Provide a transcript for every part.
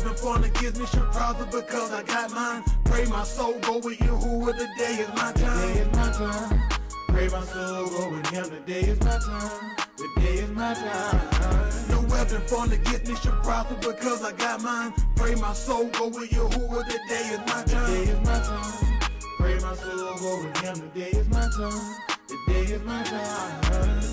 weapon formed against me should prosper because I got mine. Pray my soul go with Yahuwah, the day is my time. Today is my time. Pray my soul go with him, today is my time. Today is my time. No weapon formed against me should prosper because I got mine. Pray my soul go with Yahuwah, the day is my time. Today is my time. Pray my soul go with him, today is my time. Today is my time.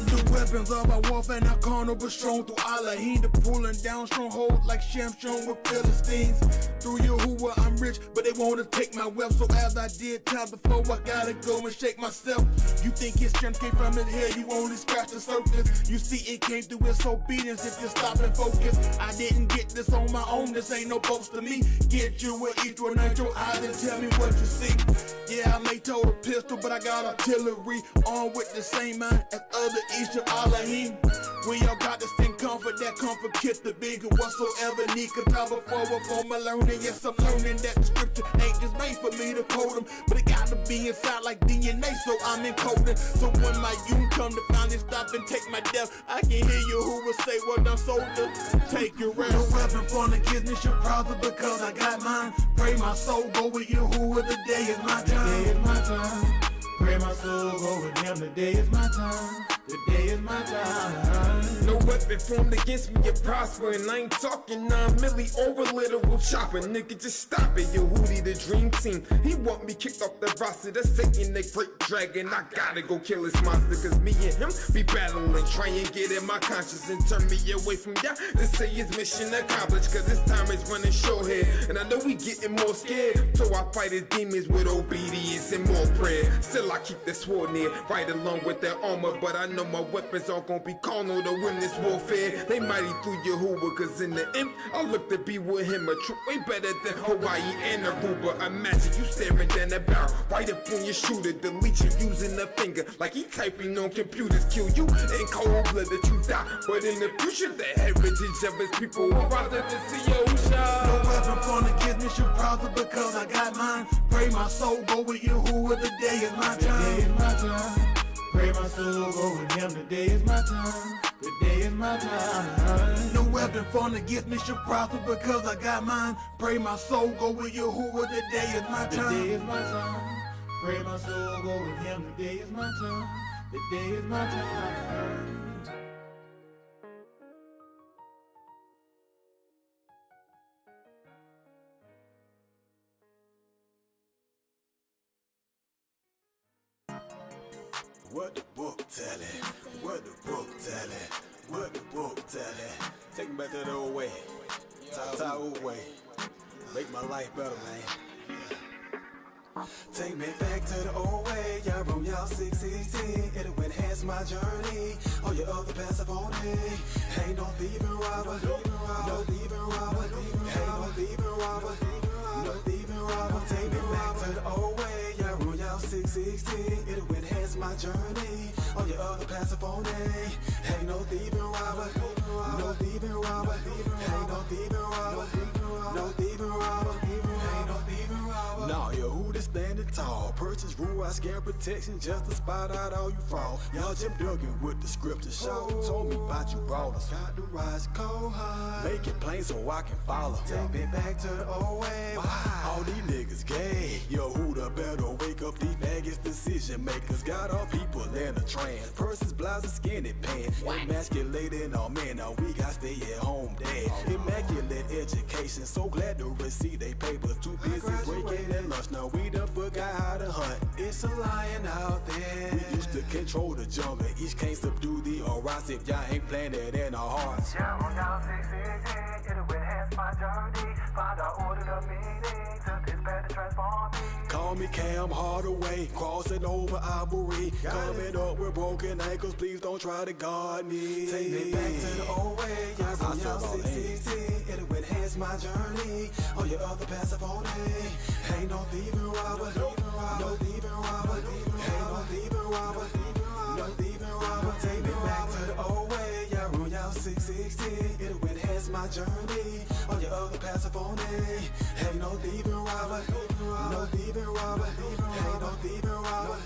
The weapons of our warfare not carnal but strong through Elohim, to pulling down strongholds like Shamshon with Philistines. Through Yahuwah I'm rich, but they wanna take my wealth. So as I did time before, I gotta go and shake myself. You think his strength came from his head, you only scratch the surface. You see it came through his obedience if you stop and focus. I didn't get this on my own, this ain't no boast to me. Get you with each one of your eyes and tell me what you see. Yeah, I may total pistol, but I got artillery armed with the same mind as other East of Elohim. We all got the same comfort, that comfort kit the bigger whatsoever need could travel forward for my learning. Yes, I'm learning that the scripture ain't just made for me to quote them, but it gotta be inside like DNA, so I'm encoding. So when my youth come to finally stop and take my death, I can hear you who will say, well done, soldier, take your rest. No weapon formed against me should prosper because I got mine. Pray my soul go with Yahuwah, the day is my time. Today is my time. Pray my soul go with him, today is my time. Today is my time. No weapon formed against me, it prosper. And I ain't talking 9 milli over literal chopper. Nigga, just stop it. Yehudi, the dream team. He want me kicked off the roster. That's Satan, the great dragon. I gotta go kill this monster. Cause me and him be battling. Try and get in my conscience and turn me away from y'all. To say his mission accomplished. Cause this time is running short-head. And I know we getting more scared. So I fight his demons with obedience and more prayer. Still I keep the sword near. Right along with that armor. But I know my weapons are gonna be carnal to win this warfare. They mighty through Yahuwah, cause in the end, I look to be with him a troop way better than Hawaii and Aruba. Imagine you staring down the barrel, right up on your shooter, delete you using a finger, like he typing on computers, kill you in cold blood that you die. But in the future, the heritage of his people will rise up to see Yahusha. No weapon formed against me should prosper because I got mine. Pray my soul go with Yahuwah, the day is my time. Today is my time. Pray my soul go with him, today is my time. Today is my time. No weapon formed against me should prosper because I got mine. Pray my soul go with Yahuwah, the day is my time. Today is my time. Pray my soul go with him, today is my time. Today is my time. What the book tellin'? What the book tellin'? What the book tellin'? Take me back to the old way. Ta old way. Make my life better, man. Take me back to the old way. Y'all room, y'all 616. It'll enhance my journey. All your other passive on me. Ain't no thieving robber. No thieving robber. Ain't no thieving robber. No thieving robber. Take me back to the old way. Y'all room, y'all 616. It'll enhance my journey. All your other passive on me. Ain't no thieving robber. No thieving robber. Ain't no thieving robber. No thieving robber. Ain't no thieving robber. Nah, yo, who this standing tall? Purchase rule, I scare protection just to spot out all you fraud. Y'all Jim Duggan with the scripture show. Told me about you brawlers. Got to rise cold high. Make it plain so I can follow. Take me back to the old way. All these niggas gay. Yo, who the better wake up these niggas decision makers? Got all people in a trance. Purses, blouses, skinny pants. Emasculating all men. Now we got stay at home dad. Immaculate education. So glad to receive they papers. Too busy breaking their lunch. Now we done forgot how to hunt. It's a lion out there. We used to control the jungle. Each can't subdue the arise if y'all ain't planted in our hearts. Down 616, it'll enhance my journey. Find out order the meaning to this better transform me. Call me Cam Hardaway, crossing over Ivory. Coming up with broken ankles, please don't try to guard me. Take me back to the old way. Y'all from y'all 616, it'll enhance my journey. All your other passive on me. Ain't no thieving robber. No thieving robber. Ain't no thieving robber. No thieving robber. Take me back to the old way. Y'all rule y'all 616, it'll enhance my journey. All your other passive on me. Ain't no thieving robber. No thieving robber. Ain't no thieving robber.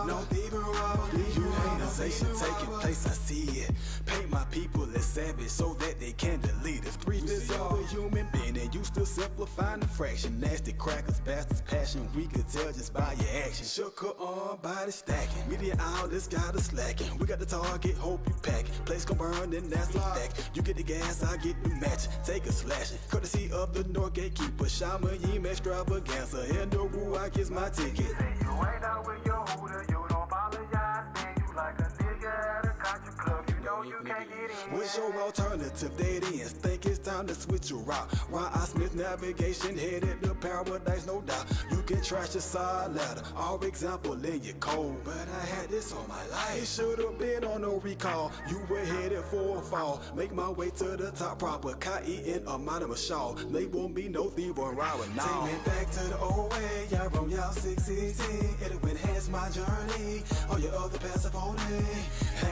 No thieving robber. Dehumanization taking place, I see it. Paint my people as savage so that they can delete us. 3 diseases a human being and used to simplifying the fraction. Nasty crackers, bastards, passion. We could tell just by your action. Shook her arm, body stacking. Media outlets got us slacking. We got the target, hope you pack. Place gon' burn, then that's a fact. You get the gas, I get the match. Take a slashing. Courtesy of the North Gatekeeper. Shama Yim extravaganza. In the woo, I kiss my ticket. Say you ain't out with your hooter, you don't apologize. Man, you like a nigga at a country club. You know you can't get in. What's your alternative? Dead ends. Think it's time to switch your route. Ron I. Smith navigation headed to paradise, no doubt. You can trash your side ladder. Our example in your code. But I had this on my life. It should've been on no recall. You were headed for a fall. Make my way to the top proper. Kai-eating a anonymous shawl. Label me no thief or robber. Now take me back to the old way. Y'all roll y'all 616. It'll enhance my journey. All your other passive only.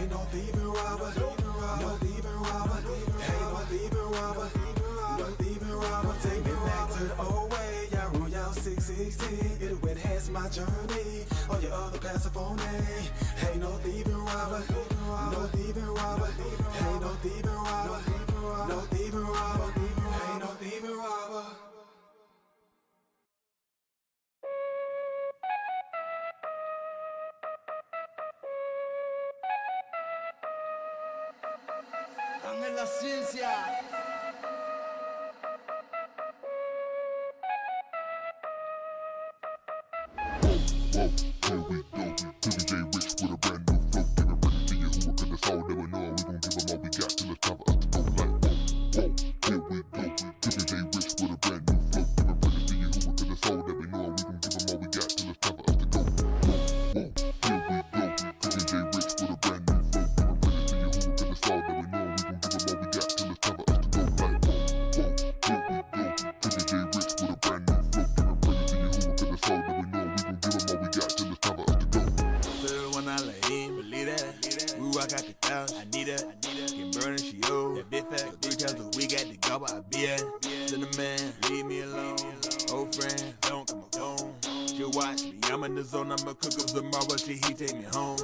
Ain't no thieving robber. No thieving robber. Ain't no thieving robber. No thieving robber. Take me back to the old way. Y'all roll y'all 616. It'll enhance my journey. All your other passive only. Ain't no thieving robber. No thieving robber. Ain't no thieving robber. No thieving robber. Ain't no thieving robber. En la ciencia. Here we go. DJ Rich with a brand new flow. Give it ready to you who could have sold never know. We gon' give them all we got till it's time for us to go like whoa. Here we go. DJ Rich with a brand new flow. Give it ready to you who could have sold never know. We gon' give them all we got till it's time for us to go. Here we go. DJ Rich with a brand new flow. Give it ready to you who could have sold never know. We gon' give them all we got till it's time for us to go like whoa. Here we go. DJ Rich with a brand new flow. Give it ready to you who could have sold never know. We gon' give them all we got till it's time for us to go. Feel when I lay in, believe that. Woo, I got the thousand, I need that. Get burning, she old. That big fat, 3 times a week at the gobble, I be at. Cinnamon, leave me alone. Old friend, don't come on phone. She'll watch me, I'm in the zone, I'ma cook up tomorrow till he take me home.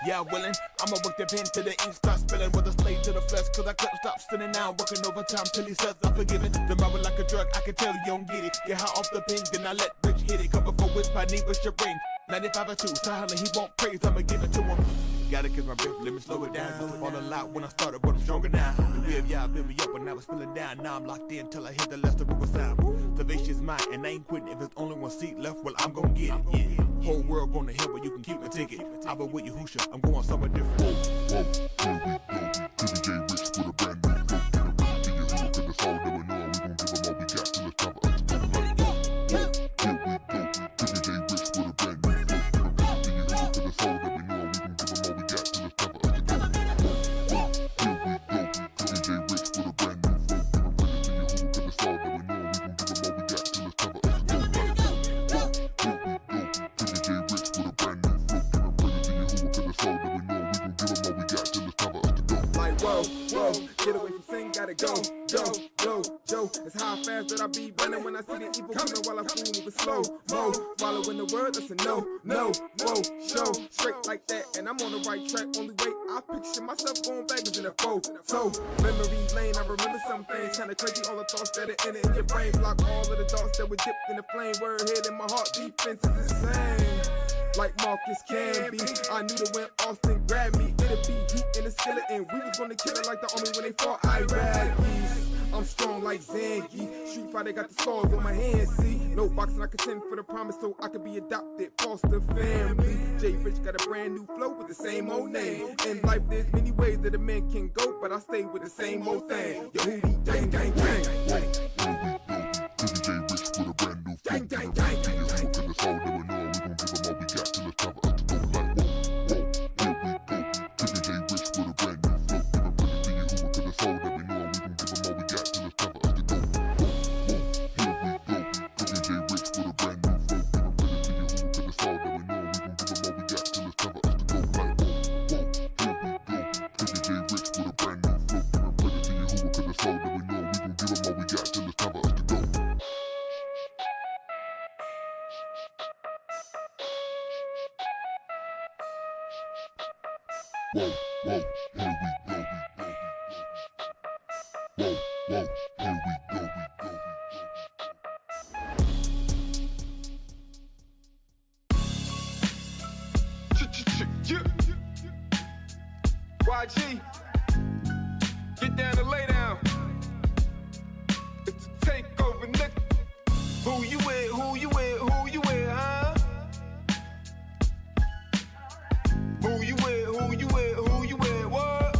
Yeah, willing, I'ma work the pen till the ink starts spilling. With a slave to the flesh, cause I couldn't stop sitting down, working overtime till he says I'm forgiven. Tomorrow like a drug, I can tell you don't get it. Get high off the pen, then I let Rich hit it. Come before which my knee was your brain. 95 or 2, silent, he won't praise, I'ma give it to him. Gotta kiss my breath, let me slow it down. Fall a lot when I started, but I'm stronger now. The way of Yah built me up when I was feeling down. Now I'm locked in till I hit the Lester River sound. Salvation's mine, and I ain't quitting. If it's only one seat left, well, I'm gon' get it. Yeah. Whole world gonna hear, but you can keep my ticket. I've been with you, Hoosha, I'm going somewhere different. Here we go. DJ Rich with a brand new flow. Give it ready to you who could have sold never know. We gon' give them all we got till it's time for us to go like whoa. Here we go. DJ Rich with a brand new flow. Give it ready to you who could have sold never know. We gon' give them all we got till it's time for us to go. Here we go. DJ Rich with a brand new flow. Give it ready to you who could have sold never know. We gon' give them all we got till it's time for us to go like whoa. Here we go. DJ Rich with a brand new flow. Give it ready to you who could have sold never know. We gon' give them all we got till it's time for us to go. Like whoa, get away from sin, gotta go, it's how fast that I be running when I see the evil coming while I fool moving slow, following the word, that's a no, whoa, show, straight like that, and I'm on the right track, only way I picture myself going backwards in a foe, so, memory lane, I remember some things, kinda crazy, all the thoughts that are in it, in your brain, block all of the thoughts that were dipped in the flame, word hit in my heart, defense is the same. Like Marcus can be. I knew that when Austin grabbed me, it'd be heat in the skillet, and we was gonna kill it like the army when they fought Iraqis. I'm strong like Zangief. Street Fighter got the scars on my hands, see. No boxing, I contend for the promise so I could be adopted, foster family. J Rich got a brand new flow with the same old name. In life, there's many ways that a man can go, but I stay with the same old thing. Yo, hoodie, gang, gang, gang. Here we go. DJ Rich with a brand new flow. Give it ready to you who could have sold never know. We gon' give them all we got till it's time for us to go like whoa. Here we go. DJ Rich with a brand new flow. Give it ready to you who could have sold never know. We gon' give them all we got till it's time for us to go. Here we go. DJ Rich with a brand new flow. Give it ready to you who could have sold never know. We gon' give them all we got till it's time for us to go like whoa. Here we go. DJ Rich with a brand new flow. Give it ready to you who could have sold never know. We gon' give them all we got till it's time for us to go. Whoa, here we go. Whoa. whoa, here we go. YG, get down and lay down. It's a takeover, nigga. Who you with, who you with, who you with, huh? Who you with, who you with, who you with, what?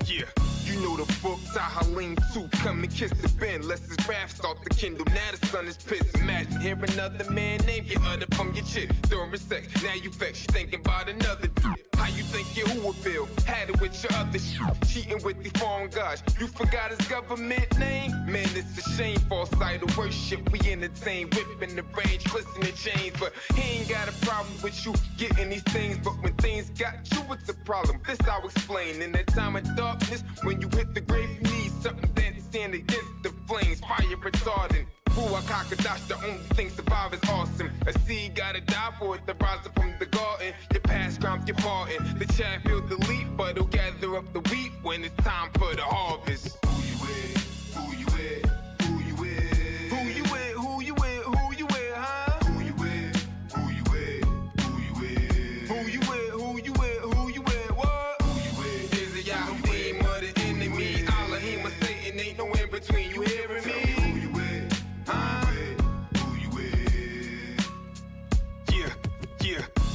Yeah, you know the books I lean to. Come and kiss the bin, lest his wrath start to kindle. Now the sun is pissed. Imagine hearing another man name get uttered from your chick during sex. Now you vex, you thinking about another dude. How you think you who would feel? Had it with your other shit, cheating with the foreign gods. You forgot his government name? Man, it's a shame. False idol worship, we entertain. Whipping the range, twisting the chains. But he ain't got a problem with you getting these things. But when things got you, it's a problem. This I'll explain. In that time of darkness, when you hit the grave, you need something that stand against the flames. Fire retardant. Ruach, the only thing survive is awesome. A seed gotta die for it to rise up from the garden. Your past crimes get pardoned. The chaff will delete, but it'll gather up the wheat when it's time for the harvest. Who you with? Who you with? Who you with? Who you with? Who you with? Who you with, huh? Who you with? Who you with? Who you with? Who you with? Who you with? Who you with? What? Who you with? Is it Yahudim or the enemy? Elohim or Satan, ain't no in between. You hearing me?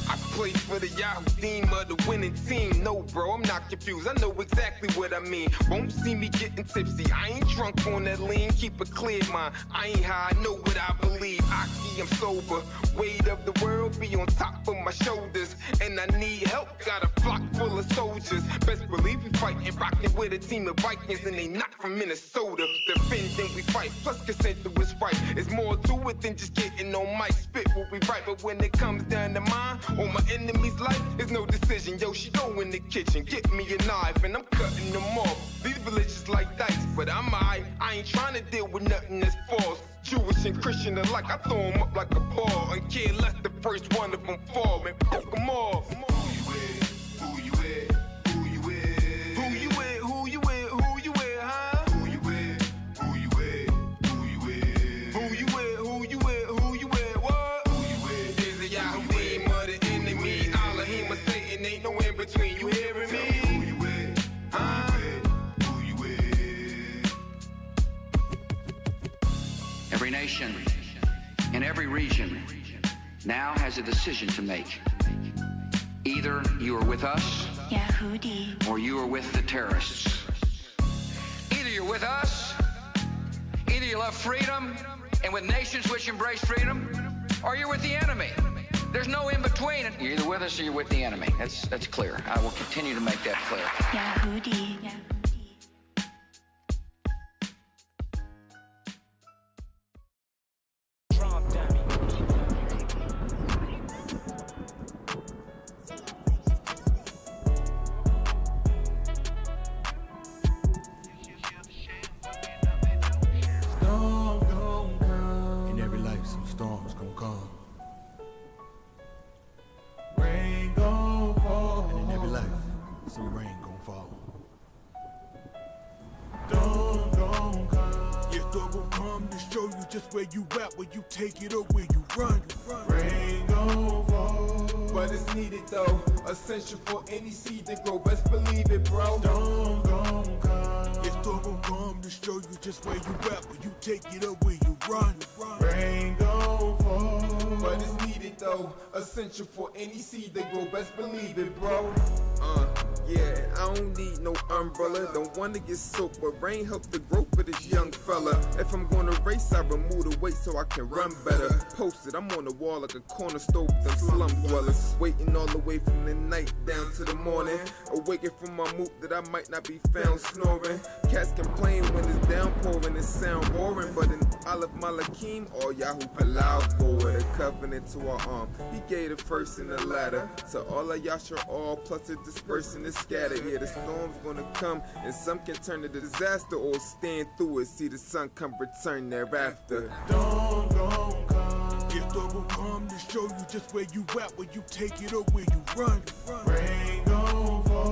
I play for the Yahoo team of the winning team. No, bro, I'm not confused. I know exactly what I mean. Won't see me getting tipsy. I ain't drunk on that lean. Keep a clear mind. I ain't high. I know what I believe. Aki, I'm sober. Weight of the world be on top of my shoulders. And I need help. Got a flock full of soldiers. Best believe we fighting. Rocking with a team of Vikings. And they not from Minnesota. Defending we fight. Plus consent to what's right. It's more to it than just getting on mic. Spit what we write. But when it comes down to mine, on my enemy's life, there's no decision. Yo, she go in the kitchen, get me a knife, and I'm cutting them off. These religions like dice, but I'm alright. I ain't trying to deal with nothing that's false. Jewish and Christian alike, I throw them up like a ball. And care less the first one of them fall, and fuck them off. Who you with? Who you with? Who you with? Who you with? Who you with? Who you with, huh? Who you with? Who you with? Who you with? Who you with? Who you with? Who you with? What? Who you with? Is it Yahudim or the enemy? Elohim or Satan, ain't no in between. You hearing me? Who you with? Huh? Who you with? Every nation in every region now has a decision to make. Either you are with us, Yahudi, or you are with the terrorists. Either you're with us, either you love freedom and with nations which embrace freedom, or you're with the enemy. There's no in between. You're either with us or you're with the enemy. That's clear. I will continue to make that clear. Yahudi. In every life, some storms gon' come. Rain gon' fall. And in every life, some rain gon' fall. Storm gon' come. Yeah, storm gon' come to show you just where you at, where you take it or where you run. Rain gon' fall. But it's needed though. Essential for any seed to grow. Best believe it, bro. Storm gon' come. Yeah, storm gon' come to show you just where you at, where you take it or where you run. Rain gon' fall. But it's needed though. Essential for any seed to grow. Best believe it, bro. Yeah, I don't need no umbrella. Don't wanna get soaked, but rain help the growth of this young fella. If I'm gonna race, I remove the weight so I can run better. Posted, I'm on the wall like a corner stove with them slum dwellers. Waiting all the way from the night down to the morning. Awaken from my mood that I might not be found snoring. Cats complain when it's downpouring and sound boring. But in Aleph Malakim, all Yahoo allow forward. A covenant to our arm. He gave the first and the latter. To all of Yasha all, plus the dispersing is scattered. Yeah, the storm's gonna come, and some can turn to disaster or stand through it. See the sun come return thereafter. Storm gon' come. Yeah, storm gon' come to show you just where you at, where you take it or where you run. Rain gon' fall.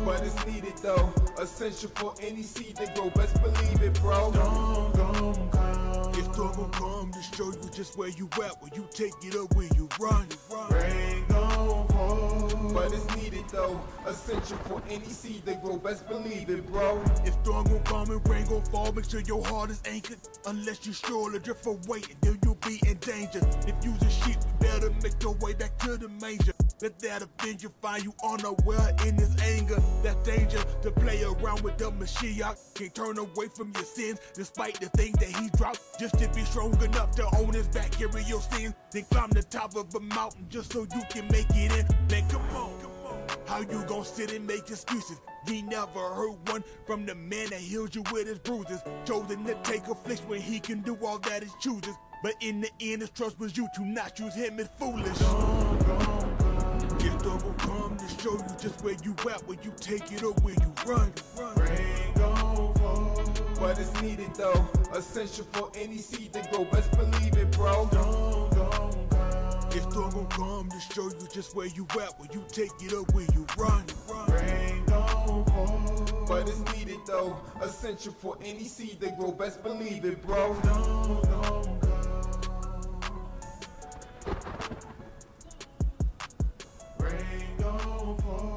but it's needed though. Essential for any seed to grow. Best believe it, bro. It's still gonna come to show you just where you at, where you take it up, where you run. Rain gon' fall, but it's needed though. Essential for any seed to grow. Best believe it, bro. If storm gon' come and rain gon' fall, make sure your heart is anchored. Unless you sure a different way, then you'll be in danger. If you's a sheep, you better make your way back to the manger. Let that avenger find you unaware in his anger. That's danger to play around with the Mashiach. Can't turn away from your sins, despite the thing that he dropped. Just to be strong enough to own his back, carry your sins. Then climb the top of a mountain just so you can make it in. Man, come on. How you gon' sit and make excuses? Ye never heard one from the man that healed you with his bruises. Chosen to take affliction when he can do all that he chooses. But in the end, his trust was you to not use him as foolish. It's still gon' come to show you just where you at, where you take it or where you run. Rain gon' fall, but it's needed though. Essential for any seed to grow. Best believe it, bro. It's still gon' come to show you just where you at, where you take it or where you run. Rain gon' fall, but it's needed though. Essential for any seed to grow. Best believe it, bro. Rain gon' fall.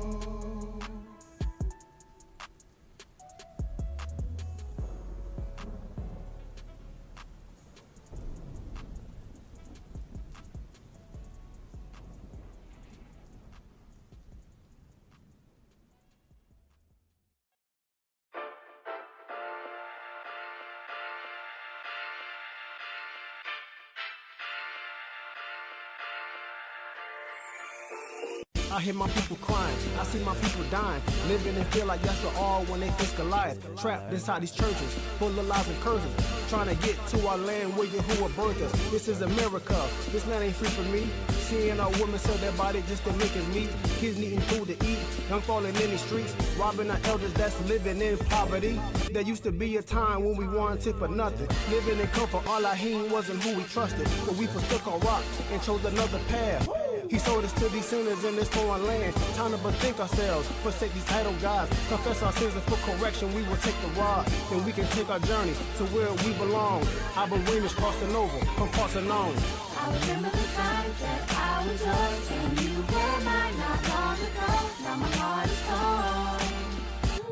I hear my people crying, I see my people dying, living and feel like that's all when they face Goliath. Trapped inside these churches, full of lies and curses, trying to get to our land where Yahuwah birthed us. This is America, this land ain't free for me. Seeing our women sell their body just to make us meat. Kids needing food to eat, young falling in the streets, robbing our elders that's living in poverty. There used to be a time when we wanted for nothing, living in comfort. All I heard wasn't who we trusted, but we forsook our rock and chose another path. He sold us to these sinners in this foreign land. Time to bethink ourselves, forsake these idol gods, confess our sins and for correction we will take the rod. Then we can take our journey to where we belong. Our is crossing over from parts unknown. I remember the time that I was yours and you were mine not long ago. Now my heart is torn.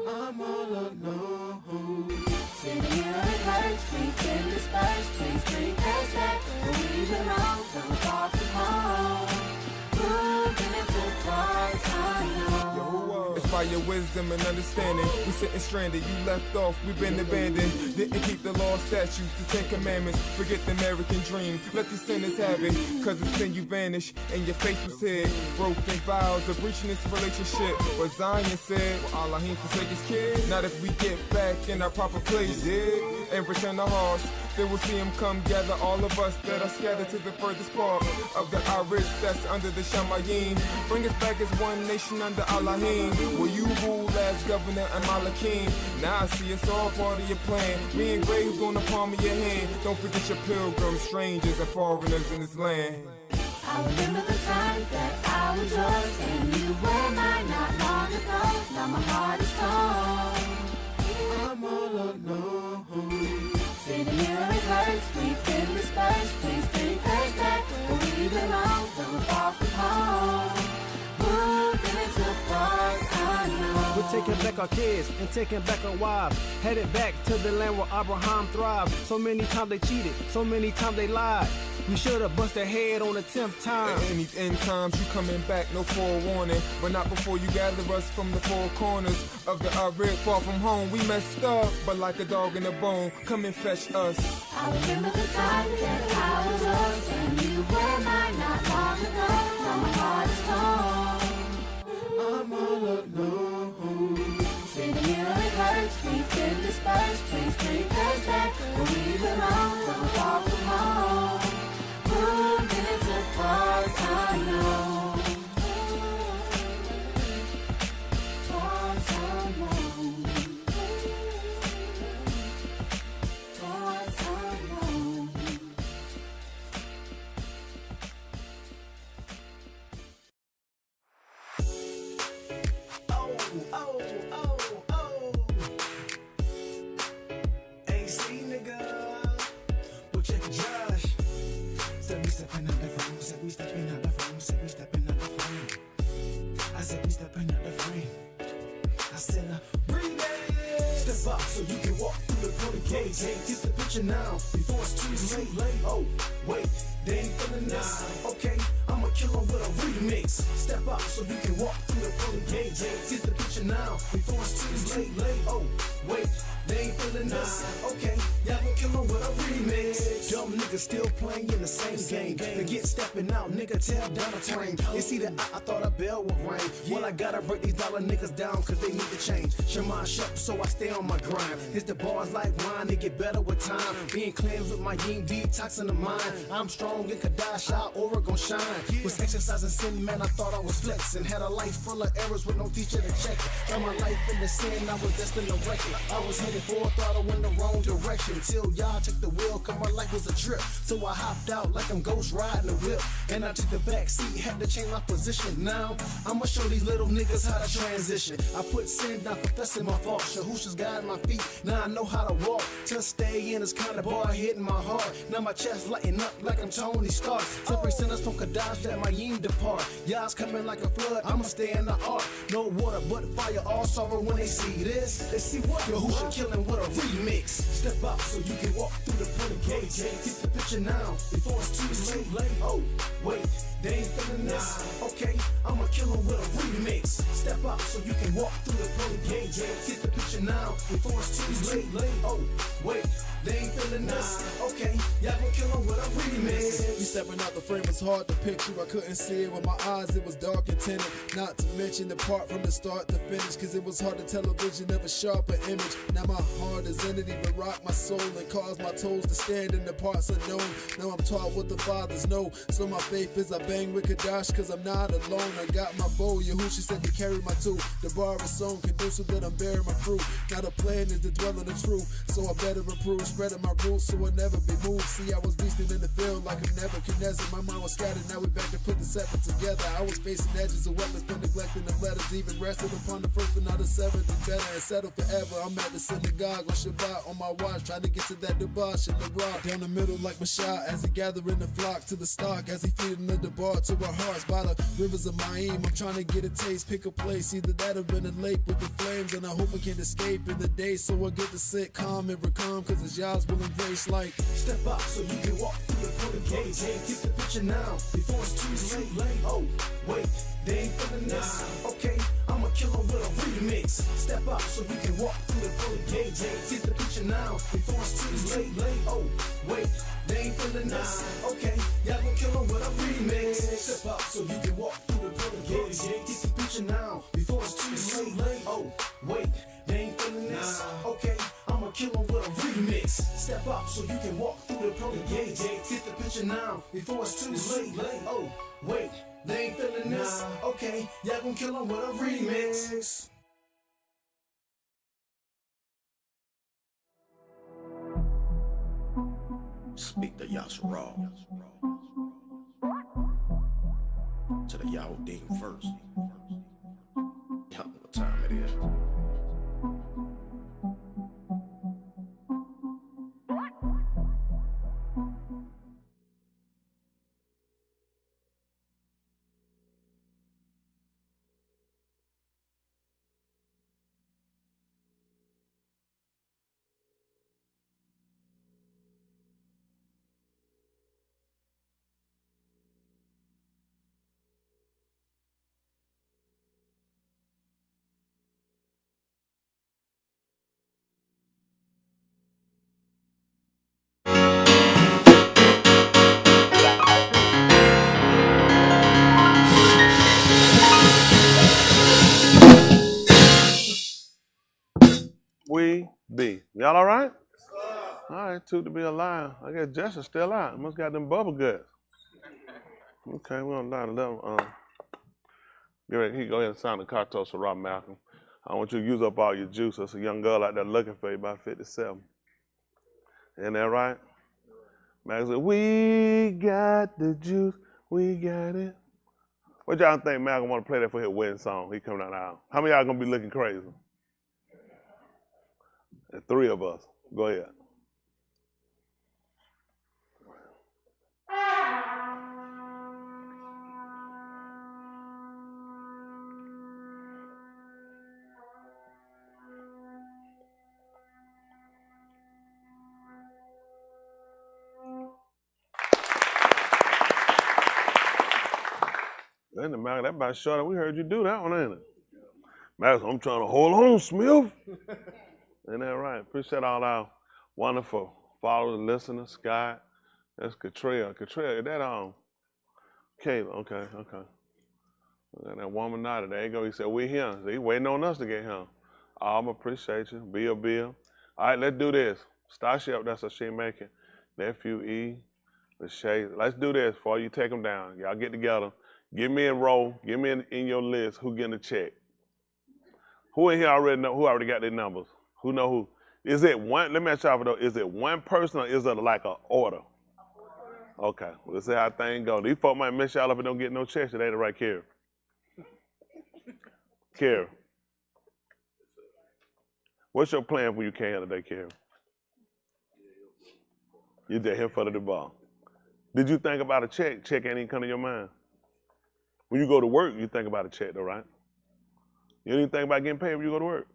I'm all alone. Sitting here it hurts, we've been dispersed. Please bring us back where we belong. Though we're far from home. It's by your wisdom and understanding. We sitting stranded, you left off, we've been abandoned. Didn't keep the law, statutes, the 10 commandments. Forget the American dream, let these sinners have it. Cause it's sin you vanish, and your face was hid. Broken vows of breaching this relationship. But Zion said, well, Elohim forsake his kids. Not if we get back in our proper place, yeah, and return the hearts. Then we'll see him come gather all of us that are scattered to the furthest part of the Iris that's under the Shamayim. Bring us back as one nation under Elohim. Will you rule as governor and Malakim? Now I see it's all part of your plan. Me and Grave on the palm of your hand. Don't forget your pilgrims, strangers and foreigners in this land. I remember the time that I was yours and you were mine not long ago. Now my heart is torn. I'm all alone. Sitting here it hurts, we've been dispersed. Please take us back where we belong. Though we're far from home. Moving into parts unknown. We're taking back our kids and taking back our wives. Headed back to the land where Abraham thrived. So many times they cheated, so many times they lied. We should have bust their head on the 10th time. In these end times, you coming back, no forewarning. But not before you gather us from the four corners of the Arid. Far from home, we messed up. But like a dog in a bone, come and fetch us. I remember the time that I was yours and you were mine not long ago. Now my heart is torn. I'm all alone. Sitting here it hurts, we've been dispersed. Please take us back where we belong. Though we're far from home. Moving into parts unknown. Parts unknown. Parts unknown. Oh, gauge. Get the picture now before it's too late. Oh, wait, they ain't feeling this. Okay, I'ma kill 'em with a remix. Step up so you can walk through the pearly gate. Get the picture now before it's too late. Oh, wait, they ain't feeling this. Okay, y'all gon' kill 'em with a remix. Dumb niggas still playing in the same game. They get stepping out, nigga, tear down the train. They see that I thought a bell would ring. Well, I gotta break these dollar niggas down cause they need to change. Shema shut so I stay on my grind. Hit the bars like wine, they get better with time. Being cleansed with my yin detoxing the mind. I'm strong in Kadash, our aura gon' shine. Was exercising sin, man, I thought I was flexing. Had a life full of errors with no teacher to check it. All my life in the sin, I was destined to wreck it. I was headed for a throttle in the wrong direction. Till y'all took the wheel, cause my life was a trip. So I hopped out like I'm ghost riding a whip. And I took the back seat, had to change my position. Now, I'ma show these little niggas how to transition. I put sin down, confessing my fault. Shahusha's guiding my feet, now I know how to walk. Just stay in this kind of bar hitting my heart. Now my chest lighting up like I'm Tony Stark. Separate sinners from Kadash, that my yin depart. Y'all's coming like a flood, I'ma stay in the ark. No water but fire, all sorrow when they see this. They see what? Yahusha killing with a remix. Step out so you can walk through the pearly gate. Get the picture now before it's too late. Oh, wait, they ain't feeling this. Okay, I'ma kill 'em with a remix. Step out so you can walk through the pearly gate. Get the picture now before it's too late. Oh, wait, they ain't feeling this. Okay, y'all gon' kill 'em with a remix. You stepping out the frame was hard to picture. I couldn't see it with my eyes, it was dark and tinted. Not to mention the part from the start to finish, cause it was hard to tell a vision of a sharper image. Now my heart is in it, even rock my soul and cause my toes to stand in the parts unknown. Now I'm taught what the fathers know, so my faith is I bang with Kadash, cause I'm not alone. I got my bow, Yahushua said to carry my tool. The bar is sown, conducive that I'm bearing my fruit. Now the plan is to dwell in the truth, so I better improve, spreading my roots so I'll never be moved. See, I was beasting in the field like I'm Nebuchadnezzar. My mind was scattered, now we back to put the seven together. I was facing edges of weapons for neglecting the letters, even rested upon the first but not the seventh. And better and settle forever. I'm at the synagogue on Shabbat on my watch, trying to get to that debauch in the rock. Down the middle like Mashah as he gathering the flock to the stock, as he feeding the bar to our hearts by the rivers of Ma'im. I'm trying to get a taste, pick a place, either that or in a lake with the flames, and I hope I can escape in the day so I get to sit calm and recalm, cause it's y'all's will embrace like. Step out so you can walk through the pearly gate. Get the picture now before it's too late. Oh, wait, they ain't feeling this. Okay, I'ma kill 'em with a remix. Step out so you can walk through the pearly gate. Get the picture now before it's too late. Oh, wait, they ain't feeling this. Okay, y'all gon' kill 'em with a remix. Step out so you can walk through the pearly gate. Get the picture now before it's too late. Oh, wait, they ain't feeling this. Okay, I'ma kill 'em with a remix. Step out so you can walk through the pearly gate. Get the picture now before it's too late. Oh, wait, they ain't feeling this. Okay, y'all gon' kill 'em with a remix. Speak to Yasharal, to the Yahudim first. Y'all know what time it is. We be. Y'all all right? All right, two to be alive. I guess Jess is still out. Must got them bubble guts. Okay, we're on down to them. Get ready. He go ahead and sign the cartos for Rob Malcolm. I want you to use up all your juice. There's a young girl out there looking for you, about 57. Isn't that right? Malcolm said, we got the juice. We got it. What y'all think Malcolm want to play that for his wedding song? He coming down the aisle. How many of y'all going to be looking crazy? The three of us. Go ahead. Then the Malcolm, that about short. We heard you do that one, ain't it? Malcolm, I'm trying to hold on, Smith. Ain't that right? Appreciate all our wonderful followers, listeners, Scott. That's Katrina. Katrina, is that on? Kayla, okay. And that woman nodded. There you go. He said, we here. So he waiting on us to get him. I'm appreciate you. Bill. All right, let's do this. Starship, that's a she making. Nephew E, the Shay. Let's do this before you take them down. Y'all get together. Give me a roll. Give me in your list who getting a check. Who in here already know? Who already got their numbers? Who know who? Is it one? Let me ask y'all though. Is it one person or is it like an order? Okay, let's see how things go. These folk might mess y'all up and don't get no checks. It ain't the right Kara. Kara, what's your plan when you came here today, Kara? You just here for the ball. Did you think about a check? Check ain't even come to your mind. When you go to work, you think about a check though, right? You don't even think about getting paid when you go to work.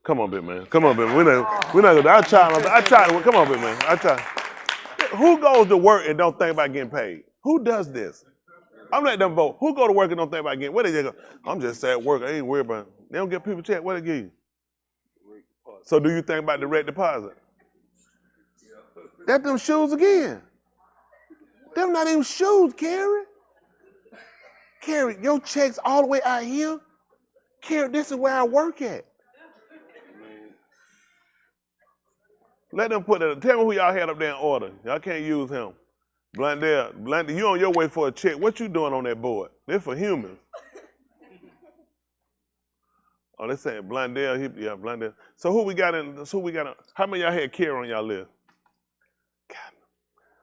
Come on, big man. Come on, big man. We're not gonna. I try to. Come on, big man. I try. Who goes to work and don't think about getting paid? Who does this? I'm letting them vote. Who go to work and don't think about getting? Where they go? I'm just at work. I ain't worried about it. They don't get people check. What they give you? So do you think about direct deposit? That's them shoes again. Them not even shoes, Carrie. Carrie, your check's all the way out here. Carrie, this is where I work at. Let them put it. Tell me who y'all had up there in order. Y'all can't use him. Blundell, you on your way for a check. What you doing on that board? They're for humans. Oh, they saying Blundell. Yeah, Blundell. So who we got in? How many of y'all had Kara on y'all list? God.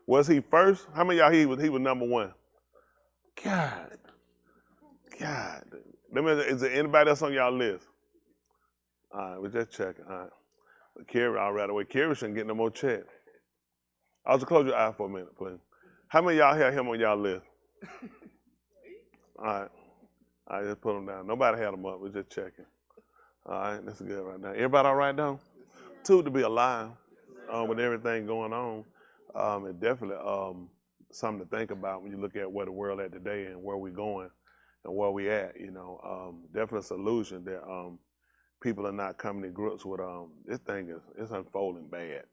Was he first? How many of y'all he was number one? God. Is there anybody else on y'all list? All right, we're just checking. All right. Kara, all right away. Kara shouldn't get no more check. I'll just close your eye for a minute, please. How many of y'all had him on y'all list? All right. All right, just put him down. Nobody had him up. We're just checking. All right, that's good right now. Everybody all right now? Two, to be alive with everything going on. It definitely something to think about when you look at where the world at today and where we're going and where we at. You know, definitely a solution that people are not coming to grips with. This thing is unfolding bad.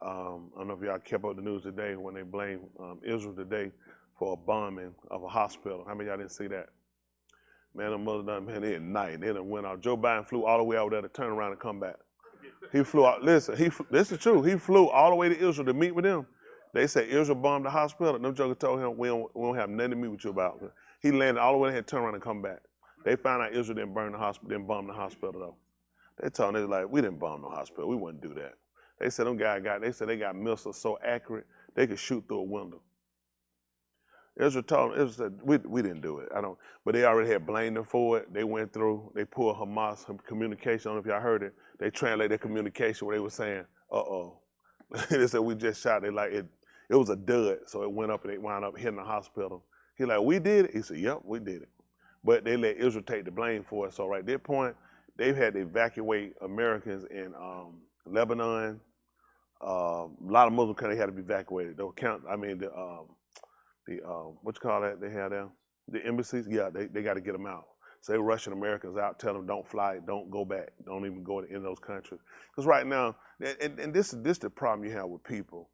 I don't know if y'all kept up the news today when they blamed Israel today for a bombing of a hospital. How many of y'all didn't see that? Man, the mother done, man, they at night. They done went out. Joe Biden flew all the way out there to turn around and come back. He flew out, listen, this is true. He flew all the way to Israel to meet with them. They said Israel bombed the hospital. No joker told him, we don't have nothing to meet with you about. He landed all the way there, had to turn around and come back. They found out Israel didn't burn the hospital, didn't bomb the hospital though. They told him, they like, we didn't bomb no hospital. We wouldn't do that. They said they got missiles so accurate, they could shoot through a window. Israel told them, Israel said, we didn't do it. But they already had blamed them for it. They went through, they pulled Hamas communication. I don't know if y'all heard it. They translated their communication where they were saying, they said, we just shot. They like, it was a dud. So it went up and it wound up hitting the hospital. He like, we did it? He said, yep, we did it. But they let Israel take the blame for it. So right at that point, they've had to evacuate Americans in Lebanon. A lot of Muslim countries had to be evacuated. They'll count, what you call that they had there? The embassies, yeah, they got to get them out. So they're rushing Americans out, tell them don't fly, don't go back, don't even go in those countries. Because right now, and this is the problem you have with people.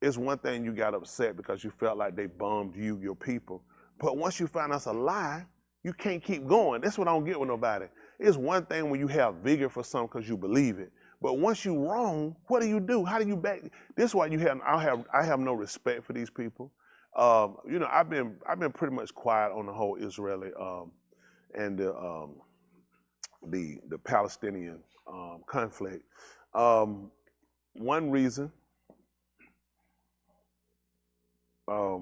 It's one thing you got upset because you felt like they bombed you, your people. But once you find that's a lie, you can't keep going. That's what I don't get with nobody. It's one thing when you have vigor for something because you believe it. But once you wrong, what do? How do you back? This is why I have no respect for these people. You know, I've been pretty much quiet on the whole Israeli and the Palestinian conflict. One reason, I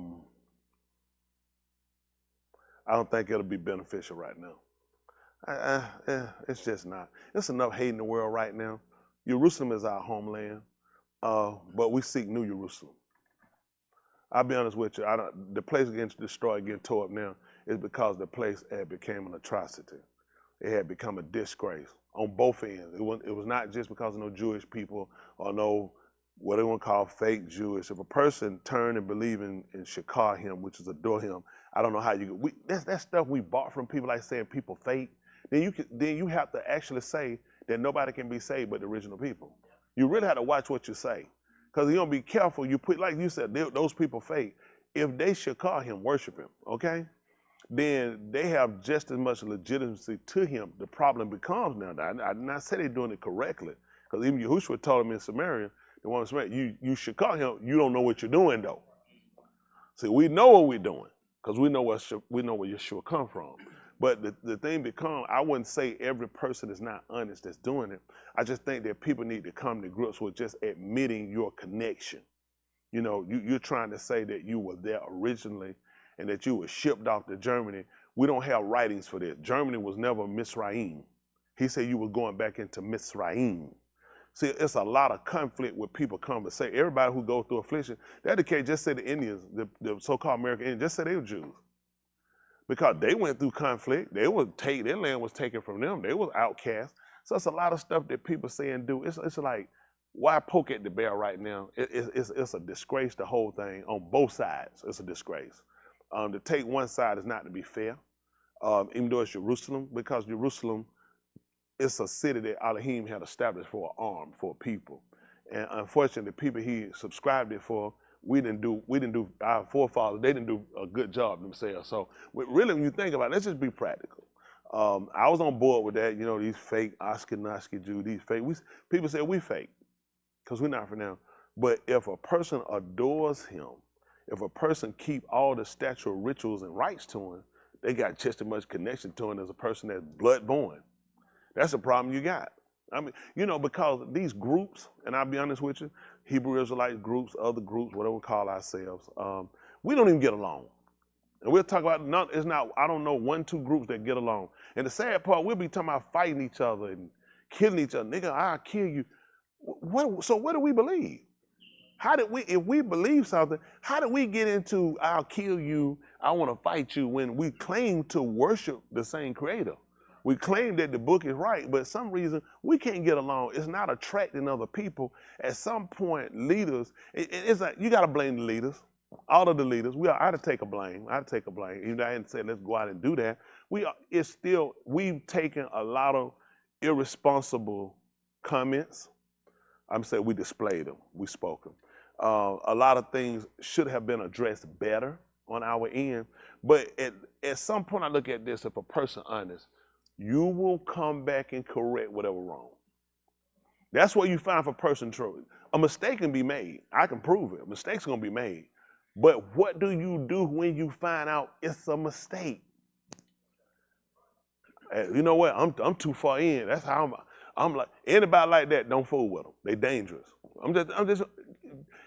don't think it'll be beneficial right now. It's just not. There's enough hate in the world right now. Jerusalem is our homeland, but we seek New Jerusalem. I'll be honest with you, the place getting destroyed, getting tore up now, is because the place had become an atrocity. It had become a disgrace on both ends. It was not just because of no Jewish people or no what they want to call fake Jewish. If a person turn and believe in Shakar him, which is adore him, I don't know how you. That's stuff we bought from people, like saying people fake. Then you have to actually say that nobody can be saved but the original people. You really have to watch what you say, because you don't be careful. You put, like you said, those people fake. If they Shakar him, worship him, okay, then they have just as much legitimacy to him. The problem becomes now, I did not say they're doing it correctly, because even Yahushua told him in Samaria, the one in Samaria, you Shakar him, you don't know what you're doing though. See, we know what we're doing, because we know where Yeshua come from. But the thing becomes, I wouldn't say every person is not honest that's doing it. I just think that people need to come to grips with just admitting your connection. You know, you're trying to say that you were there originally and that you were shipped off to Germany. We don't have writings for this. Germany was never Misraim. He said you were going back into Misraim. See, it's a lot of conflict with people come to say, everybody who goes through affliction, that the case, just say the Indians, the so-called American Indians, just say they were Jews. Because they went through conflict, their land was taken from them, they was outcast. So it's a lot of stuff that people say and do. It's like, why poke at the bear right now? It's a disgrace, the whole thing, on both sides. It's a disgrace. To take one side is not to be fair, even though it's Jerusalem, because Jerusalem is a city that Elohim had established for an arm, for a people. And unfortunately, the people he subscribed it for, we didn't do, our forefathers, they didn't do a good job themselves. So really, when you think about it, let's just be practical. I was on board with that, you know, these fake Ashkenazi Jews, these fake, people say we fake, because we're not for them. But if a person adores him, if a person keep all the statual rituals and rites to him, they got just as much connection to him as a person that's blood born. That's the problem you got. I mean, you know, because these groups, and I'll be honest with you, Hebrew Israelite groups, other groups, whatever we call ourselves, we don't even get along. And we'll talk about, I don't know 1-2 groups that get along. And the sad part, we'll be talking about fighting each other and killing each other. Nigga, I'll kill you. So what do we believe? If we believe something, how did we get into I'll kill you, I want to fight you, when we claim to worship the same creator? We claim that the book is right, but some reason we can't get along. It's not attracting other people. At some point, leaders, it's like, you got to blame the leaders, all of the leaders. I had to take a blame. Even though I didn't say let's go out and do that. We've taken a lot of irresponsible comments. I'm saying we displayed them, we spoke them. A lot of things should have been addressed better on our end. But at some point, I look at this, if a person honest, you will come back and correct whatever wrong. That's what you find for person true. A mistake can be made. I can prove it. Mistakes are gonna be made. But what do you do when you find out it's a mistake? You know what? I'm too far in. That's how I'm like, anybody like that, don't fool with them. They dangerous.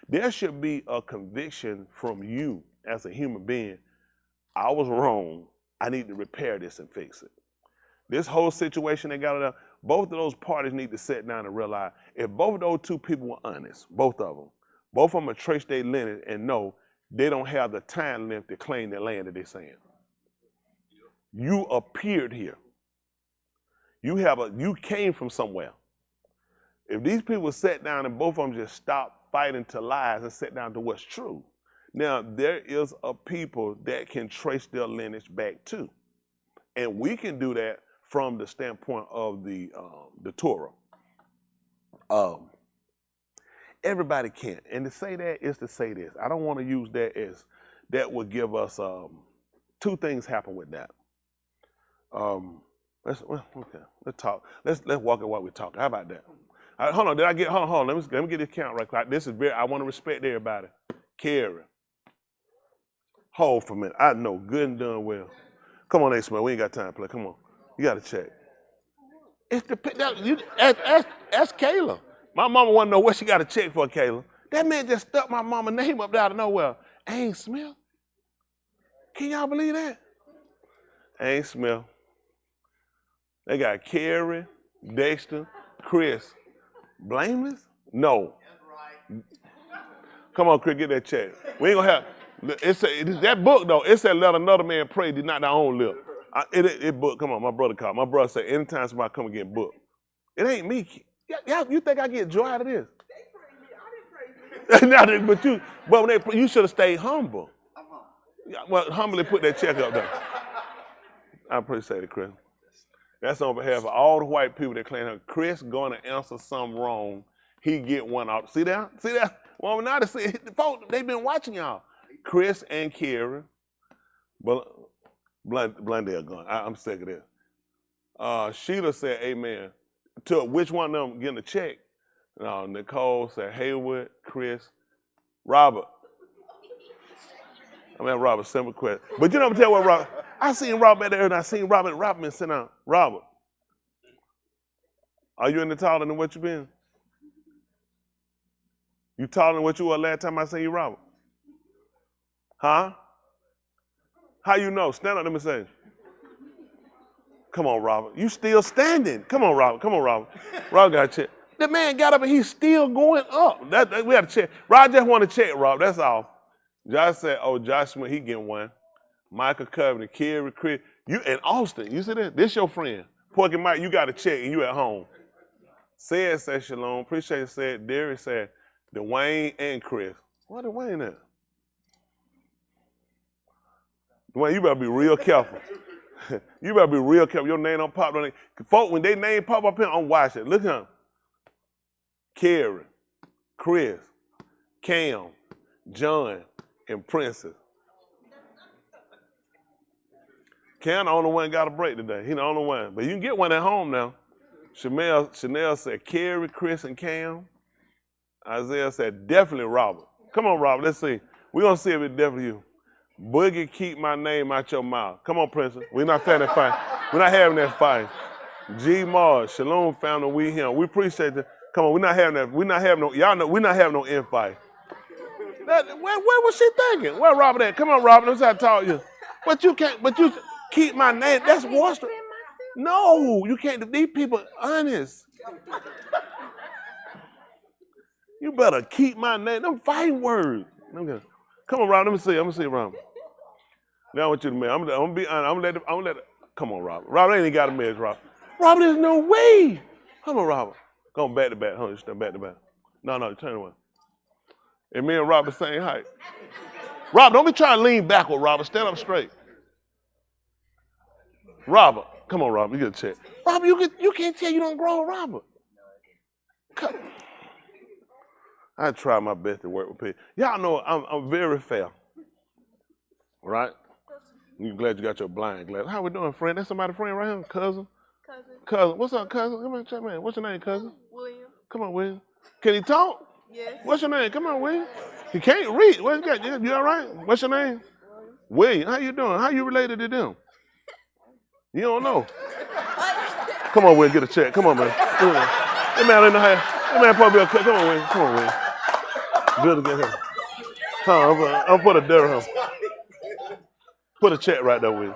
There should be a conviction from you as a human being. I was wrong. I need to repair this and fix it. This whole situation they got it up, both of those parties need to sit down and realize if both of those two people were honest, both of them will trace their lineage and know they don't have the time length to claim their land that they're saying. You appeared here. You came from somewhere. If these people sat down and both of them just stopped fighting to lies and sat down to what's true, now there is a people that can trace their lineage back to. And we can do that from the standpoint of the Torah. Everybody can't. And to say that is to say this. I don't want to use that as, that would give us, 2 things happen with that. Let's talk. Let's walk it while we're talking. How about that? Hold on, hold on, let me get this count right quick. This is I want to respect everybody. Carrie. Hold for a minute. I know good and done well. Come on, A-Smell, we ain't got time to play. Come on. You got to check. Ask Kayla. My mama want to know what she got to check for, Kayla. That man just stuck my mama's name up out of nowhere. Ain't Smell. Can y'all believe that? Ain't Smell. They got Carrie, Dexter, Chris. Blameless? No. Come on, Chris, get that check. We ain't gonna have, that book though, it said let another man pray, did not thy own lip. It book, come on, my brother called. My brother said anytime somebody come and get booked. It ain't me. You think I get joy out of this? They prayed me. I didn't pray But you should have stayed humble. Yeah, well, humbly put that check up there. I appreciate it, Chris. That's on behalf of all the white people that claim Chris going to answer something wrong. He get one out. See that? See that? Well, now to see folks, they've been watching y'all. Chris and Karen. Blundell gone. I'm sick of this. Sheila said, amen. To which one of them getting a check? Nicole said, Haywood, Chris, Robert. I'm at Robert, simple question. But you know what I'm telling you what, Robert? I seen Robert there and I seen Robert been sitting down. Robert, are you any taller than what you been? You taller than what you were last time I seen you, Robert? Huh? How you know? Stand up, let me say. Come on, Robert. You still standing. Come on, Robert. Come on, Robert. Robert got a check. The man got up and he's still going up. We had to check. Rob just want to check, Rob. That's all. Josh said, oh, Josh Smith, he getting one. Michael Covenant, Kerry, Chris. You and Austin, you see that? This your friend. Porky Mike, you got to check and you at home. Said Shalom. Appreciate it, said. Derry said, Dwayne and Chris. What Dwayne at? Dwayne, you better be real careful. You better be real careful. Your name don't pop on it. Folks, when they name pop up here, I'm watching. Look at him. Kerry, Chris, Cam, John, and Princess. Cam the only one got a break today. He the only one. But you can get one at home now. Chanel said Kerry, Chris, and Cam. Isaiah said definitely Robert. Come on, Robert. Let's see. We're going to see if it's definitely you. Boogie, keep my name out your mouth. Come on, Princess. We're not having that fight. We're not having that fight. G. Mars, Shalom family, we him. We appreciate that. Come on, we're not having that. We're not having no, y'all know, we're not having no infight. Where was she thinking? Where Robert at? Come on, Robert. That's how I taught you. But you keep my name. That's Washington. No, you can't. These people honest. You better keep my name. Them fighting words. Come on, Robert. Let me see, Robert. Now I want you to make. I'm gonna be honest. I'm gonna let it. Come on, Robert. Robert ain't even got a mess, Robert. Robert, there's no way. Come on, Robert. Go on back to back. Hold on, stand back to back. No, turn away. And me and Robert same height. Robert, don't be trying to lean backward, Robert. Stand up straight. Robert, come on, Robert. You get a check. Robert, you can't tell you don't grow, Robert. Come. I try my best to work with people. Y'all know I'm very fair, right? You glad you got your blind glass. How we doing, friend? That's somebody's friend right here, cousin. Cousin. What's up, cousin? Come on, check man. What's your name, cousin? William. Come on, William. Can he talk? Yes. What's your name? Come on, William. He can't read. What you got? You all right? What's your name? William. How you doing? How you related to them? You don't know. Come on, William. Get a check. Come on, man. That man ain't know how. That man probably be a cut. Come on, William. Come on, William. Good again here. I'm put a dirham. Put a check right there, William.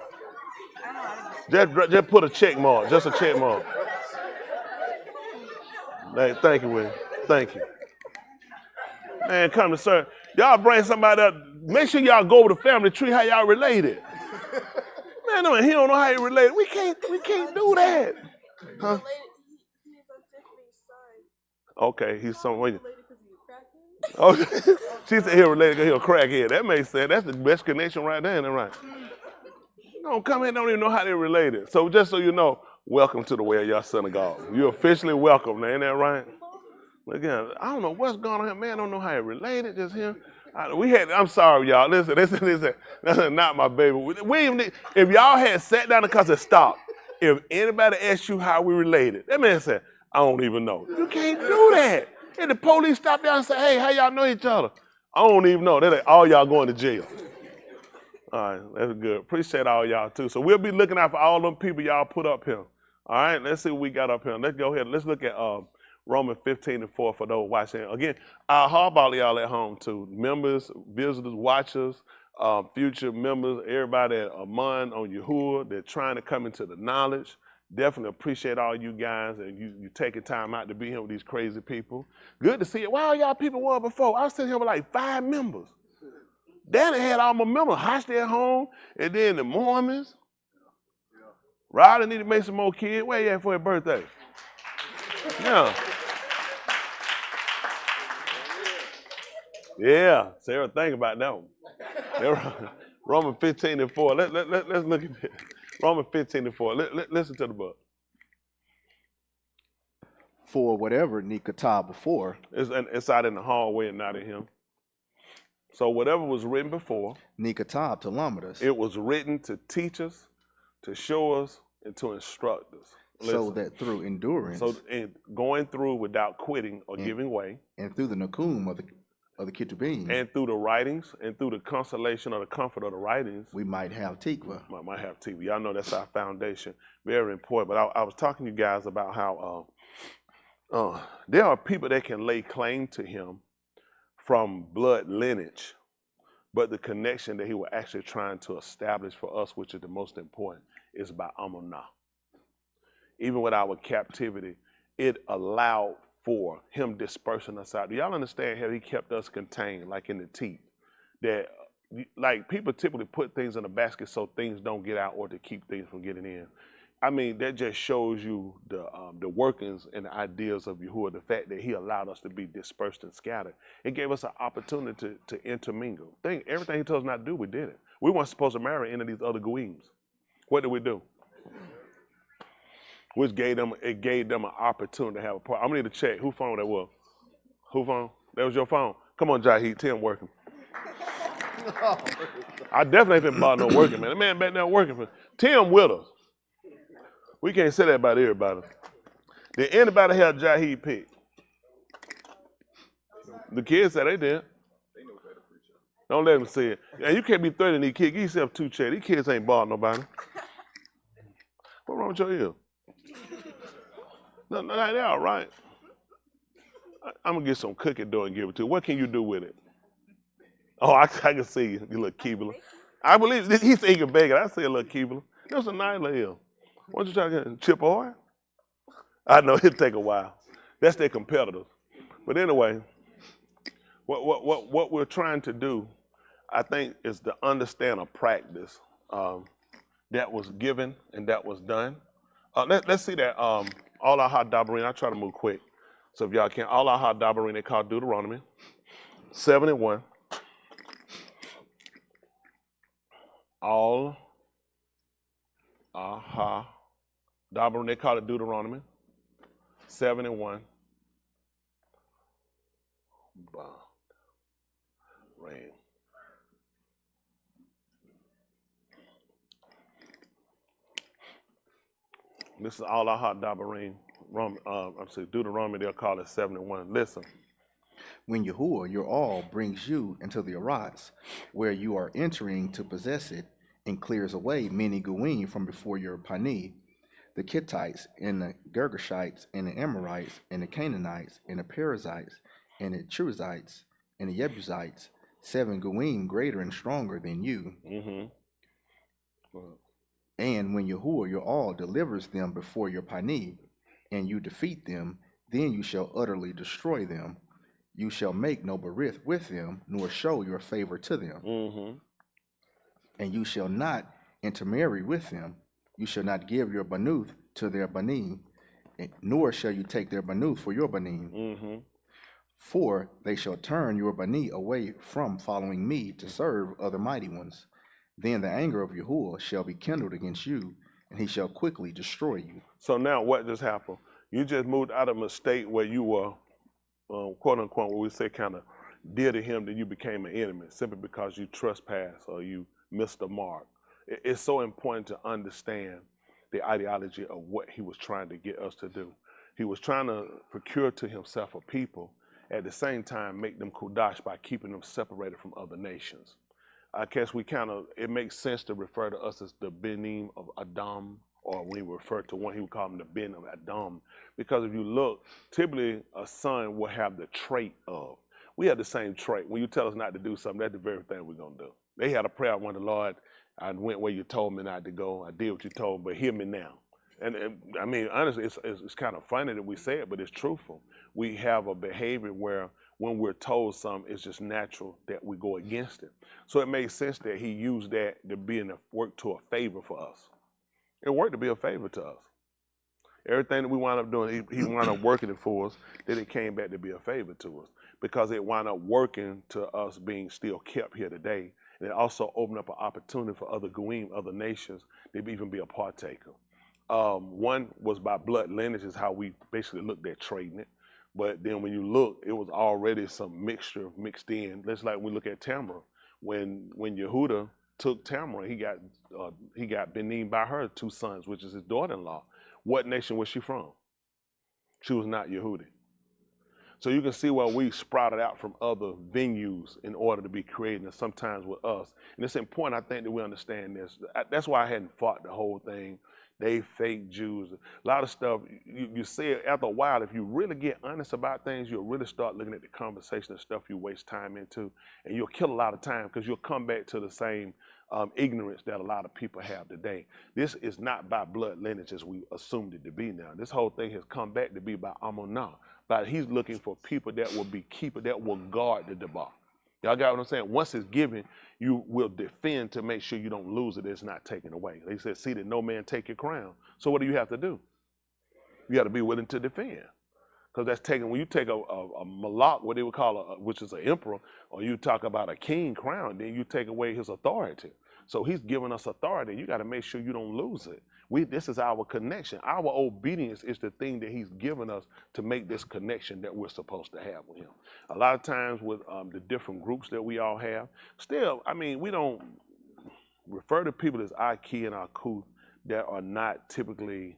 Just put a check mark. Just a check mark. Thank you, William. Thank you. Man, come to sir. Y'all bring somebody up. Make sure y'all go over the family tree, how y'all related. Man, no, he don't know how he related. We can't do that. Huh? Okay, he's somewhere. Oh, she said he related because he a crackhead. That makes sense. That's the best connection right there, isn't it right? Don't come here, don't even know how they related. So just so you know, welcome to the Way of Yah synagogue. You're officially welcome, man. Ain't that right? Again, I don't know what's going on here, man. I don't know how it related. Just him. I'm sorry, y'all. Listen. That's not my baby. If y'all had sat down and stopped, if anybody asked you how we related, that man said, I don't even know. You can't do that. And the police stop y'all and say, hey, how y'all know each other? I don't even know. They're like, all y'all going to jail. All right, that's good. Appreciate all y'all too. So we'll be looking out for all them people y'all put up here. All right, let's see what we got up here. Let's go ahead. Let's look at Romans 15:4 for those watching. Again, I'll hardball y'all at home too. Members, visitors, watchers, future members, everybody that are among on Yahuwah, they're trying to come into the knowledge. Definitely appreciate all you guys and you taking time out to be here with these crazy people. Good to see it. Why all y'all people were before? I was sitting here with like 5 members. Danny had all my members, Hosty at home, and then the Mormons. Ryder need to make some more kids. Where you at for your birthday? Yeah. Yeah, Sarah, think about that one. Romans 15:4. Let's look at it. Romans 15:4. Listen to the book. For whatever nikatah before, It's out in the hallway and not in him. So whatever was written before, nikatah telemeters, it was written to teach us, to show us, and to instruct us. So that through endurance, and going through without quitting or giving way, and through the nakum of the Ketubim, and through the writings, and through the consolation or the comfort of the writings, we might have tikva. Might have tikva. Y'all know that's our foundation. Very important. But I was talking to you guys about how there are people that can lay claim to him from blood lineage, but the connection that he was actually trying to establish for us, which is the most important, is by Amunah. Even with our captivity, it allowed for him dispersing us out. Do y'all understand how he kept us contained, like in the teeth? That, like, people typically put things in a basket so things don't get out or to keep things from getting in. I mean, that just shows you the workings and the ideas of Yahuwah, the fact that he allowed us to be dispersed and scattered. It gave us an opportunity to intermingle. Everything he told us not to do, we did it. We weren't supposed to marry any of these other goyim. What did we do? Which gave them an opportunity to have a part. I'm gonna need to check whose phone that was. Who phone? That was your phone. Come on, Jahid, Tim working. I definitely ain't been bought no working, man. The man back there working for Tim with us. We can't say that about everybody. Did anybody have Jahid pick? The kids said they did. Don't let them say it. And you can't be 30 and these kids. Give yourself 2 checks. These kids ain't bought nobody. What wrong with your ear? No, they're all right. I'm going to get some cookie dough and give it to you. What can you do with it? Oh, I can see you, you little Keebler. I believe he said he can bake it. I see a little Keebler. That's a nice little ear. What you trying to get? Chip oil? I know it'll take a while. That's their competitors. But anyway, what we're trying to do, I think, is to understand a practice that was given and that was done. Let's see that all our hot dabarin. I try to move quick, so if y'all can, all our hot dabarin they call Deuteronomy 7:1. All aha dabarin they call it Deuteronomy 7:1. Rain. This is all our hot dabarin. Deuteronomy, they'll call it 7:1. Listen. When Yahuwah, your all, brings you into the Arats, where you are entering to possess it, and clears away many Goyim from before your Pani, the Kittites, and the Girgashites, and the Amorites, and the Canaanites, and the Perizzites, and the Cherizzites, and the Jebusites, 7 Goyim greater and stronger than you. And when Yahuwah, your all, delivers them before your Pani, and you defeat them, then you shall utterly destroy them. You shall make no berith with them, nor show your favor to them. And you shall not intermarry with them. You shall not give your banuth to their banim, nor shall you take their banuth for your banim. For they shall turn your bani away from following me to serve other mighty ones. Then the anger of Yahuwah shall be kindled against you, and he shall quickly destroy you. So now what just happened? You just moved out of a state where you were, quote unquote, what we say kind of dear to him, that you became an enemy simply because you trespassed or you missed the mark. It's so important to understand the ideology of what he was trying to get us to do. He was trying to procure to himself a people, at the same time make them kudash by keeping them separated from other nations. I guess it makes sense to refer to us as the Benim of Adam, or when he referred to one, he would call him the Ben of Adam. Because if you look, typically a son will have the trait of. We have the same trait. When you tell us not to do something, that's the very thing we're going to do. They had a prayer, I went, Lord, I went where you told me not to go. I did what you told me, but hear me now. And I mean, honestly, it's kind of funny that we say it, but it's truthful. We have a behavior where when we're told something, it's just natural that we go against it. So it makes sense that he used that to be in a work to a favor for us. It worked to be a favor to us. Everything that we wound up doing, he wound up working it for us, then it came back to be a favor to us. because it wound up working to us being still kept here today. And it also opened up an opportunity for other Goyim, other nations, to even be a partaker. One was by blood lineage, is how we basically looked at trading it. But then when you look, it was already some mixture mixed in. Just like we look at Tamar. When Yehuda took Tamar, he got Benin by her 2 sons, which is his daughter-in-law. What nation was she from? She was not Yehudi. So you can see where we sprouted out from other venues in order to be created, and sometimes with us. And it's important, I think, that we understand this. That's why I hadn't fought the whole thing. They fake Jews. A lot of stuff, you see it after a while. If you really get honest about things, you'll really start looking at the conversation and stuff you waste time into, and you'll kill a lot of time because you'll come back to the same ignorance that a lot of people have today. This is not by blood lineage as we assumed it to be now. This whole thing has come back to be by Amunah. But he's looking for people that will be keeper, that will guard the debar. Y'all got what I'm saying? Once it's given, you will defend to make sure you don't lose it, it's not taken away. They said, see that no man take your crown. So what do you have to do? You got to be willing to defend. Because that's taken, when you take a malak, what they would call, which is an emperor, or you talk about a king crown, then you take away his authority. So he's giving us authority. You got to make sure you don't lose it. This is our connection. Our obedience is the thing that he's given us to make this connection that we're supposed to have with him. A lot of times with the different groups that we all have, still, I mean, we don't refer to people as Aki and Aku that are not typically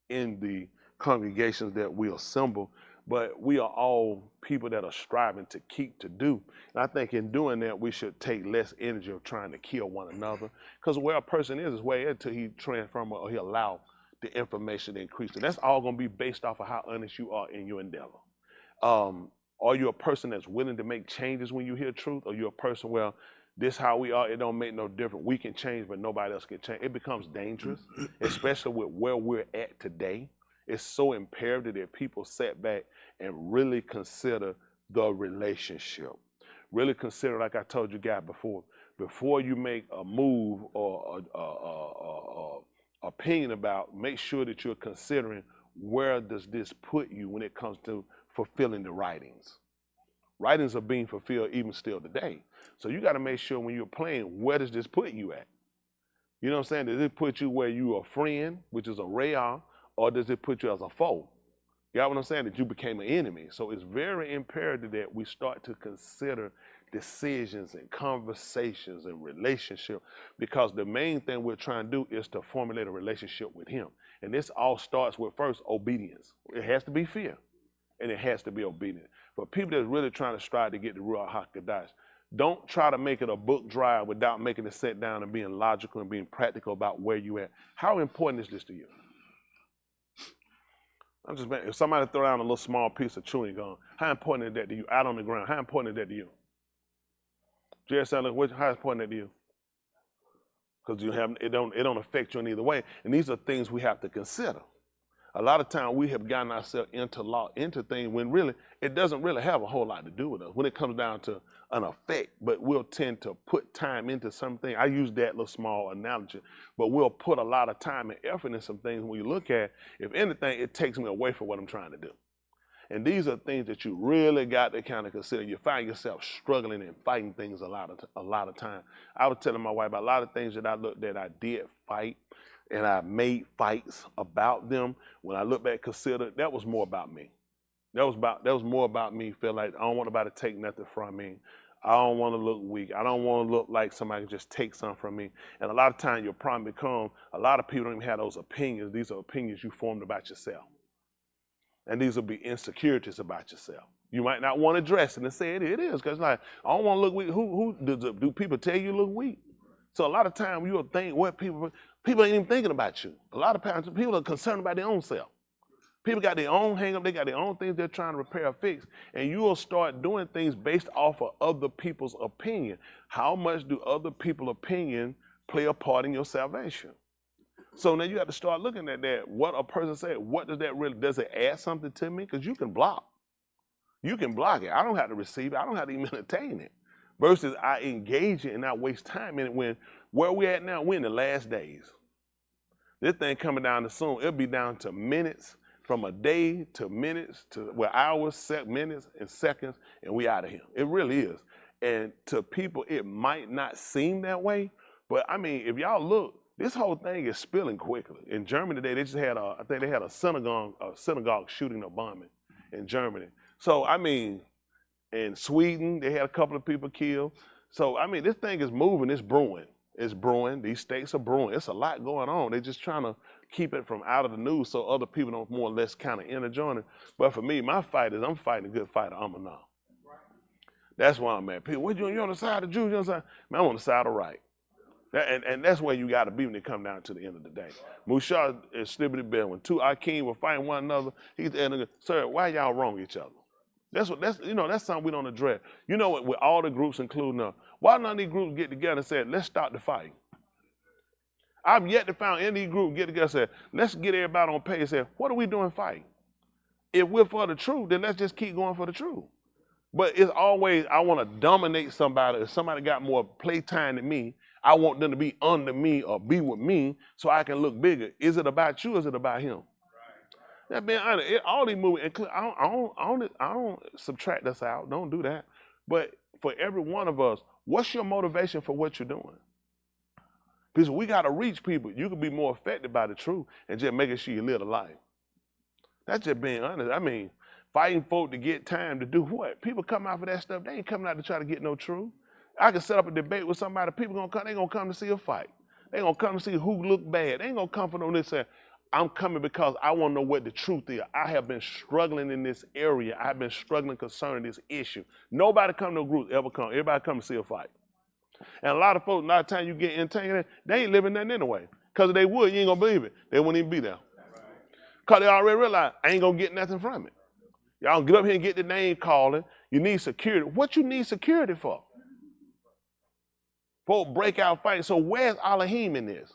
in the congregations that we assemble, but we are all people that are striving to keep to do. And I think in doing that, we should take less energy of trying to kill one another, because where a person is where until he transform or he allow the information to increase. And that's all going to be based off of how honest you are in your endeavor. Are you a person that's willing to make changes when you hear truth? Or are you a person, well, this how we are, it don't make no difference. We can change, but nobody else can change. It becomes dangerous, especially with where we're at today. It's so imperative that people sit back and really consider the relationship. Really consider, like I told you guys before you make a move or opinion about, make sure that you're considering where does this put you when it comes to fulfilling the writings. Writings are being fulfilled even still today. So you got to make sure when you're playing, where does this put you at? You know what I'm saying? Does it put you where you are a friend, which is a rayah, or does it put you as a foe? You got what I'm saying? That you became an enemy. So it's very imperative that we start to consider decisions and conversations and relationship, because the main thing we're trying to do is to formulate a relationship with him. And this all starts with first obedience. It has to be fear, and it has to be obedient. For people that's really trying to strive to get the Ruach HaKodesh, don't try to make it a book drive without making it sit down and being logical and being practical about where you at. How important is this to you? I'm just, if somebody throw down a little small piece of chewing gum, how important is that to you? Out on the ground, how important is that to you? Jerry Sandler, how important is that to you? Because it don't affect you in either way. And these are things we have to consider. A lot of times we have gotten ourselves into things when really it doesn't really have a whole lot to do with us when it comes down to an effect, but we'll tend to put time into something. I use that little small analogy, but we'll put a lot of time and effort in some things. When you look at, if anything, it takes me away from what I'm trying to do. And these are things that you really got to kind of consider. You find yourself struggling and fighting things a lot of time. I was telling my wife about a lot of things that I did fight, and I made fights about them. When I look back, consider that was more about me. That was more about me. Feel like I don't want nobody to take nothing from me. I don't want to look weak. I don't want to look like somebody can just take something from me. And a lot of times your problem becomes, a lot of people don't even have those opinions. These are opinions you formed about yourself. And these will be insecurities about yourself. You might not want to address it and say it is, because like, I don't want to look weak. Do people tell you look weak? So a lot of times you'll think what people ain't even thinking about you. A lot of times people are concerned about their own self. People got their own hang up, they got their own things they're trying to repair or fix, and you will start doing things based off of other people's opinion. How much do other people's opinion play a part in your salvation? So now you have to start looking at that. What a person said, what does that really, does it add something to me? Because you can block. You can block it. I don't have to receive it. I don't have to even entertain it. Versus I engage it and I waste time in it when, where we at now, we're in the last days. This thing coming down to soon, it'll be down to minutes, from a day to minutes to hours, minutes, and seconds, and we out of here. It really is. And to people, it might not seem that way, but I mean, if y'all look, this whole thing is spilling quickly. In Germany today, they just had I think they had a synagogue shooting or bombing in Germany. So I mean, in Sweden, they had a couple of people killed. So I mean, this thing is moving, it's brewing. It's brewing, these states are brewing. It's a lot going on. They're just trying to keep it from out of the news so other people don't more or less kind of enter join it. But for me, my fight is I'm fighting a good fight of Amanah. That's why I'm at. People, you on the side of the Jews? You on the side? Man, I'm on the side of right. And that's where you got to be when it come down to the end of the day. Mushar is Slibbity Bell. When two Akeem were fighting one another, he's the sir, why y'all wrong each other? That's something we don't address. You know what, with all the groups, including us, why none of these groups get together and say, let's stop the fight? I've yet to find any group get together and say, let's get everybody on page and say, what are we doing fighting? If we're for the truth, then let's just keep going for the truth. But it's always, I want to dominate somebody. If somebody got more playtime than me, I want them to be under me or be with me so I can look bigger. Is it about you or is it about him? That being honest, all these movies, I don't subtract us out. Don't do that. But for every one of us, what's your motivation for what you're doing? Because we got to reach people. You can be more affected by the truth and just making sure you live a life. That's just being honest. I mean, fighting folk to get time to do what? People come out for that stuff. They ain't coming out to try to get no truth. I can set up a debate with somebody. People gonna come. They gonna come to see a fight. They gonna come to see who look bad. They ain't gonna come for no this. Say, I'm coming because I want to know what the truth is. I have been struggling in this area. I've been struggling concerning this issue. Nobody come to a group ever come. Everybody come to see a fight. And a lot of folks, a lot of time you get entangled, they ain't living nothing anyway. Because if they would, you ain't gonna believe it. They wouldn't even be there. Because they already realize I ain't gonna get nothing from it. Y'all get up here and get the name calling. You need security. What you need security for? Folk break out fighting. So where's Elohim in this?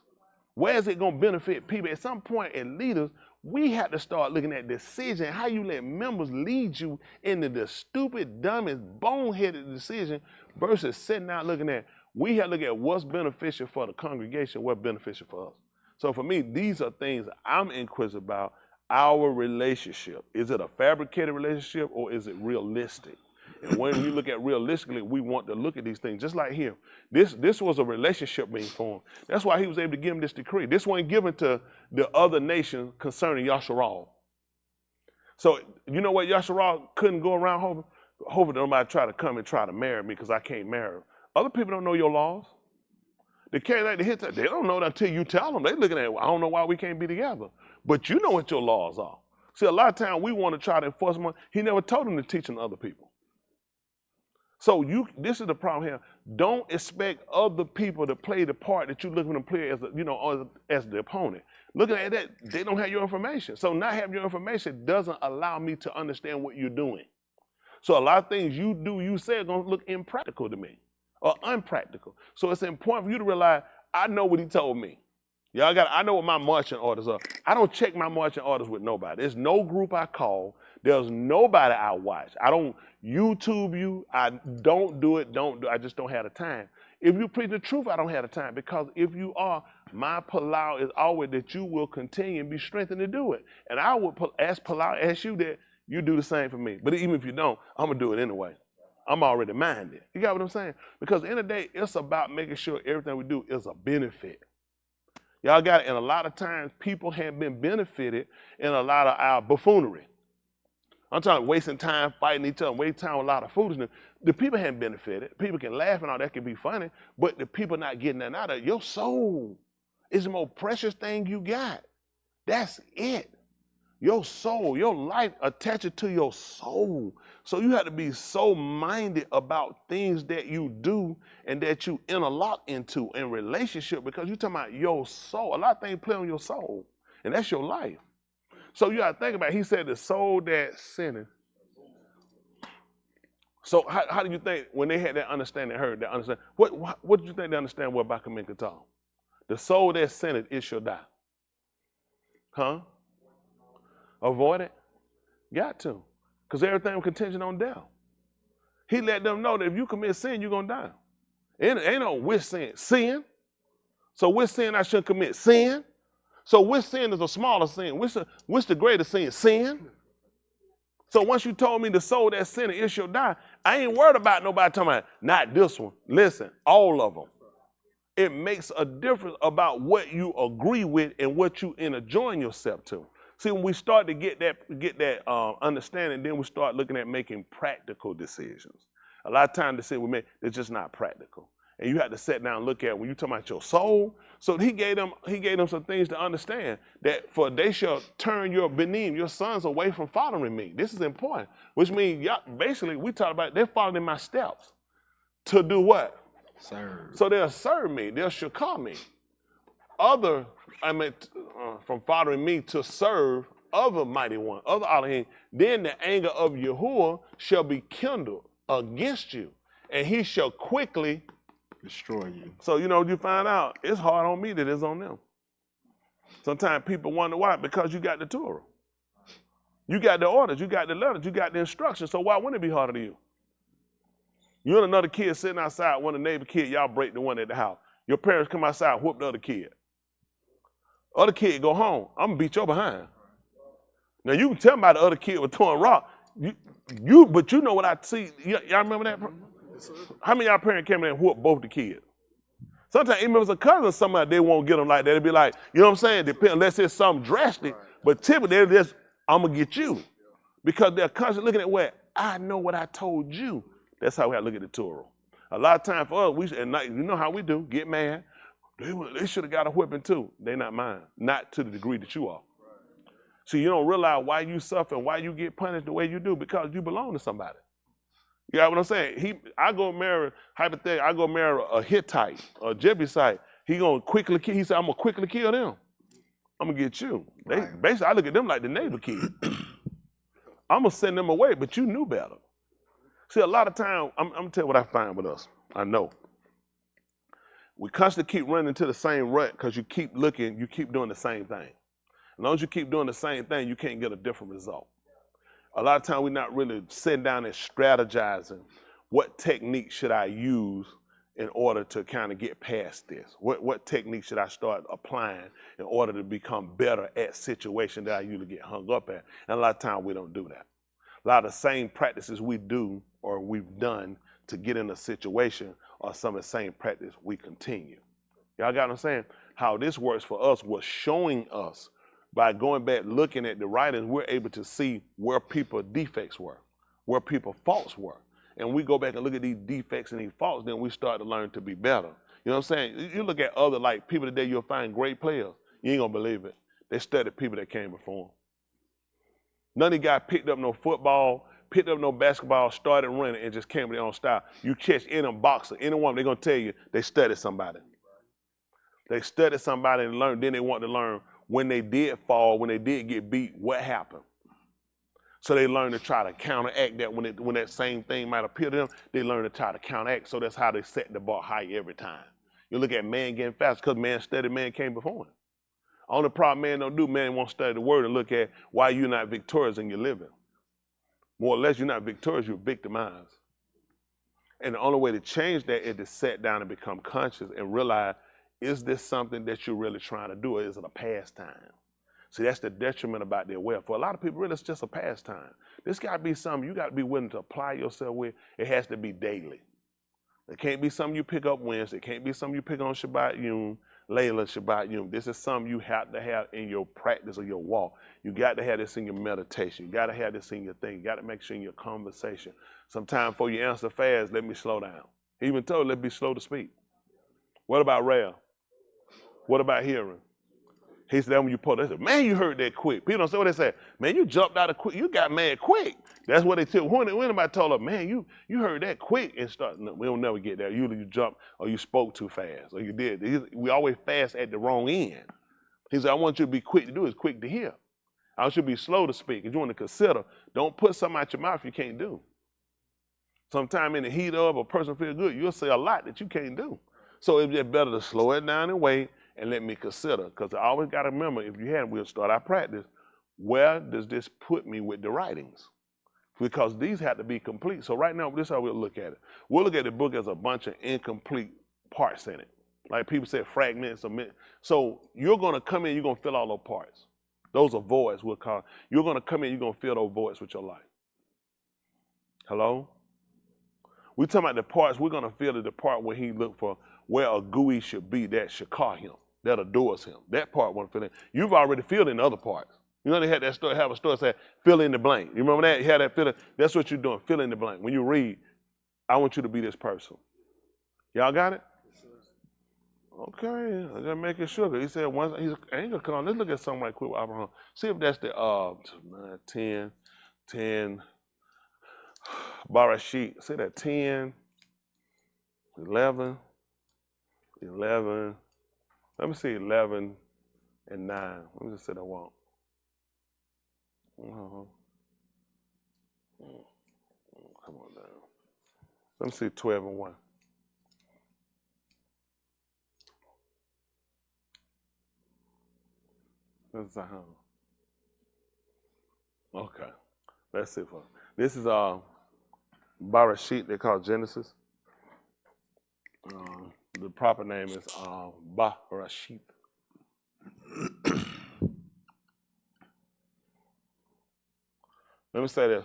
Where's it gonna benefit people? At some point, as leaders, we have to start looking at decision, how you let members lead you into the stupid, dumbest, boneheaded decision versus sitting out looking at, we have to look at what's beneficial for the congregation, what's beneficial for us. So for me, these are things I'm inquisitive about. Our relationship. Is it a fabricated relationship or is it realistic? And when you look at realistically, we want to look at these things. Just like him. This was a relationship being formed. That's why he was able to give him this decree. This wasn't given to the other nations concerning Yasharal. So you know what? Yasharal couldn't go around hoping nobody try to come and try to marry me because I can't marry her. Other people don't know your laws. They don't know that until you tell them. They looking at, I don't know why we can't be together. But you know what your laws are. See, a lot of times we want to try to enforce them. He never told them to teach them to other people. So this is the problem here. Don't expect other people to play the part that you're looking to play as the opponent. Looking at that, they don't have your information. So not having your information doesn't allow me to understand what you're doing. So a lot of things you do, you say are going to look impractical to me or unpractical. So it's important for you to realize, I know what he told me. I know what my marching orders are. I don't check my marching orders with nobody. There's no group I call. There's nobody I watch. I don't YouTube you. I don't do it. I just don't have the time. If you preach the truth, I don't have the time. Because if you are, my palau is always that you will continue and be strengthened to do it. And I would ask you that you do the same for me. But even if you don't, I'm going to do it anyway. I'm already minded. You got what I'm saying? Because at the end of the day, it's about making sure everything we do is a benefit. Y'all got it. And a lot of times, people have been benefited in a lot of our buffoonery. I'm talking wasting time fighting each other, wasting time with a lot of foolishness. The people haven't benefited. People can laugh and all that can be funny, but the people not getting that out of it. Your soul is the most precious thing you got. That's it. Your soul, your life attached to your soul. So you have to be so minded about things that you do and that you interlock into in relationship, because you're talking about your soul. A lot of things play on your soul, and that's your life. So you got to think about it. He said the soul that sinneth. So how do you think when they had that understanding, heard that understanding, what do you think they understand what Bakamin could talk? The soul that sinneth, it shall die. Huh? Avoid it? Got to. Because everything was contingent on death. He let them know that if you commit sin, you're going to die. Ain't no which sin. Sin. So which sin I shouldn't commit? Sin. So which sin is a smaller sin? Which the greatest sin? Sin. So once you told me the soul that sin it shall die, I ain't worried about nobody talking about not this one. Listen, all of them. It makes a difference about what you agree with and what you enjoying yourself to. See, when we start to get that understanding, then we start looking at making practical decisions. A lot of times the decisions we make, they're just not practical. And you have to sit down and look at when you talking about your soul. So he gave them some things to understand that for they shall turn your benim, your sons away from following me. This is important, which means basically we talk about they're following my steps to do what? Serve. So they'll serve me. They'll shakar me. From following me to serve other mighty one, other Elohim. Then the anger of Yahuwah shall be kindled against you, and he shall quickly destroy you. So, you find out it's hard on me that it's on them. Sometimes people wonder why, because you got the Torah. You got the orders, you got the letters, you got the instructions, so why wouldn't it be harder to you? You and another kid sitting outside, one of the neighbor kids, y'all break the one at the house. Your parents come outside, whoop the other kid. Other kid go home, I'm gonna beat your behind. Now you can tell me about the other kid was throwing rock, but you know what I see, y'all remember that? How many of y'all parents came in and whooped both the kids? Sometimes even if it's a cousin, somebody they won't get them like that. It'd be like, you know what I'm saying? Depend unless it's something drastic, but typically they're just, I'm gonna get you. Because they're constantly looking at where I know what I told you. That's how we have to look at the Torah. A lot of time for us, you know how we do, get mad. They should have got a whipping too. They not mine, not to the degree that you are. See, you don't realize why you suffer and why you get punished the way you do, because you belong to somebody. You know what I'm saying? I go marry a Hittite, a Jebusite. He gonna quickly kill. He said, I'm gonna quickly kill them. I'm gonna get you. Basically, I look at them like the neighbor kid. I'm gonna send them away, but you knew better. See, a lot of time, I'm gonna tell you what I find with us. I know. We constantly keep running into the same rut because you keep looking, you keep doing the same thing. As long as you keep doing the same thing, you can't get a different result. A lot of time we're not really sitting down and strategizing what technique should I use in order to kind of get past this? What technique should I start applying in order to become better at situations that I usually get hung up at? And a lot of time we don't do that. A lot of the same practices we do or we've done to get in a situation are some of the same practice we continue. Y'all got what I'm saying? How this works for us was showing us by going back looking at the writings, we're able to see where people's defects were, where people's faults were. And we go back and look at these defects and these faults, then we start to learn to be better. You know what I'm saying? You look at other, like people today, you'll find great players. You ain't gonna believe it. They studied people that came before them. None of these guys picked up no football, picked up no basketball, started running and just came with their own style. You catch any boxer, anyone, they're gonna tell you they studied somebody. They studied somebody and learned, then they want to learn when they did fall, when they did get beat, what happened? So they learn to try to counteract that when that same thing might appear to them, they learn to try to counteract. So that's how they set the bar high every time. You look at man getting faster because man studied, man came before him. Only problem man don't do, man won't study the word and look at why you're not victorious in your living. More or less, you're not victorious, you're victimized. And the only way to change that is to sit down and become conscious and realize, is this something that you're really trying to do, or is it a pastime? See, that's the detriment about their wealth. For a lot of people, really, it's just a pastime. This got to be something you got to be willing to apply yourself with. It has to be daily. It can't be something you pick up Wednesday. It can't be something you pick on Shabbat Yom, Layla Shabbat Yom. This is something you have to have in your practice or your walk. You got to have this in your meditation. You got to have this in your thing. You got to make sure in your conversation. Sometimes before you answer fast, let me slow down. He even told, let me slow to speak. What about rare? What about hearing? He said, when you pull, they said, man, you heard that quick. People don't say what they say. Man, you jumped out of quick. You got mad quick. That's what they tell. When anybody told her, man, you heard that quick and start. No, we don't never get there. Usually you jump or you spoke too fast or you did. We always fast at the wrong end. He said, I want you to be quick to do is quick to hear. I want you to be slow to speak. If you want to consider, don't put something out your mouth you can't do. Sometime in the heat of a person feel good, you'll say a lot that you can't do. So it's just better to slow it down and wait and let me consider. Because I always got to remember, if you hadn't, we'll start our practice. Where does this put me with the writings? Because these have to be complete. So right now, this is how we'll look at it. We'll look at the book as a bunch of incomplete parts in it. Like people said, fragments of men. So you're gonna come in, you're gonna fill all those parts. Those are voids, we'll call it. You're gonna come in, you're gonna fill those voids with your life. Hello? We're talking about the parts, we're gonna fill the part where he looked for where a GUI should be that should call him, that adores him. That part wanna fill in. You've already filled in other parts. You know they had that story, have a story say, fill in the blank. You remember that? You had that filling. That's what you're doing, fill in the blank. When you read, I want you to be this person. Y'all got it? Okay, I just making sure. He said once he's ain't gonna come on. Let's look at something right quick with Abraham. See if that's the 10, Barashit. See that 10, 11. Let me see 11 and 9. Let me just say that one. Come on down. Let me see 12 and 1. Okay, let's see. This is Barashit. They call Genesis. The proper name is Barashit. Let me say this.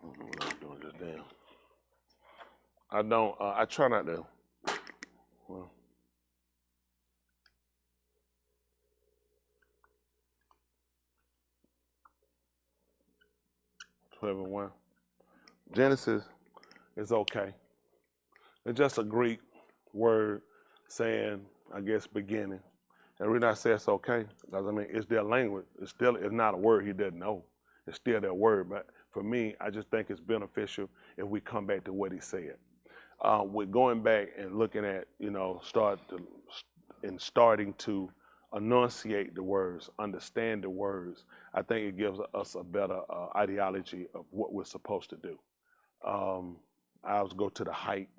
I don't know what I'm doing just damn. I don't. I try not to. Well, 12 and 1. Genesis is okay. It's just a Greek word saying, I guess, beginning. And the reason I say it's okay, because I mean, it's their language. It's not a word he doesn't know. It's still their word. But for me, I just think it's beneficial if we come back to what he said. With going back and looking at, starting to enunciate the words, understand the words, I think it gives us a better ideology of what we're supposed to do. I always go to the height,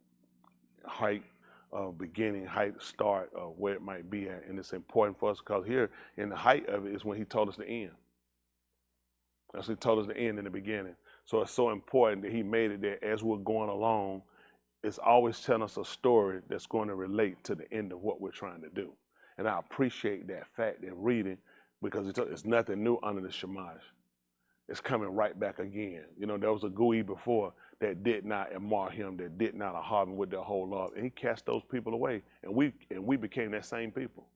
beginning, height, start, where it might be at. And it's important for us because here in the height of it is when he told us the end. That's when he told us the end in the beginning. So it's so important that he made it that as we're going along, it's always telling us a story that's going to relate to the end of what we're trying to do. And I appreciate that fact in reading because it's nothing new under the Shamash. It's coming right back again. You know, there was a GUI before that did not admire him, that did not harm him with their whole love. And he cast those people away. And we became that same people.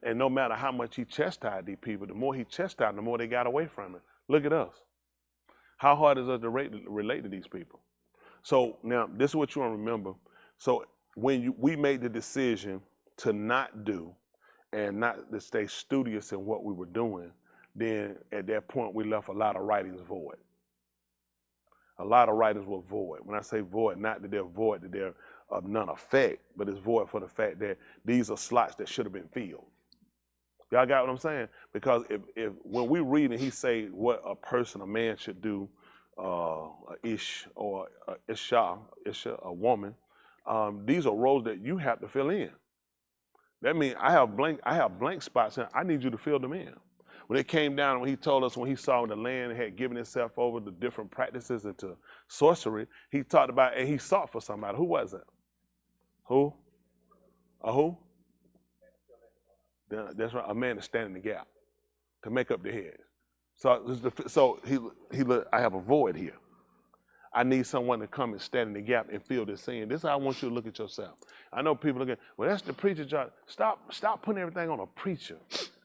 And no matter how much he chastised these people, the more he chastised them, the more they got away from it. Look at us. How hard is it to relate to these people? So now, this is what you want to remember. So when we made the decision to not do and not to stay studious in what we were doing, then at that point we left a lot of writings void. A lot of writings were void. When I say void, not that they're void, that they're of none effect, but it's void for the fact that these are slots that should have been filled. Y'all got what I'm saying? Because if when we read and he say what a person, a man should do, a ish or a isha, a woman, these are roles that you have to fill in. That means I have blank spots and I need you to fill them in. When it came down, when he told us, when he saw the land had given itself over to different practices and to sorcery, he talked about, and he sought for somebody. Who was it? Who? Who? That's right, a man to stand in the gap, to make up the head. So I have a void here. I need someone to come and stand in the gap and fill this in. This is how I want you to look at yourself. I know people look at, well, that's the preacher's job. Stop putting everything on a preacher.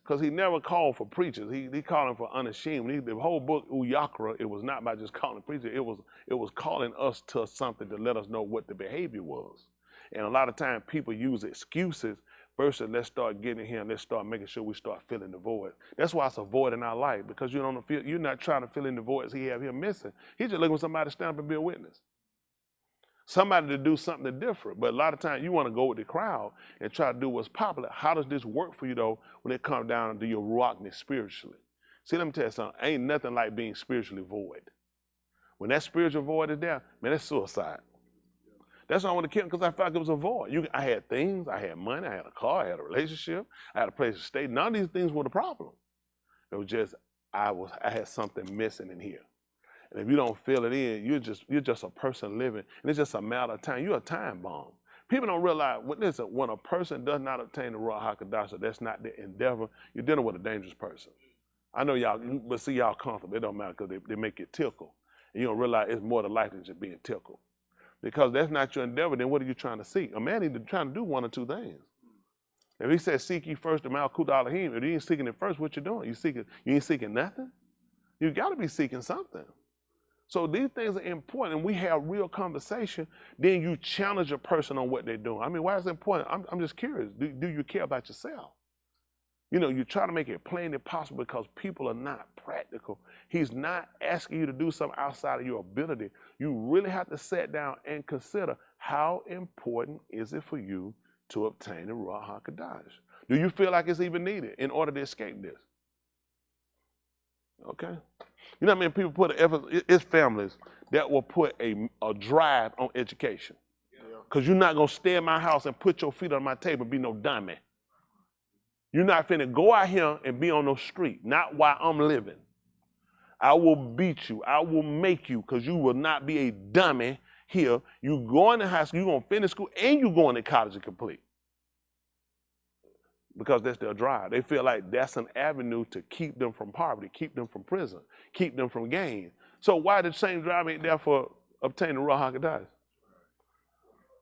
Because he never called for preachers. He called them for unashamed. The whole book, Uyakra, it was not about just calling a preacher. It was calling us to something to let us know what the behavior was. And a lot of times people use excuses versus let's start getting here and let's start making sure we start filling the void. That's why it's a void in our life, because you're not trying to fill in the voids he have here missing. He's just looking for somebody to stand up and be a witness. Somebody to do something different. But a lot of times you want to go with the crowd and try to do what's popular. How does this work for you though when it comes down to your ruachness spiritually? See, let me tell you something. Ain't nothing like being spiritually void. When that spiritual void is there, man, that's suicide. That's why I want to kill him, because I felt like it was a void. I had things, I had money, I had a car, I had a relationship, I had a place to stay. None of these things were the problem. It was just I had something missing in here. And if you don't fill it in, you're just a person living, and it's just a matter of time. You're a time bomb. People don't realize, listen, when a person does not obtain the Ruach HaKodesh, that's not their endeavor, you're dealing with a dangerous person. I know y'all, but see y'all comfortable. It don't matter because they make you tickle. And you don't realize it's more to life than just being tickled. Because that's not your endeavor, then what are you trying to seek? A man needs to try to do one or two things. If he says, seek ye first the Malkut Elohim, if you ain't seeking it first, what you doing? You ain't seeking nothing? You got to be seeking something. So these things are important, and we have real conversation. Then you challenge a person on what they're doing. I mean, why is it important? I'm just curious. Do you care about yourself? You know, you try to make it plain as possible because people are not practical. He's not asking you to do something outside of your ability. You really have to sit down and consider how important is it for you to obtain the Ruach HaKodesh. Do you feel like it's even needed in order to escape this? Okay. You know what I mean? People put an effort, it's families that will put a drive on education. Because you're not going to stay in my house and put your feet on my table and be no dummy. You're not finna go out here and be on the street, not while I'm living. I will beat you. I will make you because you will not be a dummy here. You going to high school, you're going to finish school, and you're going to college and complete. Because that's their drive. They feel like that's an avenue to keep them from poverty, keep them from prison, keep them from gain. So why the same drive ain't there for obtaining the Ruach HaKodesh?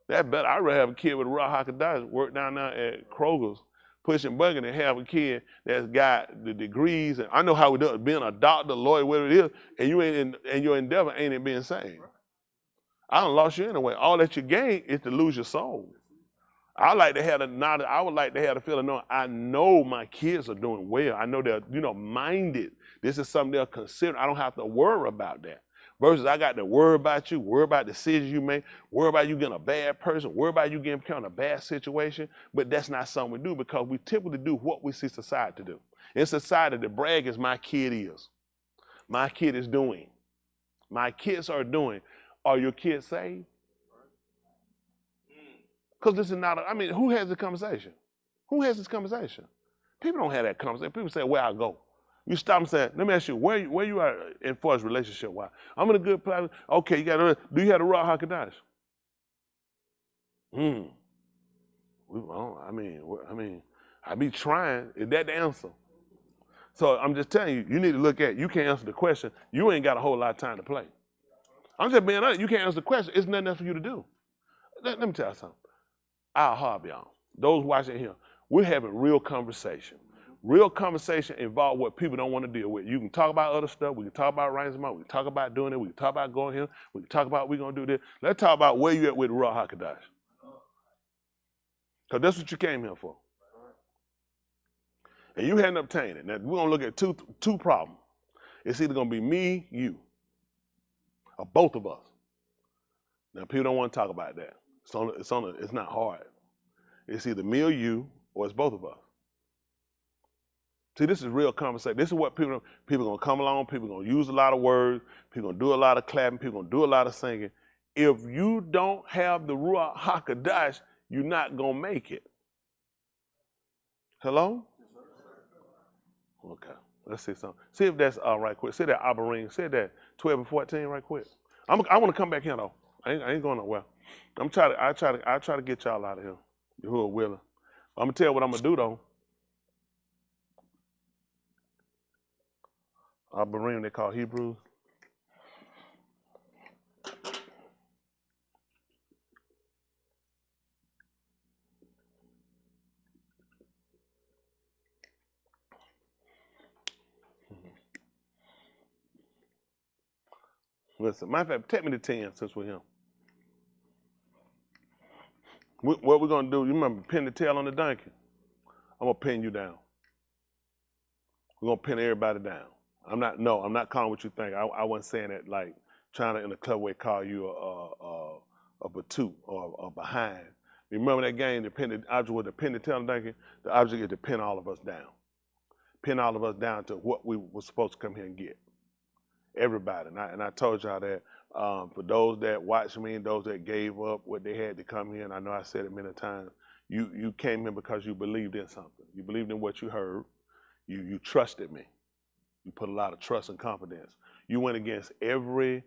That better. I'd rather have a kid with a Ruach HaKodesh work down there at Kroger's pushing buggy and have a kid that's got the degrees. And I know how we do it, being a doctor, lawyer, whatever it is, and you ain't and your endeavor ain't in being saved. I done lost you anyway. All that you gain is to lose your soul. I would like to have the feeling knowing I know my kids are doing well. I know they're, minded. This is something they'll consider. I don't have to worry about that. Versus I got to worry about you, worry about decisions you make, worry about you getting a bad person, worry about you getting put in a bad situation. But that's not something we do because we typically do what we see society do. In society, the brag is my kid is. My kid is doing. My kids are doing. Are your kids saved? Because this is not, who has this conversation? Who has this conversation? People don't have that conversation. People say, where I go. You stop and say, let me ask you, where you are as far as relationship-wise? I'm in a good place. Okay, do you have the Ruach HaKodesh? I be trying. Is that the answer? So I'm just telling you, you need to look at, you can't answer the question. You ain't got a whole lot of time to play. I'm just being honest. You can't answer the question. It's nothing else for you to do. Let me tell you something. I'll harp y'all. Those watching here, we're having real conversation. Real conversation involves what people don't want to deal with. You can talk about other stuff. We can talk about writing some out. We can talk about doing it. We can talk about going here. We can talk about we're going to do this. Let's talk about where you at with the Ruach HaKodesh. Because that's what you came here for. And you hadn't obtained it. Now, we're going to look at two problems. It's either going to be me, you, or both of us. Now, people don't want to talk about that. It's not hard. It's either me or you, or it's both of us. See, this is real conversation. This is what people are going to come along. People are going to use a lot of words. People are going to do a lot of clapping. People are going to do a lot of singing. If you don't have the Ruach HaKodesh, you're not going to make it. Hello? Okay. Let's see something. See if that's right quick. Say that Abarim. Say that 12 and 14 right quick. I want to come back here, though. I ain't going nowhere. I try to get y'all out of here who are willing. I'm going to tell you what I'm going to do, though. Abarim, they call Hebrews. Listen, matter of fact, take me to 10 since we're here. What we're going to do, you remember pin the tail on the donkey? I'm going to pin you down. We're going to pin everybody down. I'm not calling what you think. I wasn't saying that like trying to in a clever way call you a batute or a behind. You remember that game, the object was to pin the tail on the donkey? The object is to pin all of us down. Pin all of us down to what we were supposed to come here and get. Everybody. And I told y'all that for those that watched me and those that gave up what they had to come here, and I know I said it many times, you came here because you believed in something. You believed in what you heard. You trusted me. You put a lot of trust and confidence. You went against every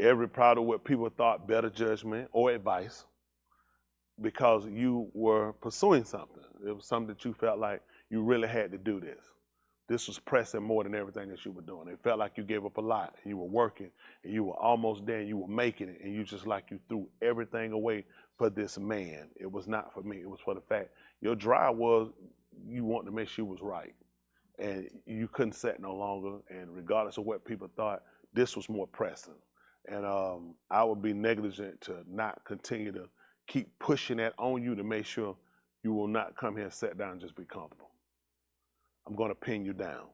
every probably what people thought better judgment or advice because you were pursuing something. It was something that you felt like you really had to do this. This was pressing more than everything that you were doing. It felt like you gave up a lot. You were working and you were almost there and you were making it and you just like you threw everything away for this man. It was not for me. It was for the fact your drive was you wanted to make sure you was right. And you couldn't set no longer. And regardless of what people thought, this was more pressing. And I would be negligent to not continue to keep pushing that on you to make sure you will not come here and sit down and just be comfortable. I'm going to pin you down.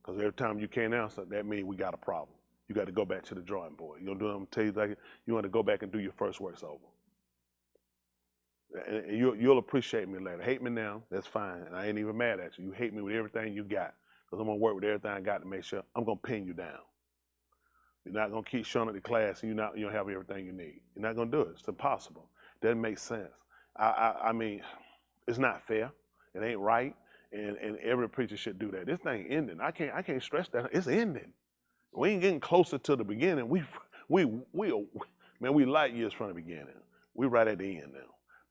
Because every time you can't answer, that means we got a problem. You got to go back to the drawing board. You know what I'm tell you, like you want to go back and do your first works over. And you'll appreciate me later. Hate me now, that's fine. And I ain't even mad at you. You hate me with everything you got. Because I'm going to work with everything I got to make sure I'm going to pin you down. You're not going to keep showing up to class and you don't have everything you need. You're not going to do it. It's impossible. Doesn't make sense. I mean, it's not fair. It ain't right. And every preacher should do that. This thing ending. I can't stress that. It's ending. We ain't getting closer to the beginning. We light years from the beginning. We right at the end now.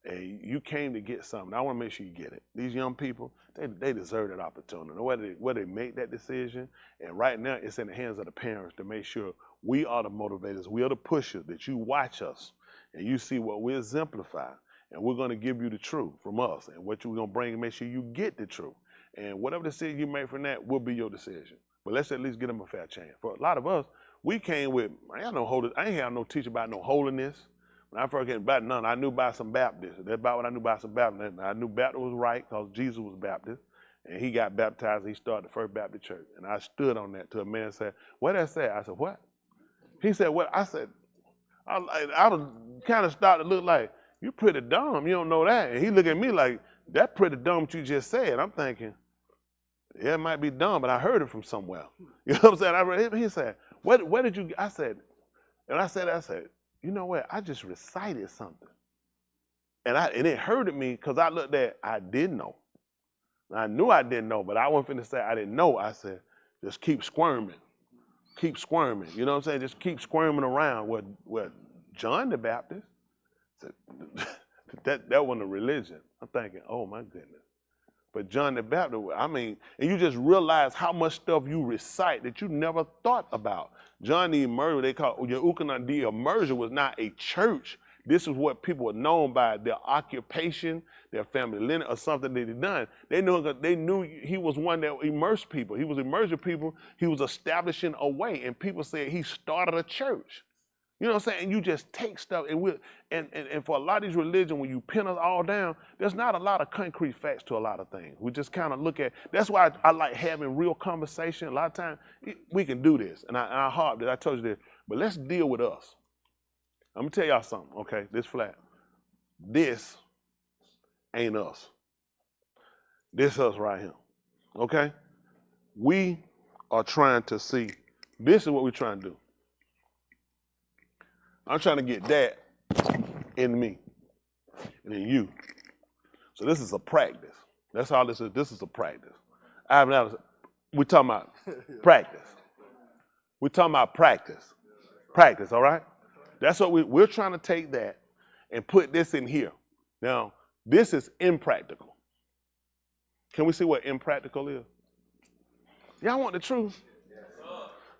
And you came to get something. I want to make sure you get it. These young people, they deserve that opportunity. Whether they make that decision, and right now it's in the hands of the parents to make sure we are the motivators, we are the pushers, that you watch us and you see what we exemplify. And we're going to give you the truth from us. And what you're going to bring and make sure you get the truth. And whatever decision you make from that will be your decision. But let's at least give them a fair chance. For a lot of us, we came with, I ain't have no teacher about no holiness. When I first came about none, I knew about some Baptists. That's about what I knew about some Baptists. I knew Baptist was right because Jesus was Baptist. And he got baptized. He started the first Baptist church. And I stood on that till a man said, what that say? I said, what? He said, what? I said, I was kind of started to look like, you pretty dumb, you don't know that. And he looked at me like, that pretty dumb what you just said. I'm thinking, yeah, it might be dumb, but I heard it from somewhere. You know what I'm saying? I read it. He said, what did you, I said, you know what, I just recited something. And it hurted me because I looked at, I did know. I knew I didn't know, but I wasn't finna say I didn't know. I said, just keep squirming. Keep squirming. You know what I'm saying? Just keep squirming around. What John the Baptist, that wasn't a religion. I'm thinking, oh my goodness. But John the Baptist, I mean, and you just realize how much stuff you recite that you never thought about. John the Immerser, they call Yahukanan the Immerser, was not a church. This is what people were known by, their occupation, their family lineage, or something that they done. They knew he was one that immersed people. He was immersing people. He was establishing a way, and people said he started a church. You know what I'm saying? And you just take stuff, and for a lot of these religions, when you pin us all down, there's not a lot of concrete facts to a lot of things. We just kind of look at, that's why I like having real conversation. A lot of times, we can do this, and I harp that, I told you this, but let's deal with us. I'm gonna tell y'all something, okay? This flat. This ain't us. This us right here, okay? We are trying to see, this is what we're trying to do. I'm trying to get that in me and in you. So this is a practice. That's all this is. This is a practice. We're talking about practice. We're talking about practice. Practice, all right? That's what we're trying to take that and put this in here. Now, this is impractical. Can we see what impractical is? Y'all want the truth?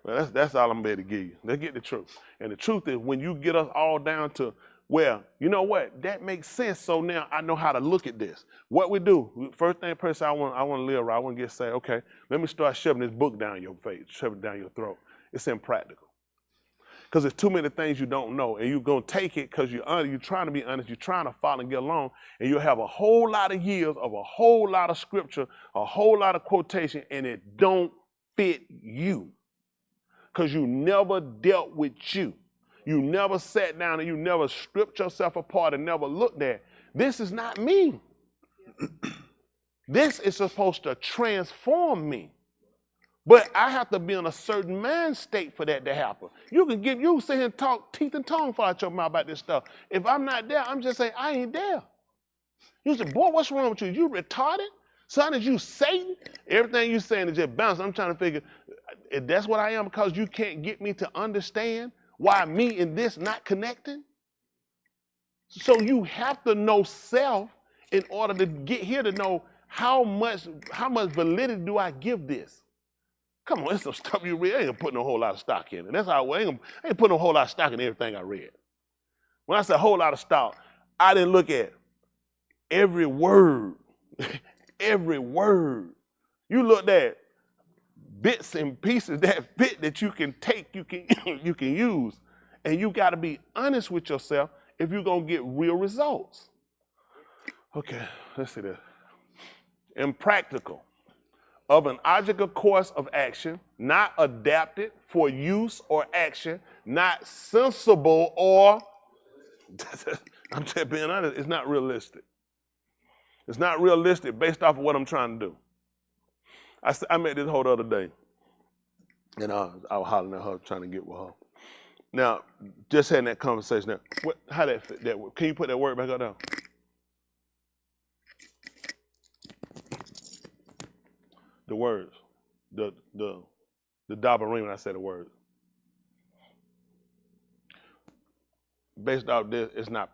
Well, that's all I'm able to give you. Let's get the truth. And the truth is, when you get us all down to, well, you know what? That makes sense. So now I know how to look at this. What we do, first thing person, I want to live right. I want to get say, okay, let me start shoving this book down your face, shoving it down your throat. It's impractical. Because there's too many things you don't know, and you're going to take it because you're trying to be honest, you're trying to follow and get along, and you'll have a whole lot of years of a whole lot of scripture, a whole lot of quotation, and it don't fit you. Because you never dealt with you. You never sat down and you never stripped yourself apart and never looked at, this is not me. This is supposed to transform me. But I have to be in a certain mind state for that to happen. You can sit here and talk teeth and tongue fall out your mouth about this stuff. If I'm not there, I'm just saying, I ain't there. You say, boy, what's wrong with you? You retarded? Son, is you Satan? Everything you saying is just bouncing. I'm trying to figure, if that's what I am because you can't get me to understand why me and this not connecting? So you have to know self in order to get here to know how much validity do I give this? Come on, it's some stuff you read. I ain't gonna put no whole lot of stock in it. That's how I ain't putting a whole lot of stock in everything I read. When I say a whole lot of stock, I didn't look at every word, every word. You looked at bits and pieces that fit that you can take, you can use. And you gotta be honest with yourself if you're gonna get real results. Okay, let's see this. Impractical. Of an object or course of action, not adapted for use or action, not sensible or, I'm just being honest, it's not realistic. It's not realistic based off of what I'm trying to do. I met this whole other day, and I was hollering at her, trying to get with her. Now, just having that conversation, now, how that fit? Can you put that word back up there? The words, the dabarim when I say the words. Based off this, it's not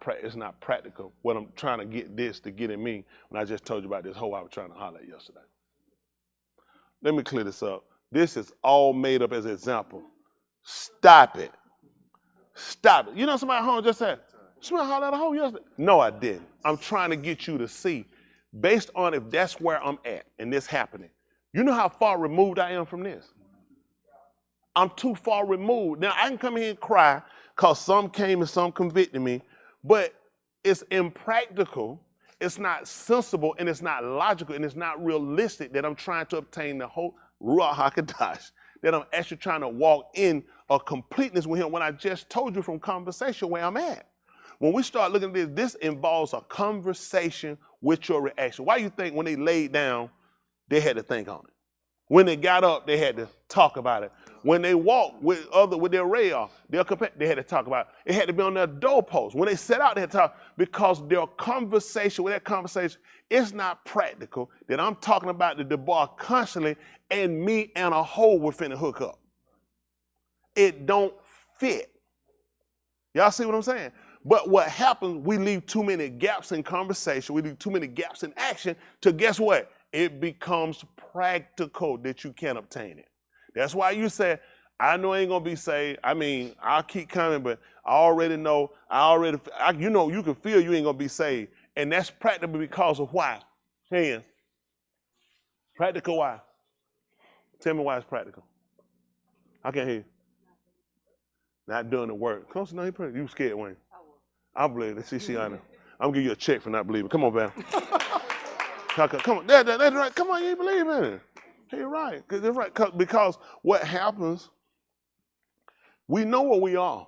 practical. What I'm trying to get this to get in me when I just told you about this whole I was trying to holler at yesterday. Let me clear this up. This is all made up as an example. Stop it. Stop it. You know somebody at home just said, somebody hollered at a hoe yesterday? No, I didn't. I'm trying to get you to see, based on if that's where I'm at and this happening. You know how far removed I am from this? I'm too far removed. Now, I can come here and cry because some came and some convicted me, but it's impractical, it's not sensible, and it's not logical, and it's not realistic that I'm trying to obtain the whole Ruach HaKodesh, that I'm actually trying to walk in a completeness with him when I just told you from conversation where I'm at. When we start looking at this involves a conversation with your reaction. Why do you think when they laid down, they had to think on it? When they got up, they had to talk about it. When they walked with their radar, they had to talk about it. It had to be on their doorpost. When they set out, they had to talk, because their conversation, with that conversation, it's not practical that I'm talking about the debar constantly and me and a hoe were finna hook up. It don't fit. Y'all see what I'm saying? But what happens, we leave too many gaps in conversation, we leave too many gaps in action to, guess what? It becomes practical that you can't obtain it. That's why you say, I know I ain't gonna be saved. I mean, I'll keep coming, but I already know, you know, you can feel you ain't gonna be saved. And that's practical because of why? Hands. Practical why? Tell me why it's practical. I can't hear you. Not doing the work. Close enough, you scared, Wayne. I believe it. See, I'm gonna give you a check for not believing. Come on, Val. Come on, that's right. Come on, you ain't believe in it. You're right. That's right. Because what happens, we know where we are.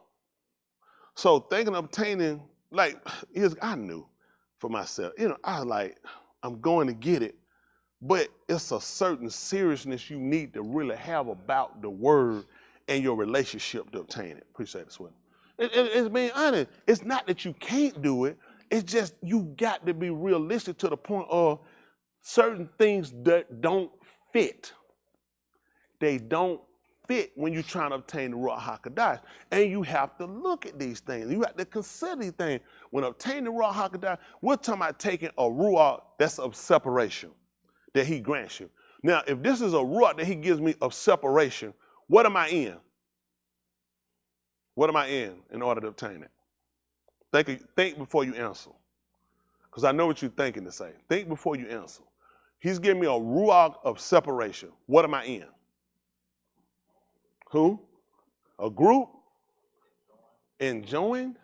So thinking of obtaining, like, I knew for myself, you know, I was like, I'm going to get it, but it's a certain seriousness you need to really have about the word and your relationship to obtain it. Appreciate it, Sweat. It's being honest. It's not that you can't do it. It's just you got to be realistic to the point of certain things that don't fit. They don't fit when you're trying to obtain the Ruach HaKodesh. And you have to look at these things. You have to consider these things. When obtaining the Ruach HaKodesh, we're talking about taking a Ruach that's of separation that he grants you. Now, if this is a Ruach that he gives me of separation, what am I in? What am I in order to obtain it? Think before you answer. Because I know what you're thinking to say. Think before you answer. He's giving me a Ruach of separation. What am I in? Who? A group? Enjoined?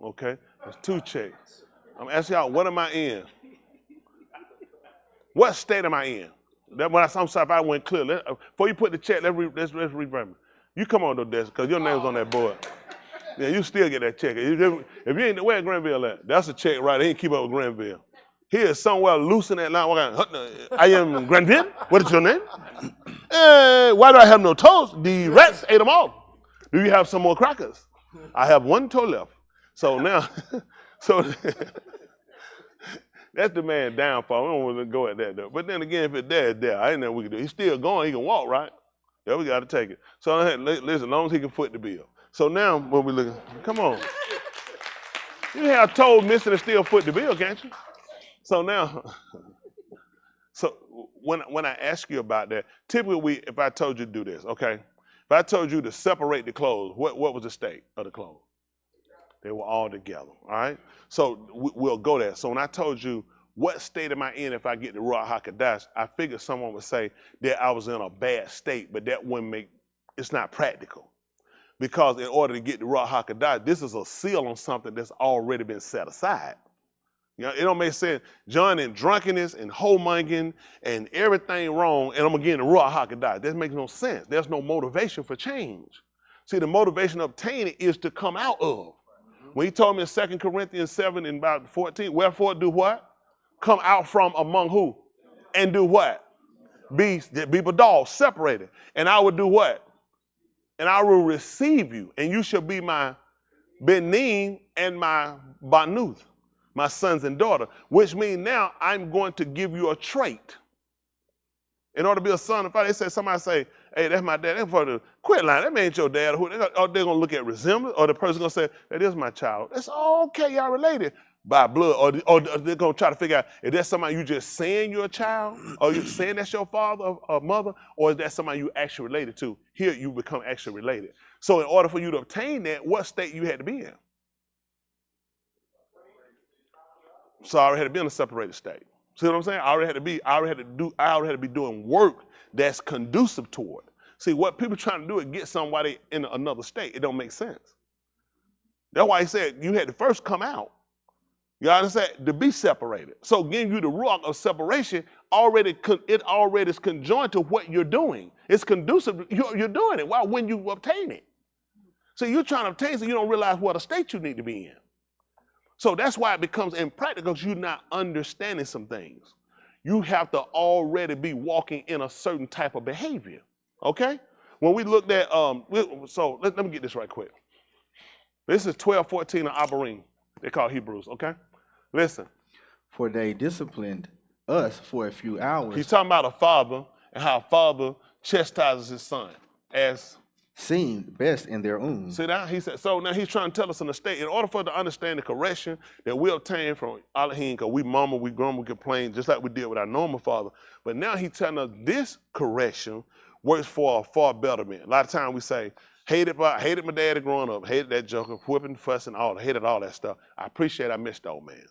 Okay, that's 2 checks. I'm asking y'all, what am I in? What state am I in? I'm sorry if I went clear. Before you put the check, let's read. You come on, though, Des, because your name's on that board. Yeah, you still get that check. If you ain't, where Granville at? That's a check right there. He ain't keep up with Granville. He is somewhere loose in that line. I am Granville. What is your name? Why do I have no toes? The rats ate them all. Do you have some more crackers? I have 1 toe left. So now, that's the man downfall. We don't want to go at that, though. But then again, if it's there, it's there. I ain't know what we can do. He's still going. He can walk, right? Yeah, we got to take it. So listen, as long as he can foot the bill. So now when we look, come on. You have told missing and still foot the bill, can't you? So now, so when I ask you about that, typically if I told you to do this, okay? If I told you to separate the clothes, what was the state of the clothes? They were all together, all right? So we'll go there. So when I told you, what state am I in if I get the Ruach HaKodesh, I figured someone would say that I was in a bad state, but that wouldn't make, it's not practical. Because in order to get the Ruach HaKodesh, this is a seal on something that's already been set aside. You know, it don't make sense. John in drunkenness and homongering and everything wrong, and I'm gonna get the Ruach HaKodesh. That makes no sense. There's no motivation for change. See, the motivation of obtaining is to come out of. When he told me in 2 Corinthians 7 and about 14, wherefore do what? Come out from among who? And do what? Be badal, separated. And I will do what? And I will receive you, and you shall be my benin and my banuth, my sons and daughter, which means now I'm going to give you a trait. In order to be a son and father, they say, somebody say, hey, that's my dad. They're going to quit lying. That man ain't your dad. They're going to look at resemblance, or the person going to say, that is my child. That's okay, y'all related by blood. Or they're going to try to figure out, is that somebody you just saying you're a child, or you saying that's your father or mother, or is that somebody you actually related to? Here you become actually related. So in order for you to obtain that, what state you had to be in? So I already had to be in a separated state. See what I'm saying? I already had to be doing work that's conducive toward. See, what people trying to do is get somebody in another state. It don't make sense. That's why he said you had to first come out. You understand? To be separated. So giving you the ruach of separation it already is conjoined to what you're doing. It's conducive. You're doing it. Why wouldn't you obtain it? So you're trying to obtain it, so you don't realize what a state you need to be in. So that's why it becomes impractical, because you're not understanding some things. You have to already be walking in a certain type of behavior, okay? When we looked at, so let me get this right quick. This is 12:14 of Abarim. They call Hebrews, okay? Listen. For they disciplined us for a few hours. He's talking about a father and how a father chastises his son as seemed best in their own. See that? He said, so now he's trying to tell us in the state, in order for us to understand the correction that we obtain from Elohim, because we murmur, we grumble, we complain, just like we did with our normal father. But now he's telling us this correction works for a far betterment. A lot of times we say, hated my daddy growing up, hated that joker, whipping, fussing, hated all that stuff. I appreciate I missed the old man,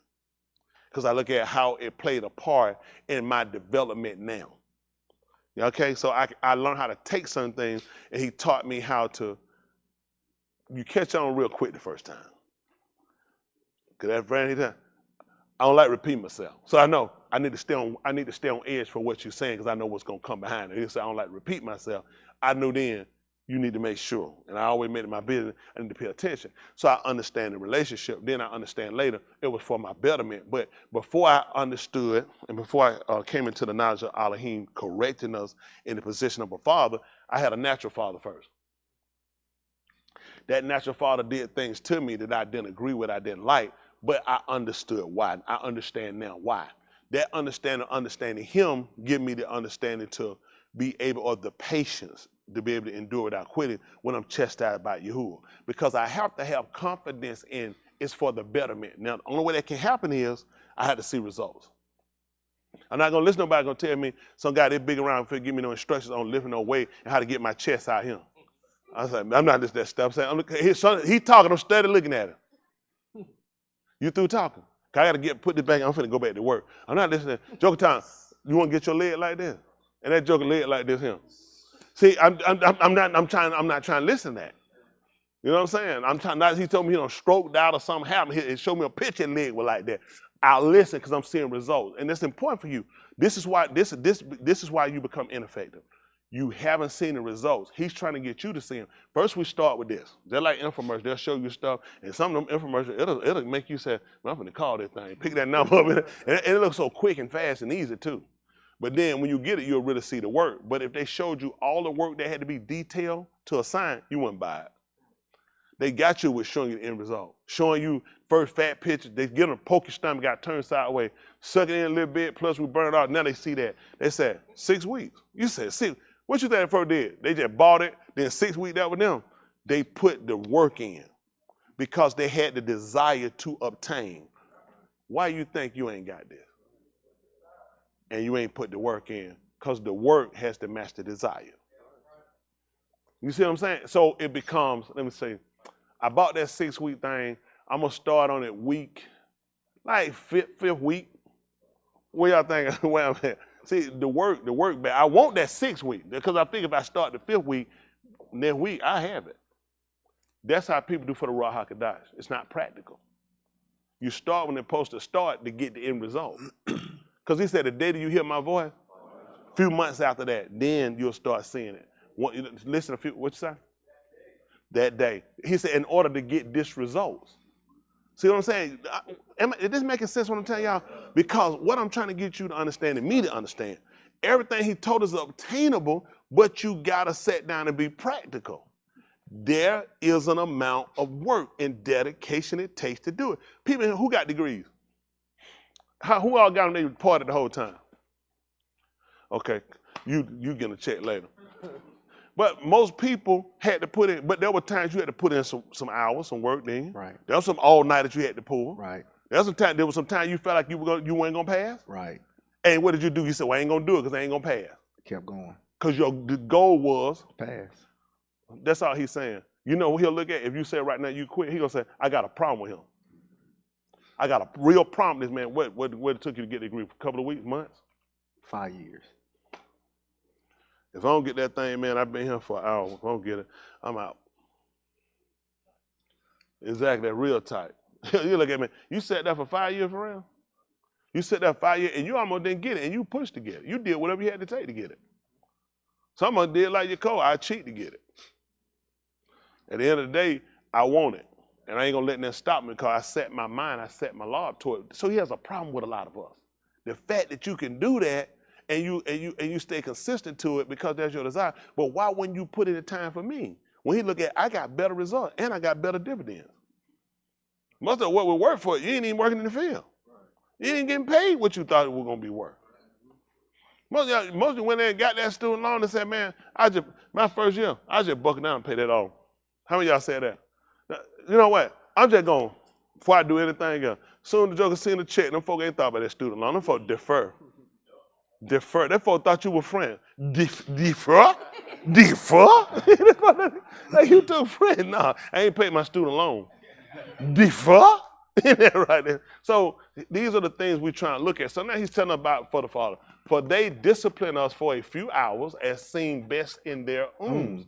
because I look at how it played a part in my development now. Okay, so I learned how to take certain things, and he taught me how to, you catch on real quick the first time. Because that very time, I don't like repeating myself. So I know I need to stay on edge for what you're saying, because I know what's going to come behind it. He said I don't like to repeat myself. I knew then you need to make sure. And I always made it my business, I need to pay attention. So I understand the relationship. Then I understand later it was for my betterment. But before I understood and before I came into the knowledge of Elohim correcting us in the position of a father, I had a natural father first. That natural father did things to me that I didn't agree with, I didn't like, but I understood why. I understand now why. That understanding him give me the understanding to be able, or the patience to be able to endure without quitting when I'm chastised by Yahuwah. Because I have to have confidence in it's for the betterment. Now, the only way that can happen is I had to see results. I'm not going to listen to nobody going to tell me some guy that big around for give me no instructions on lifting no weight and how to get my chest out here. I was like, I'm not just that stuff. He's talking, I'm steady looking at him. You through talking? I got to put this back, I'm finna go back to work. I'm not listening. Joker time, you want to get your leg like this? And that joker leg like this here. See, I'm not trying to listen to that. You know what I'm saying? He told me he done stroked out or something happened. He showed me a picture leg was like that. I'll listen because I'm seeing results. And that's important for you. This is why you become ineffective. You haven't seen the results. He's trying to get you to see them. First, we start with this. They're like infomercials. They'll show you stuff, and some of them infomercials, it'll make you say, I'm going to call this thing. Pick that number up, and it looks so quick and fast and easy, too. But then when you get it, you'll really see the work. But if they showed you all the work that had to be detailed to a sign, you wouldn't buy it. They got you with showing you the end result. Showing you first fat picture. They get them poke your stomach, got turned sideways, suck it in a little bit, plus we burn it out. Now they see that. They said, 6 weeks. You said 6. What you think first did? They just bought it, then 6 weeks that with them. They put the work in because they had the desire to obtain. Why you think you ain't got this? And you ain't put the work in? Because the work has to match the desire. You see what I'm saying? So it becomes, let me see, I bought that 6-week thing. I'm going to start on it week, like fifth week. Where y'all think, where I'm at? See, the work, but I want that 6 week because I think if I start the 5th week, next week, I have it. That's how people do for the Raw HaKodesh. It's not practical. You start when they're supposed to start to get the end result. Because he said the day that you hear my voice, a few months after that, then you'll start seeing it. Listen, what you say? That day. He said, in order to get this results. See what I'm saying? Is this making sense what I'm telling y'all? Because what I'm trying to get you to understand and me to understand, everything he told us is obtainable, but you got to sit down and be practical. There is an amount of work and dedication it takes to do it. People who got degrees? Who all got them? They parted the whole time. Okay, you getting a check later. But most people had to put in, but there were times you had to put in some hours, some work then. Right. There was some all nighters you had to pull. Right. There was some time you felt like you weren't gonna pass. Right. And what did you do? You said, well, I ain't gonna do it because I ain't gonna pass. Kept going. Because the goal was pass. That's all he's saying. You know what he'll look at? If you say right now you quit, he gonna say, I got a problem with him. I got a real problem with this man. What it took you to get the degree? A couple of weeks, months? 5 years. If I don't get that thing, man, I've been here for an hour. If I don't get it, I'm out. Exactly, real tight. You look at me, you sat there for 5 years for real? You sat there 5 years and you almost didn't get it and you pushed to get it. You did whatever you had to take to get it. Some of them did like your code, I cheat to get it. At the end of the day, I want it. And I ain't gonna let that stop me because I set my mind, I set my law toward it. So he has a problem with a lot of us. The fact that you can do that and you stay consistent to it because that's your desire. But why wouldn't you put in the time for me? When he look at, I got better results and I got better dividends. Most of what we work for, you ain't even working in the field. You ain't getting paid what you thought it was gonna be worth. Most of you went there and got that student loan and said, man, my first year, I just buckled down and pay that off. How many of y'all said that? You know what? I'm just going, before I do anything else, soon the joker seen the check, them folk ain't thought about that student loan. Them folk defer. Defer. That folk thought you were friends. Defer? Defer? Like you took friend. Nah, I ain't paid my student loan. Defer? Right there. So these are the things we're trying to look at. So now he's telling about for the Father. For they discipline us for a few hours as seem best in their own.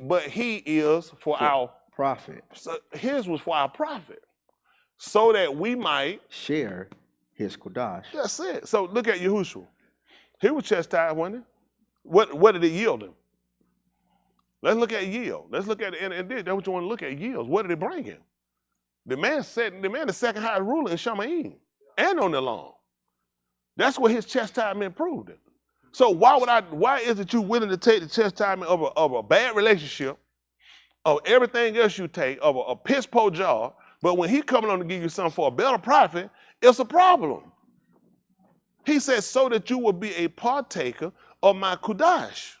But he is for our profit. So his was for our profit. So that we might share his Kodash. That's it. So look at Yahushua. He was chastised, wasn't he? What did it yield him? Let's look at yield. Let's look at it, and that's what you want to look at, yields. What did it bring him? The man the second highest ruler in Shamaim and on the lawn. That's what his chastisement proved it. So why is it you willing to take the chastisement of a bad relationship, of everything else you take, of a piss poor job, but when he coming on to give you something for a better profit, it's a problem. He says, so that you will be a partaker of my Kudash,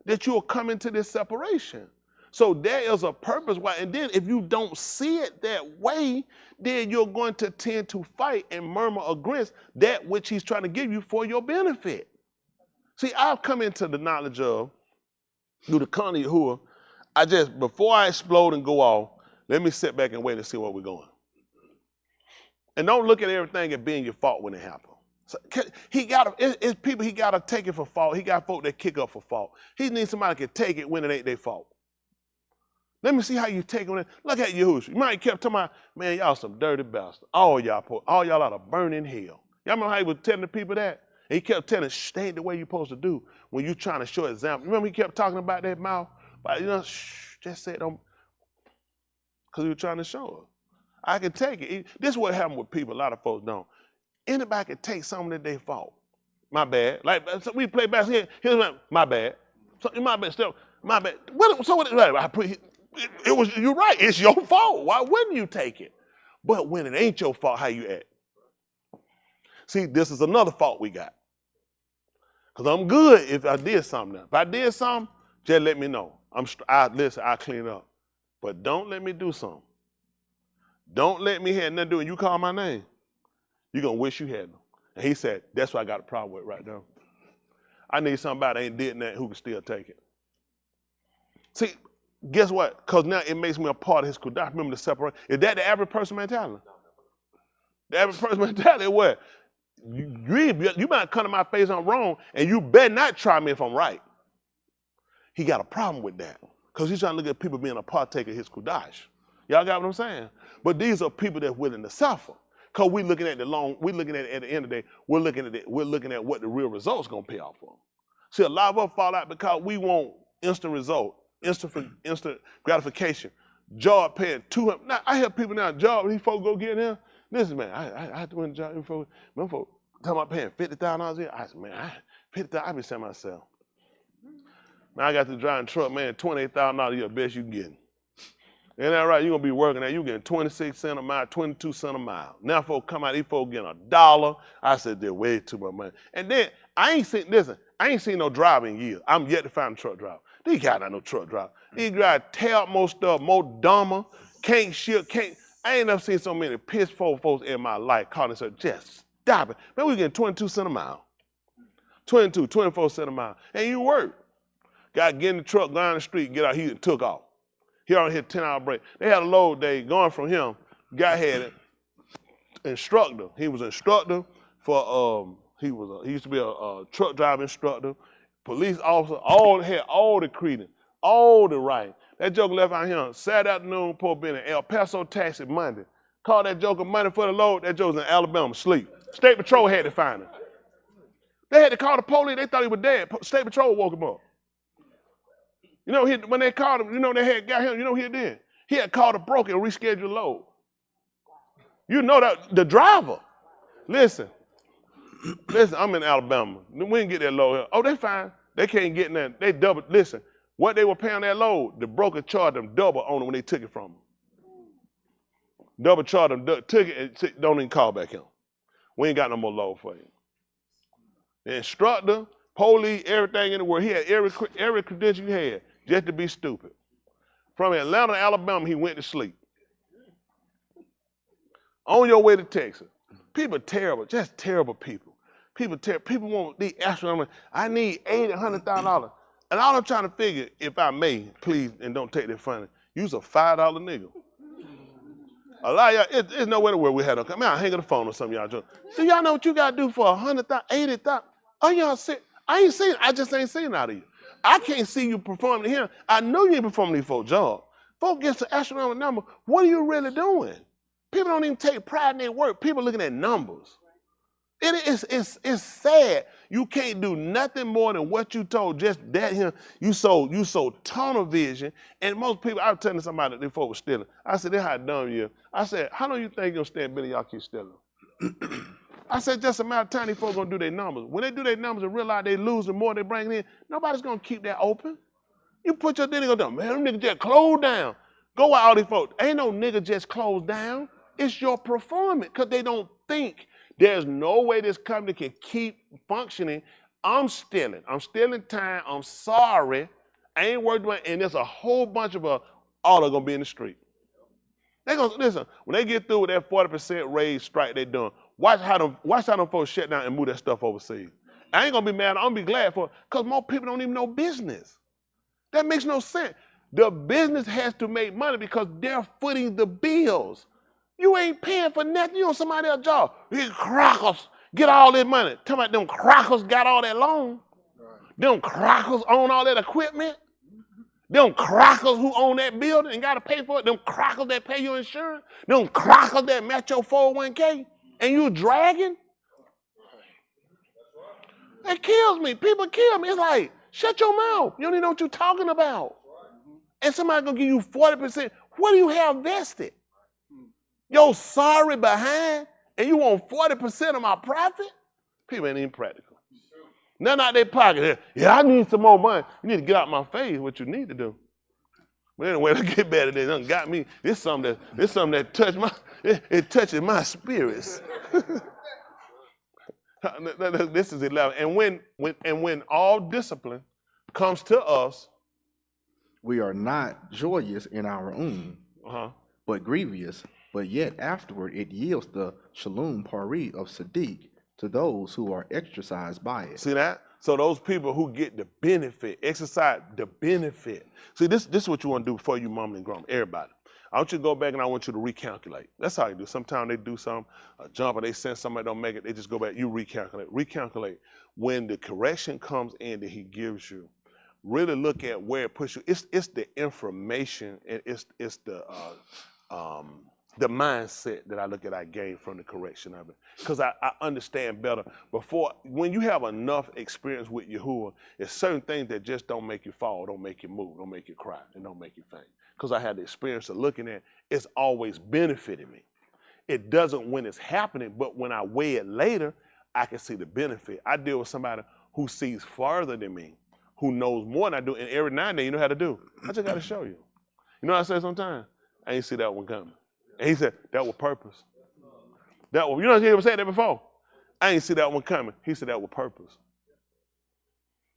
that you will come into this separation. So there is a purpose why, and then if you don't see it that way, then you're going to tend to fight and murmur against that which he's trying to give you for your benefit. See, I've come into the knowledge of, through the Kani Yahuwah, before I explode and go off, let me sit back and wait and see where we're going. And don't look at everything as being your fault when it happens. So it's people he gotta take it for fault. He got folk that kick up for fault. He needs somebody that can take it when it ain't their fault. Let me see how you take it. Look at Yahushua. You might have kept talking about, man, y'all some dirty bastards. All y'all ought to burn in hell. Y'all remember how he was telling the people that? And he kept telling, shh, that ain't the way you're supposed to do when you're trying to show example. Remember he kept talking about that mouth? But shh, just say it on, because he was trying to show us. I can take it. This is what happened with people. A lot of folks don't. Anybody can take something that they fault. My bad. Like so we play basketball. Here's my bad. So, my bad. Still, my bad. It was, you're right. It's your fault. Why wouldn't you take it? But when it ain't your fault, how you act? See, this is another fault we got. Because I'm good if I did something now. If I did something, just let me know. I'll clean up. but don't let me do something. Don't let me have nothing to do. And you call my name, you're going to wish you had them. And he said, that's what I got a problem with right now. I need somebody that ain't did that who can still take it. See, guess what? Because now it makes me a part of his Kodash. Remember the separate. Is that the average person mentality? The average person mentality is what? You might come to my face I'm wrong, and you better not try me if I'm right. He got a problem with that. Because he's trying to look at people being a partaker of his Kodash. Y'all got what I'm saying? But these are people that's willing to suffer. Because we're looking at the at the end of the day, we're looking at what the real result's gonna pay off for. See, a lot of us fall out because we want instant result, instant gratification. Job paying $200. Now I hear people now, job, these folks go get him. Listen, man, I had to win a job. Them folks talking about paying $50,000 a year. I said, man, $50,000, I be saying to myself, man, I got to drive a truck, man, $28,000 a year, best you getting. Ain't that right? You're going to be working there. You getting 26 cents a mile, 22 cents a mile. Now folks come out, these folks getting $1. I said, they're way too much money. And then, I ain't seen no driving years. I'm yet to find a truck driver. These guys not no truck driver. These guys tear up more stuff, more dumber, can't. I ain't never seen so many piss folks in my life calling themselves, just stop it. Man, we getting 22 cents a mile. 22, 24 cents a mile. And you work. Got to get in the truck, go down the street, get out, he took off. He already hit a 10-hour break. They had a load day going from him. Guy had an instructor. He was an instructor for, he used to be a truck driver instructor, police officer, had all the credence, all the right. That joker left out here Saturday afternoon, poor being in El Paso taxi Monday. Called that joker money for the load. That joker's in Alabama, asleep. State Patrol had to find him. They had to call the police. They thought he was dead. State Patrol woke him up. You know, when they called him, you know, they had got him, you know what he did? He had called a broker and rescheduled the load. You know that, the driver. Listen, I'm in Alabama. We didn't get that load here. Oh, they fine. They can't get in there. They double, listen, what they were paying that load, the broker charged them double on it when they took it from them. Double charged them, took it, and don't even call back him. We ain't got no more load for you. The instructor, police, everything in the world, he had every credential he had. Just to be stupid. From Atlanta to Alabama, he went to sleep. On your way to Texas. People are terrible, just terrible people. People want these astronomical. I need $80,000, $100,000. And all I'm trying to figure, if I may, please, and don't take that funny, use a $5 nigga. A lot of y'all, it's nowhere to where we had to come. Man, I'll hang up the phone or something, y'all. Do y'all know what you got to do for $100,000, $80,000? Oh, y'all sick. I just ain't seen it out of you. I can't see you performing here. I know you ain't performing these folks' job. Folks get to astronomical number. What are you really doing? People don't even take pride in their work. People looking at numbers. It's sad. You can't do nothing more than what you told. Just that here. You so tunnel vision. And most people, I was telling somebody that they folks were stealing. I said, this how dumb you are. I said, how long you think you'll stand Billy y'all keep stealing? I said, just a matter of time these folks gonna do their numbers. When they do their numbers and realize they lose the more they bring in, nobody's gonna keep that open. You put your nigga down, man, them niggas just closed down. Go out all these folks. Ain't no nigga just closed down. It's your performance, because they don't think there's no way this company can keep functioning. I'm stealing time, I'm sorry. I ain't working with, and there's a whole bunch of all are gonna be in the street. They gonna, listen, when they get through with that 40% raise strike they doing, watch how them folks shut down and move that stuff overseas. I ain't gonna be mad, I'm gonna be glad for it, because most people don't even know business. That makes no sense. The business has to make money because they're footing the bills. You ain't paying for nothing, you on somebody else's job. These crackers get all this money. Tell me them crackers got all that loan. Them crackers own all that equipment. Them crackers who own that building and got to pay for it. Them crackers that pay your insurance. Them crackers that match your 401k. And you dragging? That kills me. People kill me. It's like, shut your mouth. You don't even know what you're talking about. And somebody gonna give you 40%. What do you have vested? Yo, sorry behind, and you want 40% of my profit? People ain't even practical. Nothing out their pocket. Yeah, I need some more money. You need to get out my face, what you need to do. But anyway, let's get better than done got me. It's something that touched it touches my spirits. This is 11. And when all discipline comes to us, We are not joyous in our own, but grievous, but yet afterward it yields the shalom pari of Sadiq to those who are exercised by it. See that? So those people who get the benefit, exercise the benefit. See, this is what you want to do before you mumble and grumble, everybody. I want you to go back and I want you to recalculate. That's how you do. Sometimes they do some jump or they send somebody don't make it, they just go back, you recalculate. Recalculate. When the correction comes in that he gives you, really look at where it puts you. It's the information and it's the mindset that I look at I gain from the correction of it. Because I understand better. When you have enough experience with Yahuwah, there's certain things that just don't make you fall, don't make you move, don't make you cry, and don't make you faint. Because I had the experience of looking at it's always benefited me. It doesn't when it's happening, but when I weigh it later, I can see the benefit. I deal with somebody who sees farther than me, who knows more than I do, and every now and then you know how to do. I just got to show you. You know what I say sometimes? I ain't see that one coming. And he said, that was purpose. That was, you know, he ever said that before? I ain't see that one coming. He said that was purpose.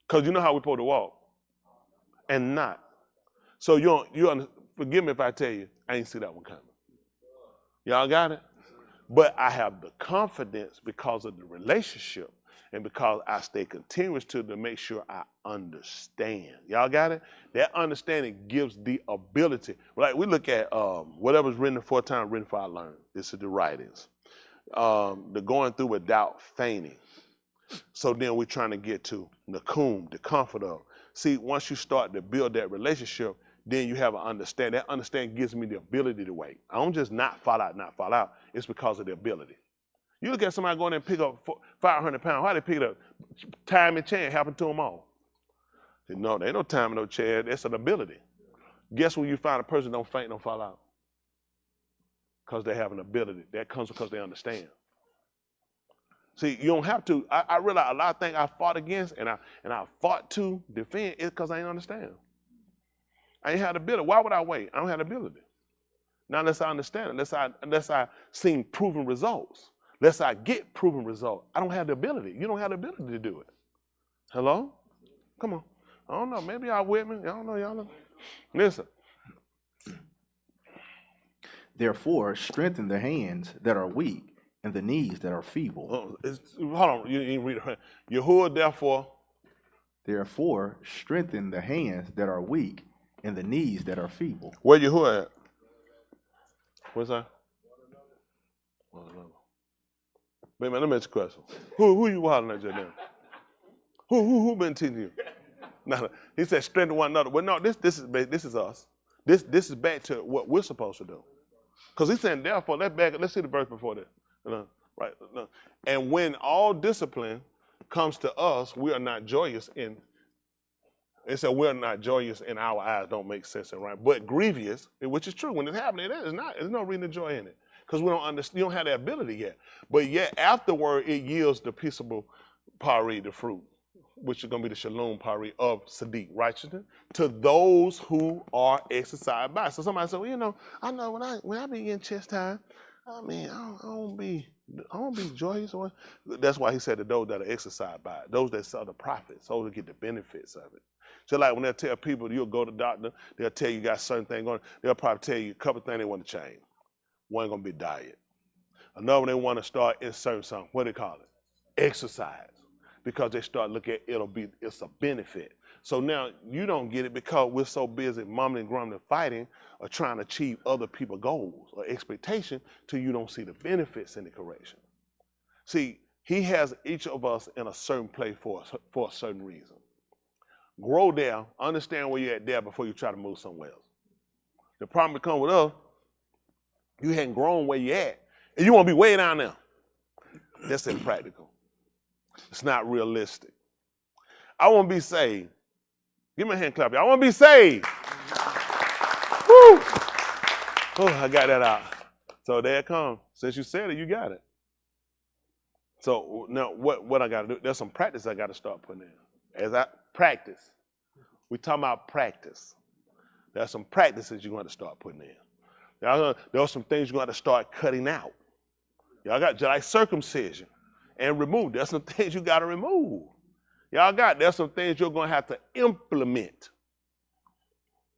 Because you know how we're supposed to walk. And not. So forgive me if I tell you, I ain't see that one coming. Y'all got it? But I have the confidence because of the relationship and because I stay continuous to make sure I understand. Y'all got it? That understanding gives the ability. Like we look at whatever's written aforetime, written for our learn. This is the writings. The going through without fainting. So then we're trying to get to Nakum, the comfort of. See, once you start to build that relationship, then you have an understanding. That understanding gives me the ability to wait. I don't just not fall out. It's because of the ability. You look at somebody going there and pick up 500 pounds. How they pick it up? Time and chance happened to them all. No, there ain't no time and no chance. That's an ability. Guess when you find a person don't faint, don't fall out? Because they have an ability. That comes because they understand. See, you don't have to. I realize a lot of things I fought against and I fought to defend is because I didn't understand. I ain't had the ability. Why would I wait? I don't have the ability. Now, unless I understand it, unless I seen proven results, unless I get proven results, I don't have the ability. You don't have the ability to do it. Hello? Come on. I don't know. Maybe y'all with me. Y'all know. Y'all know. Listen. Therefore, strengthen the hands that are weak and the knees that are feeble. Hold on. You didn't read it. Yahuwah, Therefore, strengthen the hands that are weak and the knees that are feeble. Where Yahuwah at? Where's that? Wait a minute, let me ask you a question. Who you hollering at just now? Who been teaching you? No, he said strengthen one another. Well, no, this is us. This is back to what we're supposed to do. Because he's saying therefore, let's see the verse before that. Right. And when all discipline comes to us, we are not joyous in. It said we're not joyous in our eyes, don't make sense and right, but grievous, which is true. When it's happening, it is not. There's no reason to joy in it because we don't understand. You don't have the ability yet. But yet afterward, it yields the peaceable pari, the fruit, which is going to be the shalom pari of Sadiq, righteousness, to those who are exercised by. So somebody said, well, I know when I be in chastised, I mean, I don't be joyous. That's why he said to those that are exercised by it, those that saw the prophets, those that get the benefits of it. So like when they tell people you'll go to the doctor, they'll tell you got certain things going. They'll probably tell you a couple of things they want to change. One going to be diet. Another one they want to start inserting something. What do they call it? Exercise. Because they start looking at it's a benefit. So now you don't get it because we're so busy mumbling and grumbling, fighting, or trying to achieve other people's goals or expectation till you don't see the benefits in the correction. See, he has each of us in a certain place for a certain reason. Grow there, understand where you're at there before you try to move somewhere else. The problem comes with us, you hadn't grown where you're at, and you want to be way down there. That's impractical. It's not realistic. I want to be saved. Give me a hand clap. I want to be saved. Woo! Oh, I got that out. So there it comes. Since you said it, you got it. So now what I got to do, there's some practice I got to start putting in. As I practice, we talking about practice. There's some practices you're going to start putting in. There are some things you're going to start cutting out. Y'all got just like circumcision and remove. There's some things you got to remove. There's some things you're going to have to implement.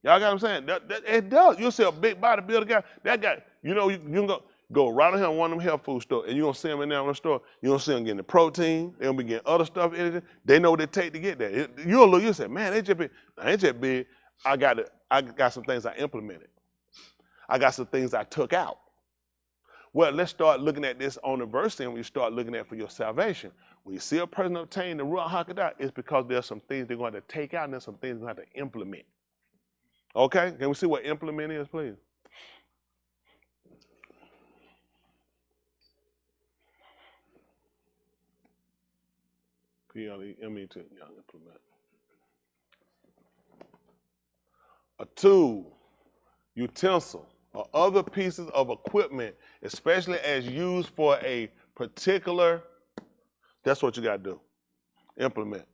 Y'all got what I'm saying? It does. You'll see a big bodybuilder guy. That guy, you know, you can go right on here in one of them health food stores, and you're going to see them in there on the store. You're going to see them getting the protein. They're going to be getting other stuff in it. They know what it take to get there. You'll look, you'll say, man, they just big. I ain't just big. I got some things I implemented. I got some things I took out. Well, let's start looking at this on the verse end when you start looking at for your salvation. When you see a person obtain the Ruach HaKodesh, it's because there's some things they're going to take out and there's some things they're going to have to implement. Okay? Can we see what implement is, please? P-L-E-M-E-T, implement. A tool, utensil, or other pieces of equipment, especially as used for a particular, that's what you got to do. Implement.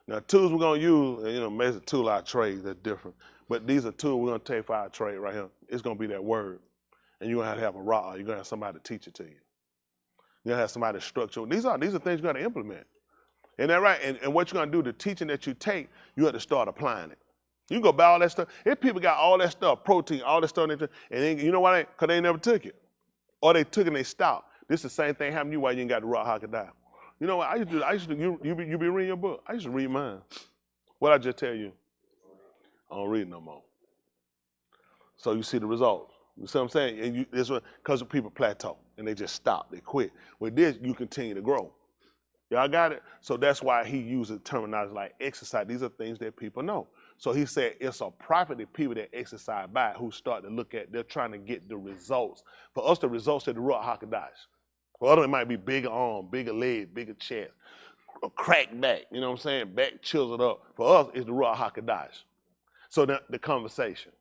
Now, tools we're going to use, you know, maybe a tool our trade, that's different. But these are tools we're going to take for our trade right here. It's going to be that word. And you're going to have a raw, you're going to have somebody to teach it to you. You're going to have somebody to structure. These are things you're going to implement. Isn't that right? And what you're going to do, the teaching that you take, you have to start applying it. You can go buy all that stuff. If people got all that stuff, protein, all that stuff, and then, you know why? Because they never took it. Or they took it and they stopped. This is the same thing happened to you while you ain't got the Ruach HaKodesh. You know what? I used to you be reading your book. I used to read mine. What I just tell you? I don't read no more. So you see the results. You see what I'm saying? And this one, because people plateau and they just stop, they quit. With this, you continue to grow. Y'all got it? So that's why he uses terminology like exercise. These are things that people know. So he said it's a prophet that people that exercise by who start to look at, they're trying to get the results. For us, the results are the Ruach HaKodesh. For others, it might be bigger arm, bigger leg, bigger chest, a cracked back, you know what I'm saying? Back chiseled up. For us, it's the Ruach HaKodesh. So the conversation,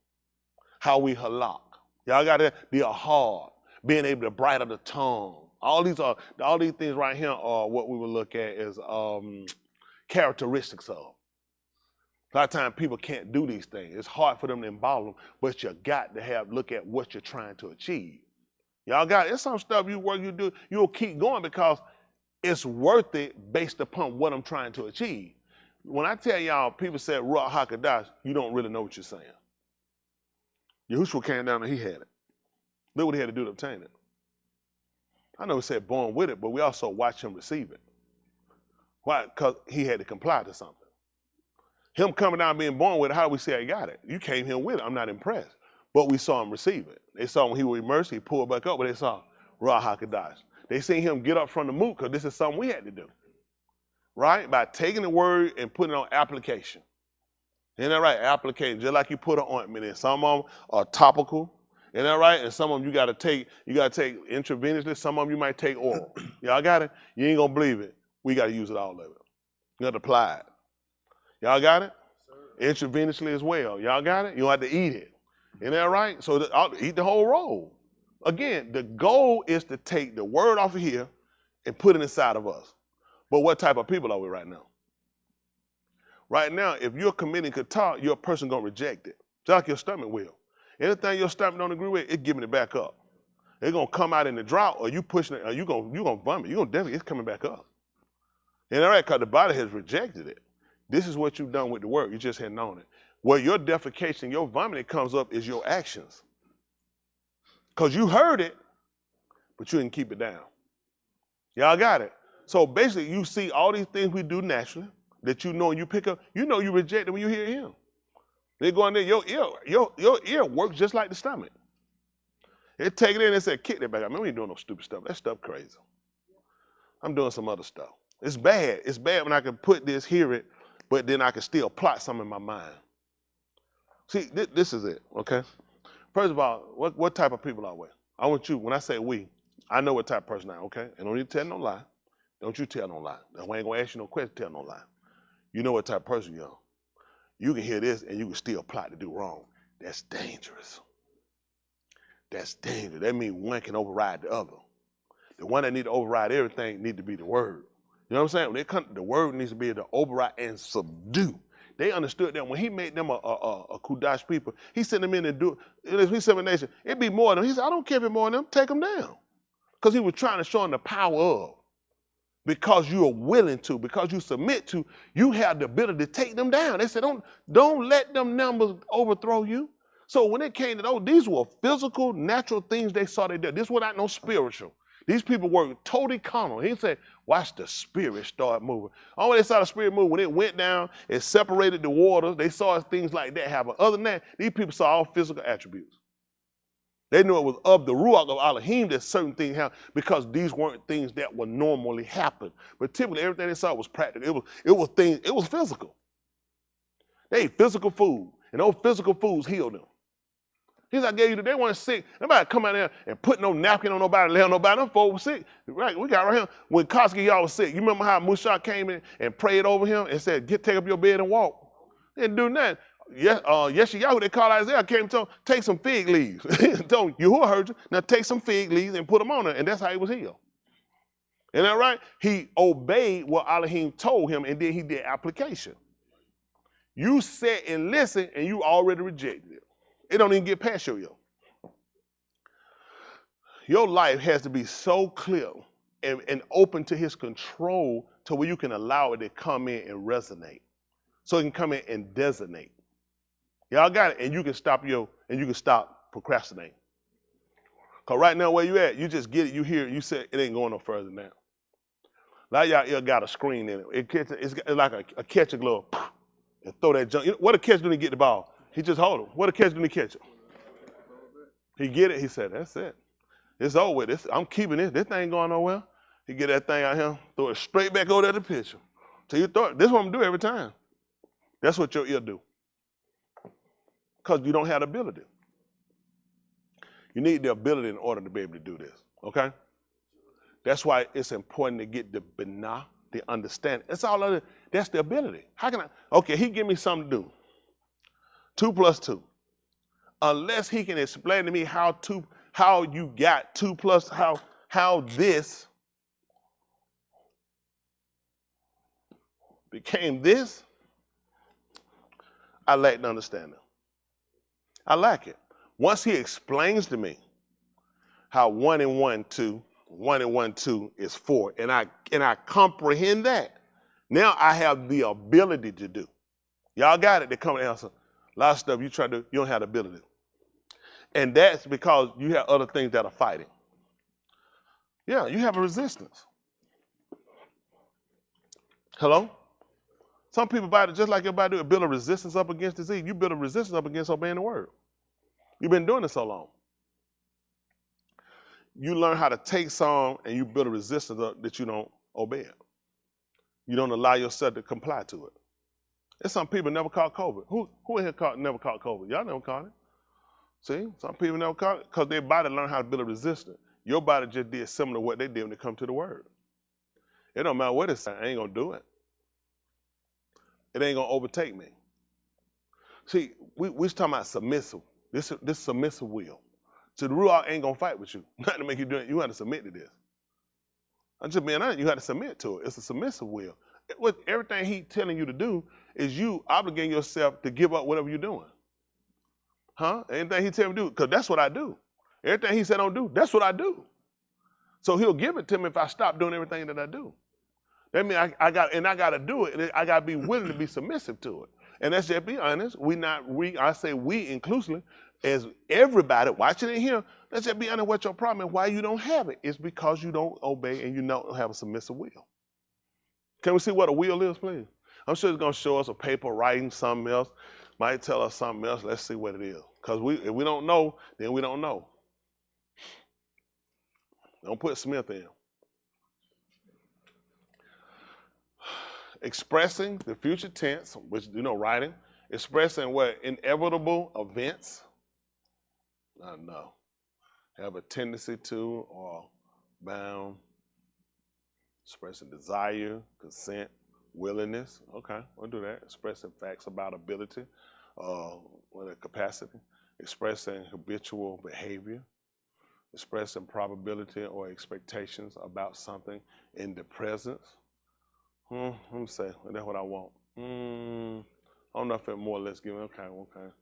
how we halak. Y'all got it? The ahad, being able to bridle the tongue. All these things right here are what we will look at as characteristics of. A lot of times people can't do these things. It's hard for them to embody them, but you got to look at what you're trying to achieve. Y'all got it. It's some stuff you do, you'll keep going because it's worth it based upon what I'm trying to achieve. When I tell y'all, people say Ruach HaKodesh, you don't really know what you're saying. Yahushua came down and he had it. Look what he had to do to obtain it. I know he said born with it, but we also watched him receive it. Why? Because he had to comply to something. Him coming down being born with it, how do we say he got it? You came here with it. I'm not impressed. But we saw him receive it. They saw when he was immersed, he pulled back up, but they saw Ruach HaKodesh. They seen him get up from the moot because this is something we had to do. Right? By taking the word and putting it on application. Isn't that right? Application, just like you put an ointment in. Some of them are topical. Isn't that right? And some of them you gotta take intravenously. Some of them you might take oral. Y'all got it? You ain't gonna believe it. We gotta use it all of it. You gotta apply it. Y'all got it? Intravenously as well. Y'all got it? You don't have to eat it. Isn't that right? So I'll eat the whole roll. Again, the goal is to take the word off of here and put it inside of us. But what type of people are we right now? Right now, if you're committing qatar, you're a person gonna reject it. Just like your stomach will. Anything your stomach don't agree with, it's giving it back up. It's gonna come out in the drought, or you pushing it, or you gonna vomit. You're gonna definitely, it's coming back up. Isn't that right? Because the body has rejected it. This is what you've done with the word. You just hadn't known it. Where your defecation, your vomiting comes up is your actions. Because you heard it, but you didn't keep it down. Y'all got it? So basically, you see all these things we do naturally that you know and you pick up, you know you reject it when you hear him. They go in there, your ear works just like the stomach. They take it in and say, kick that back out. Man, we ain't doing no stupid stuff. That stuff crazy. I'm doing some other stuff. It's bad. It's bad when I can put this, hear it, but then I can still plot something in my mind. See, this is it, okay? First of all, what type of people are we? I want you, when I say we, I know what type of person I am, okay? And don't you tell no lie. Don't you tell no lie. I ain't gonna ask you no question, tell no lie. You know what type of person you are. You can hear this and you can still plot to do wrong. That's dangerous. That's dangerous. That means one can override the other. The one that need to override everything need to be the word. You know what I'm saying? When it comes, the word needs to be able to override and subdue. They understood that when he made them a Kudash people, he sent them in and do it. He said, nation, it'd be more than them. He said, I don't care if it's more than them, take them down. Because he was trying to show them the power of. because you are willing to, because you submit to, you have the ability to take them down. They said, don't let them numbers overthrow you. So when it came to those, these were physical, natural things they saw they did. This was not no spiritual. These people were totally carnal. He said, watch the spirit start moving. Only they saw the spirit move when it went down, it separated the waters. They saw things like that happen. Other than that, these people saw all physical attributes. They knew it was of the Ruach of Elohim that certain things happened because these weren't things that would normally happen. But typically everything they saw was practical. It was physical. They ate physical food, and those physical foods healed them. He said, I gave you they weren't sick. Nobody come out there and put no napkin on nobody, lay on nobody. Them folks were sick. Right, we got right here. When Koski y'all was sick, you remember how Mushak came in and prayed over him and said, take up your bed and walk? They didn't do nothing. Yeshayahu, they called Isaiah, came and told him, take some fig leaves. Told him, Yahuwah heard you. Now take some fig leaves and put them on her. And that's how he was healed. Isn't that right? He obeyed what Elohim told him, and then he did application. You sat and listened, and you already rejected it. It don't even get past your ear. Your life has to be so clear and open to his control to where you can allow it to come in and resonate. So it can come in and designate. Y'all got it? And you can stop procrastinating. Because right now where you at, you just get it, you hear it, you say it ain't going no further now. Like y'all ear got a screen in it. It's like a catcher glove and throw that junk. What a catcher do he get the ball? He just hold him. What a catcher do he catch him? He get it, he said, that's it. It's over with. I'm keeping this. This thing ain't going nowhere. He get that thing out here, throw it straight back over to the pitcher. So you throw it. This is what I'm gonna do every time. That's what your ear do. Because you don't have the ability. You need the ability in order to be able to do this, okay? That's why it's important to get the binah, the understanding. That's all other, that's the ability. How can okay, he give me something to do. 2 plus 2. Unless he can explain to me how you got 2 plus, how this became this, I lack the understanding. I lack it. Once he explains to me how 1 and 1, 2, 1 and 1, 2 is 4, and I comprehend that, now I have the ability to do. Y'all got it, they come and answer. A lot of stuff you try to do, you don't have the ability. And that's because you have other things that are fighting. Yeah, you have a resistance. Hello? Some people just like everybody do, build a resistance up against disease. You build a resistance up against obeying the word. You've been doing it so long. You learn how to take some and you build a resistance up that you don't obey it. You don't allow yourself to comply to it. There's some people never caught COVID. Who in here never caught COVID? Y'all never caught it. See, some people never caught it because their body learned how to build a resistance. Your body just did similar to what they did when they come to the word. It don't matter what it's saying, I ain't gonna do it. It ain't gonna overtake me. See, we talking about submissive. This submissive will. So the Ruach ain't gonna fight with you. Not to make you do it. You have to submit to this. I'm just being honest. You have to submit to it. It's a submissive will. Everything he telling you to do is you obligating yourself to give up whatever you're doing. Huh? Anything he tell me to do, because that's what I do. Everything he said don't do, that's what I do. So he'll give it to me if I stop doing everything that I do. That means I got to do it, and I got to be willing to be submissive to it. And let's just be honest, I say we inclusively, as everybody watching it here, let's just be honest what your problem is, why you don't have it. It's because you don't obey and you don't have a submissive will. Can we see what a will is, please? I'm sure it's going to show us a paper writing something else. Might tell us something else. Let's see what it is. Because if we don't know, then we don't know. Don't put Smith in. Expressing the future tense, which, writing. Expressing what? Inevitable events. No. Have a tendency to or bound. Expressing desire, consent, willingness. Okay, we'll do that. Expressing facts about ability, capacity. Expressing habitual behavior. Expressing probability or expectations about something in the presence. Let me say, that's what I want. I don't know if it's more or less given. Okay.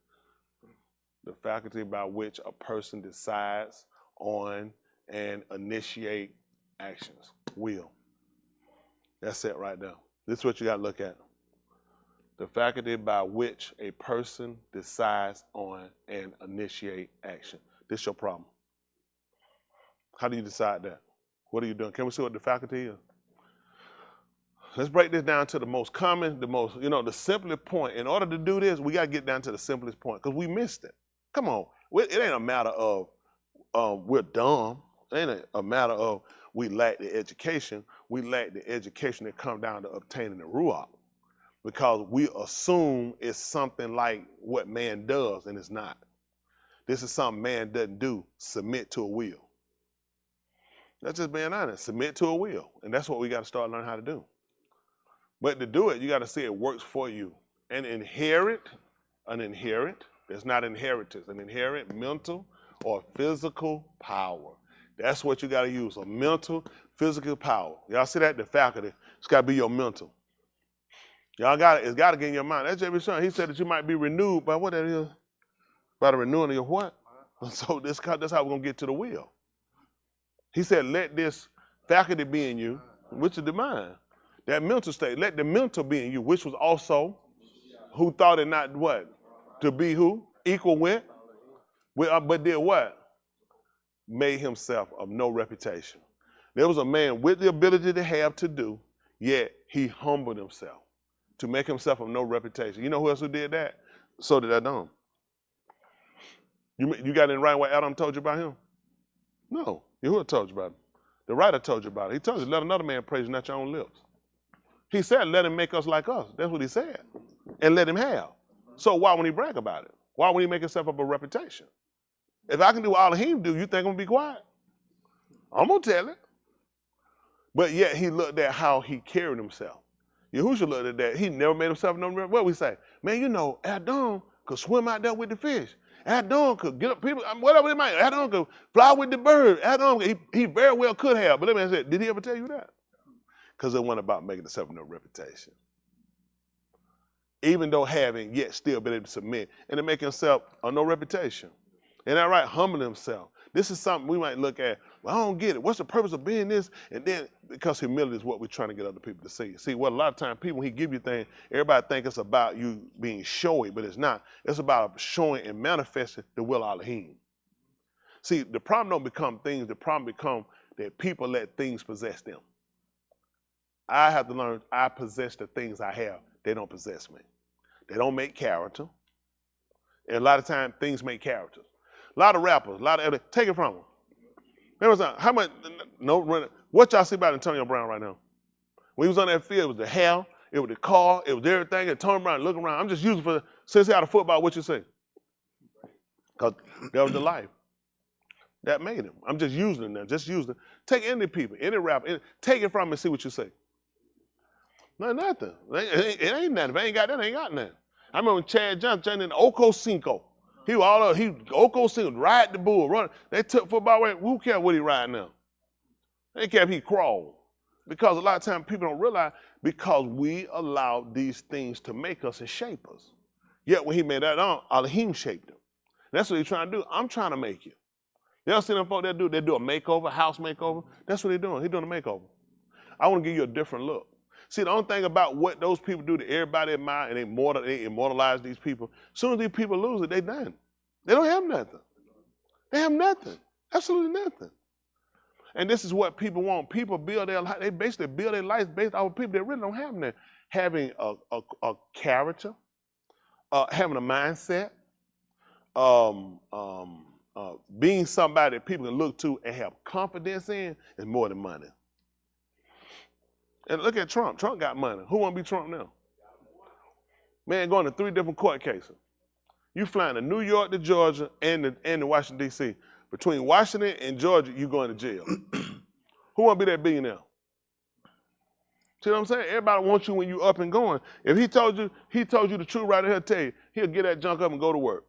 The faculty by which a person decides on and initiate actions. Will. That's it right there. This is what you got to look at. The faculty by which a person decides on and initiate action. This is your problem. How do you decide that? What are you doing? Can we see what the faculty is? Let's break this down to the most common, the simplest point. In order to do this, we got to get down to the simplest point because we missed it. Come on. It ain't a matter of we're dumb. It ain't a matter of we lack the education. We lack the education that comes down to obtaining the ruach because we assume it's something like what man does, and it's not. This is something man doesn't do, submit to a will. That's just being honest, submit to a will. And that's what we got to start learning how to do. But to do it, you got to see it works for you. An inherent, there's not inheritance, an inherent mental or physical power. That's what you got to use, a mental, physical power. Y'all see that? The faculty. It's got to be your mental. Y'all got it. It's got to get in your mind. That's J.B. Son. He said that you might be renewed by what that is? By the renewing of your what? So that's how we're going to get to the will. He said, let this faculty be in you, which is the mind. That mental state, let the mental be in you, which was also who thought it not what? To be who? Equal with but did what? Made himself of no reputation. There was a man with the ability to have to do, yet he humbled himself to make himself of no reputation. You know who else who did that? So did Adam. You got it right what Adam told you about him? No. Who told you about it? The writer told you about it. He told you, let another man praise you, not your own lips. He said, let him make us like us. That's what he said. And let him have. So why would he brag about it? Why would he make himself up a reputation? If I can do all he can do, you think I'm going to be quiet? I'm going to tell it. But yet he looked at how he carried himself. Yahushua looked at that. He never made himself no reputation. What we say? Man, Adam could swim out there with the fish. Adam could get up people, whatever it might. Adam could fly with the bird. Adam, he very well could have. But let me say, did he ever tell you that? Because it wasn't about making himself no reputation. Even though having yet still been able to submit and to make himself no reputation. Ain't that right? Humble himself. This is something we might look at. Well, I don't get it. What's the purpose of being this? And then, because humility is what we're trying to get other people to see. See, what a lot of times people, when he give you things, everybody think it's about you being showy, but it's not. It's about showing and manifesting the will of Elohim. See, the problem don't become things. The problem becomes that people let things possess them. I have to learn I possess the things I have. They don't possess me. They don't make character. And a lot of times, things make characters. A lot of rappers, take it from them. There was how much, what y'all see about Antonio Brown right now? When he was on that field, it was the hair, it was the car, it was everything, and turn around and look around. I'm just using since he out of football, what you say? Because that was the life. That made him. I'm just using it now, just using it. Take any people, any rapper, take it from him and see what you say. No, nothing. It ain't nothing. If I ain't got that, I ain't got nothing. I remember Chad Johnson in Oko Cinco. He was all up, Oko Cinco, ride the bull, run. They took football away. Who cares what he ride now? They care if he crawled. Because a lot of times people don't realize, because we allow these things to make us and shape us. Yet when he made that on, Elohim shaped him. That's what he's trying to do. I'm trying to make you. You ever see them folks that do? They do a makeover, house makeover. That's what they're doing. He's doing a makeover. I want to give you a different look. See, the only thing about what those people do to everybody admire, and they immortalize these people, as soon as these people lose it, they done. They don't have nothing. They have nothing. Absolutely nothing. And this is what people want. People build their life. They basically build their life based off of people that really don't have nothing. Having a character, having a mindset, being somebody that people can look to and have confidence in is more than money. And look at Trump. Trump got money. Who want to be Trump now? Man, going to 3 different court cases. You flying to New York to Georgia and to Washington, D.C. Between Washington and Georgia, you going to jail. Who want to be that billionaire? See what I'm saying? Everybody wants you when you up and going. If he told you the truth right here, tell you, he'll get that junk up and go to work.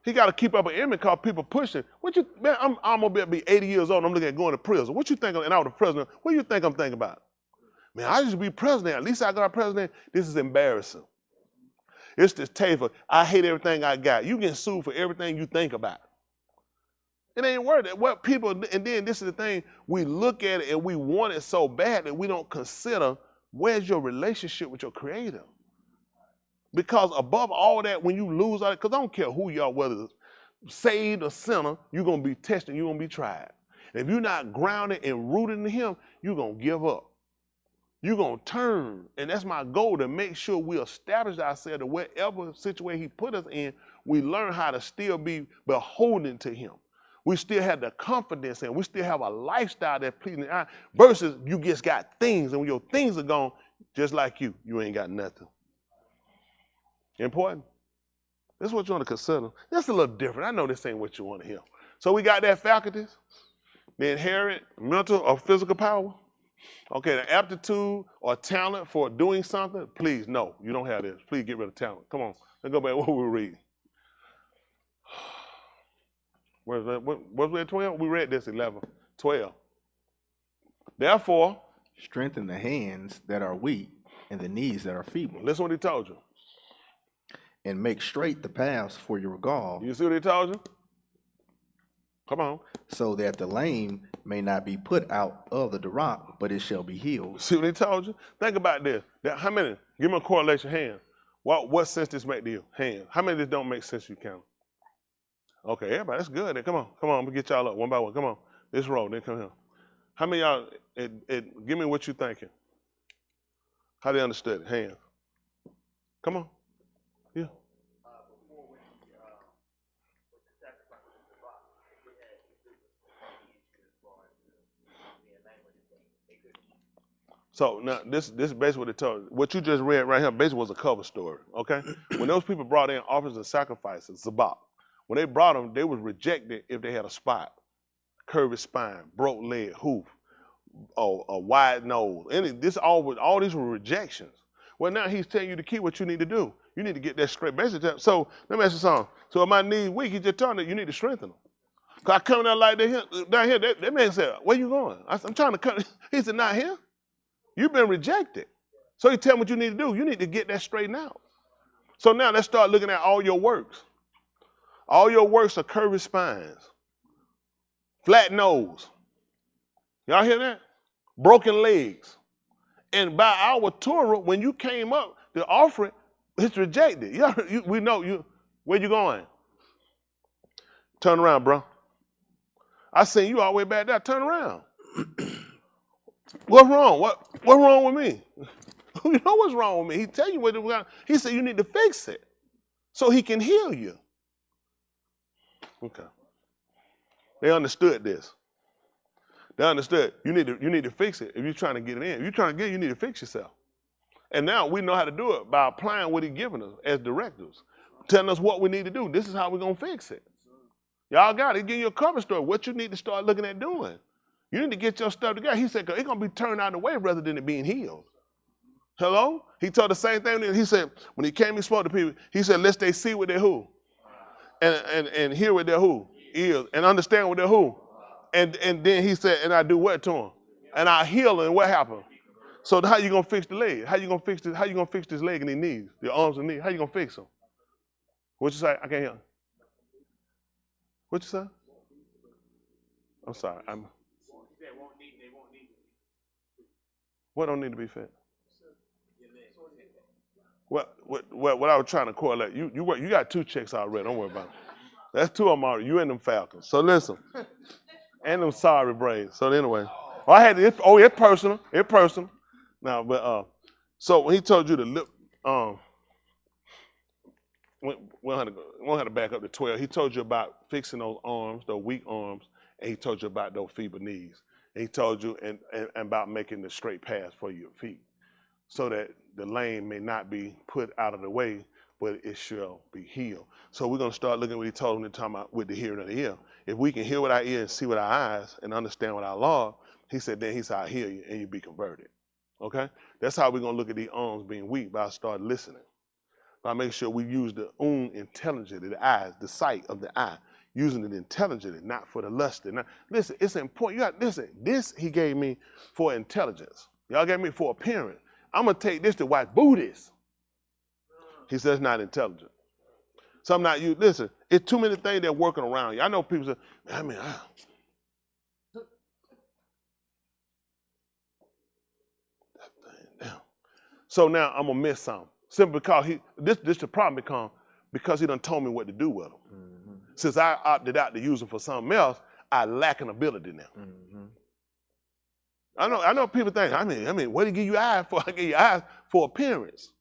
He got to keep up an image because people pushing. I'm going to be 80 years old and I'm looking at going to prison. What you think, and I was the president, what do you think I'm thinking about? Man, I used to be president. At least I got president. This is embarrassing. It's this table. I hate everything I got. You get sued for everything you think about. It ain't worth it. What people, and then this is the thing, we look at it and we want it so bad that we don't consider where's your relationship with your Creator. Because above all that, when you lose all that, because I don't care who you are, whether it's saved or sinner, you're going to be tested, you're going to be tried. And if you're not grounded and rooted in Him, you're going to give up. You're going to turn. And that's my goal, to make sure we establish ourselves that whatever situation He put us in, we learn how to still be beholden to Him. We still have the confidence and we still have a lifestyle that's pleasing to God, versus you just got things, and when your things are gone, just like you ain't got nothing. Important. This is what you want to consider. That's a little different. I know this ain't what you want to hear. So we got that faculties, the inherent mental or physical power. Okay, the aptitude or talent for doing something. Please, no, you don't have this. Please get rid of talent. Come on, let's go back to what we were reading. Where's that? What was we at 12? We read this 11, 12. Therefore, strengthen the hands that are weak and the knees that are feeble. Listen what He told you. And make straight the paths for your gall. You see what He told you? Come on. So that the lame may not be put out of the rock, but it shall be healed. See what He told you? Think about this. How many? Give me a correlation. Hand. What sense this make to you? Hand. How many of this don't make sense to you, count? Okay, everybody, that's good. Then come on. I'm gonna get y'all up one by one. Come on. This row, then come here. How many of y'all, give me what you thinking. How they understood it? Hands. Come on. Yeah. So now this is basically what it told you. What you just read right here basically was a cover story, okay? When those people brought in offerings and sacrifices, zabak, when they brought them, they was rejected if they had a spot, curved spine, broke leg, hoof, a wide nose. All these were rejections. Well, now He's telling you to keep what you need to do. You need to get that straight. Basically, so let me ask you something. So if my knees weak, He just telling you need to strengthen them. Cause I come down like down here, that man said, "Where you going?" I'm trying to come. He said, "Not here. You've been rejected." So He tell me what you need to do. You need to get that straightened out. So now let's start looking at all your works. All your works are curved spines, flat nose. Y'all hear that? Broken legs. And by our Torah, when you came up, the offering, it's rejected. We know you. Where you going? Turn around, bro. I seen you all the way back there. Turn around. What's wrong? What's wrong with me? You know what's wrong with me. He tell you what it was. He said you need to fix it so He can heal you. Okay. They understood this. They understood you need to fix it if you're trying to get it in. If you're trying to get it, you need to fix yourself. And now we know how to do it by applying what He's given us as directives, telling us what we need to do. This is how we're gonna fix it. Y'all got it. He's giving you a cover story. What you need to start looking at doing. You need to get your stuff together. He said, it's going to be turned out of the way rather than it being healed. Hello? He told the same thing. He said, when He came and spoke to people, He said, lest they see with their who? And hear with their who? Ears. And understand with their who? And then He said, and I do what to them? And I heal, and what happened? So how you going to fix the leg? How you going to fix this? How you going to fix this leg and these knees? The arms and knees? How you going to fix them? What you say? I can't hear. What you say? I'm sorry. What don't need to be fixed? What I was trying to correlate, you got 2 checks already, don't worry about it. That's 2 of them already, you and them Falcons. So listen, and them sorry Braves. So anyway, it's personal. Now, but so when He told you to look, we don't have to back up to 12. He told you about fixing those arms, those weak arms, and He told you about those feeble knees. And He told you and about making the straight path for your feet, so that the lame may not be put out of the way, but it shall be healed. So we're going to start looking at what He told them to talk about with the hearing of the ear. If we can hear with our ears and see with our eyes and understand with our law, He said, I'll heal you and you be converted. Okay? That's how we're going to look at these arms being weak, by start listening. By making sure we use the intelligently, the eyes, the sight of the eye, using it intelligently, not for the lust. Listen, it's important. This He gave me for intelligence. Y'all gave me for appearance. I'm going to take this to white Buddhists. He says it's not intelligent. So I'm not you. Listen, It's too many things that are working around you. I know people say, I mean, so now I'm gonna miss something. Simply because this the problem because he done told me what to do with them. Mm-hmm. Since I opted out to use them for something else, I lack an ability now. Mm-hmm. I know people think, I mean, what did he give you eyes for? I gave you eyes for appearance.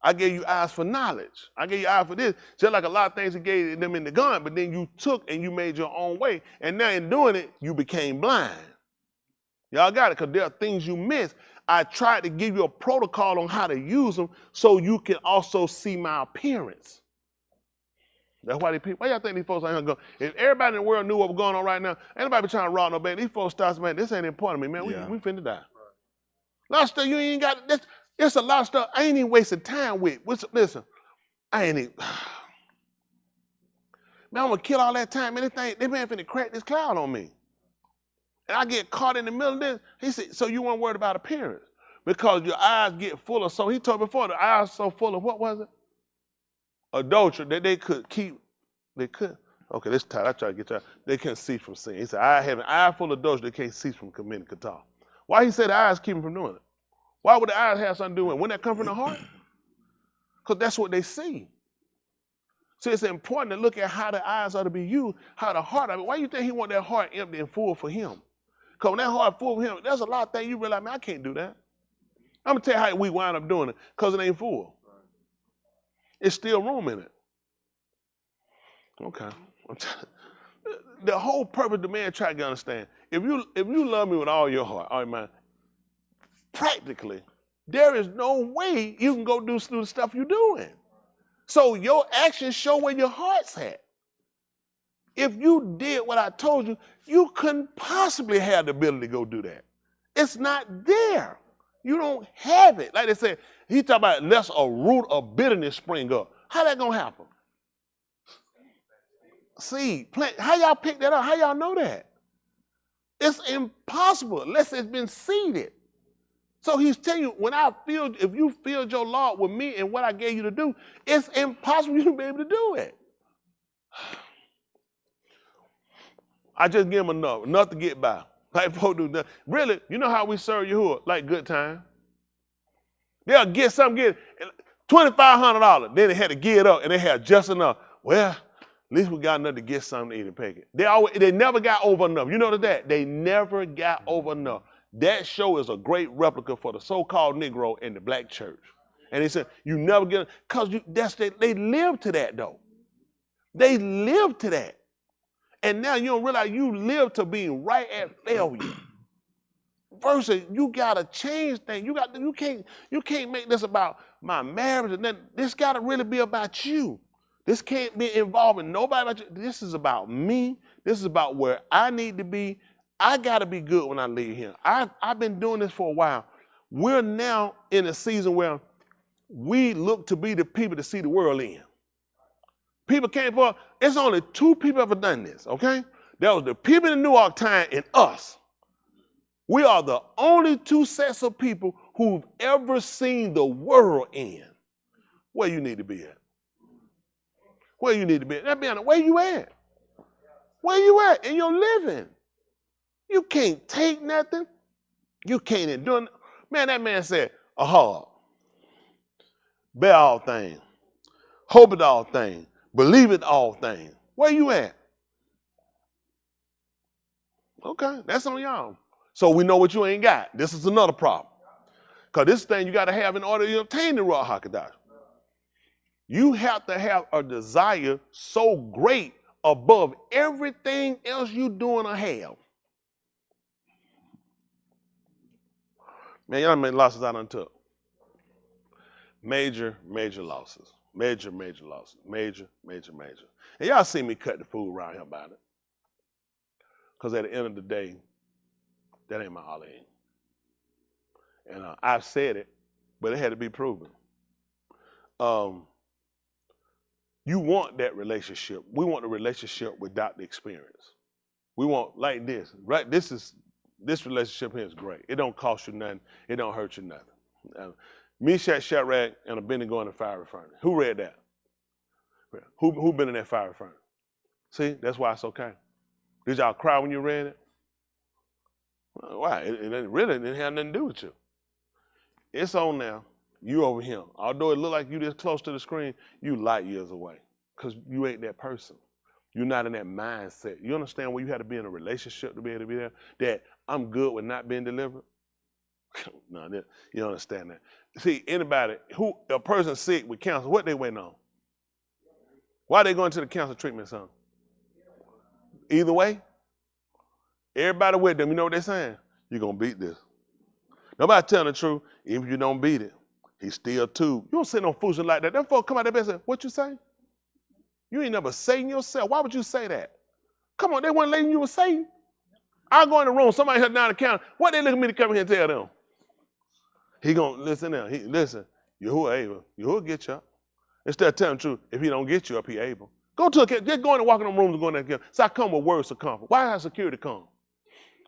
I gave you eyes for knowledge. I gave you eyes for this. Just like a lot of things he gave them in the gun, but then you took and you made your own way. And now in doing it, you became blind. Y'all got it, because there are things you miss. I tried to give you a protocol on how to use them so you can also see my appearance. That's why why y'all think these folks out here go? If everybody in the world knew what was going on right now, anybody be trying to rob no bank, these folks start saying, man, this ain't important to me, man. We finna die. A lot of stuff you ain't got, it's a lot of stuff I ain't even wasting time with. Listen, I ain't even, man, I'm gonna kill all that time. Man, they man finna crack this cloud on me. And I get caught in the middle of this. He said, so you weren't worried about appearance because your eyes get full of, so he told me before, the eyes so full of, what was it? Adultery that they could keep, they could. Okay, this tight. I try to get you out. They can't see from sin. He said, I have an eye full of adultery they can't see from committing qatar. Why he said the eyes keep them from doing it? Why would the eyes have something to do with it? Wouldn't that come from the heart? Because that's what they see. So it's important to look at how the eyes are to be used, how the heart, why do you think he want that heart empty and full for him? Because when that heart full for him, there's a lot of things you realize, man, I can't do that. I'm going to tell you how we wind up doing it, because it ain't full. It's still room in it. Okay. The whole purpose the man try to understand, if you love me with all your heart, all your mind, practically, there is no way you can go do the stuff you're doing. So your actions show where your heart's at. If you did what I told you, you couldn't possibly have the ability to go do that. It's not there. You don't have it. Like they said, he talk about lest a root of bitterness spring up. How that gonna happen? Seed, plant. How y'all pick that up? How y'all know that? It's impossible unless it's been seeded. So he's telling you, if you filled your Lord with me and what I gave you to do, it's impossible you to be able to do it. I just give them enough to get by. Like folks do that. Really, you know how we serve Yahuwah? Like good time. They'll get something, get $2,500. Then they had to give it up, and they had just enough. Well, at least we got enough to get something to eat and pay it. They never got over enough. You know that? They never got over enough. That show is a great replica for the so-called Negro in the black church. And they said, you never get it, because they live to that, though. They live to that. And now you don't realize you live to being right at failure. Versus you gotta change things. You can't make this about my marriage, and then this gotta really be about you. This can't be involving nobody but you. This is about me. This is about where I need to be. I gotta be good when I leave here. I've been doing this for a while. We're now in a season where we look to be the people to see the world in. People came for, it's only 2 people ever done this, okay? That was the people in the New York Times and us. We are the only 2 sets of people who've ever seen the world in. Where you need to be at? Where you need to be at? That be honest, where you at? Where you at in your living? You can't take nothing. You can't endure. Man, that man said, a heart, bear all things, hope it all things, believe it all things. Where you at? Okay, that's on y'all. So we know what you ain't got. This is another problem. Because this thing you got to have in order to obtain the Ruach HaKodesh. You have to have a desire so great above everything else you doing or have. Man, y'all made losses I done took. Major losses. Major losses. Major. And y'all see me cut the food around here about it. Because at the end of the day, that ain't my all in. And I've said it, but it had to be proven. You want that relationship. We want a relationship without the experience. We want like this, right? This relationship here is great. It don't cost you nothing. It don't hurt you nothing. Meshach, Shadrach, and Abednego in the fiery furnace. Who read that? Who been in that fiery furnace? See, that's why it's okay. Did y'all cry when you read it? Why? It really didn't have nothing to do with you. It's on now. You over here. Although it look like you this close to the screen, you light years away. Because you ain't that person. You're not in that mindset. You understand where you had to be in a relationship to be able to be there? That I'm good with not being delivered? No, you don't understand that. See, anybody, a person sick with cancer, what they waiting on? Why they going to the cancer treatment center? Either way, everybody with them, you know what they're saying? You're going to beat this. Nobody telling the truth. Even if you don't beat it, he's still too. You don't say no foolishness like that. Them folks come out there and say, what you say? You ain't never Satan yourself. Why would you say that? Come on, they weren't letting you were Satan. I go in the room, somebody held down the counter. What they look at me to come here and tell them? He gonna listen now. Listen, Yahuwah able. Yahuwah get you up. Instead of telling the truth, if he don't get you up, he able. Go to just go in and walk in them rooms and go in there. So I come with words of comfort. Why has security come?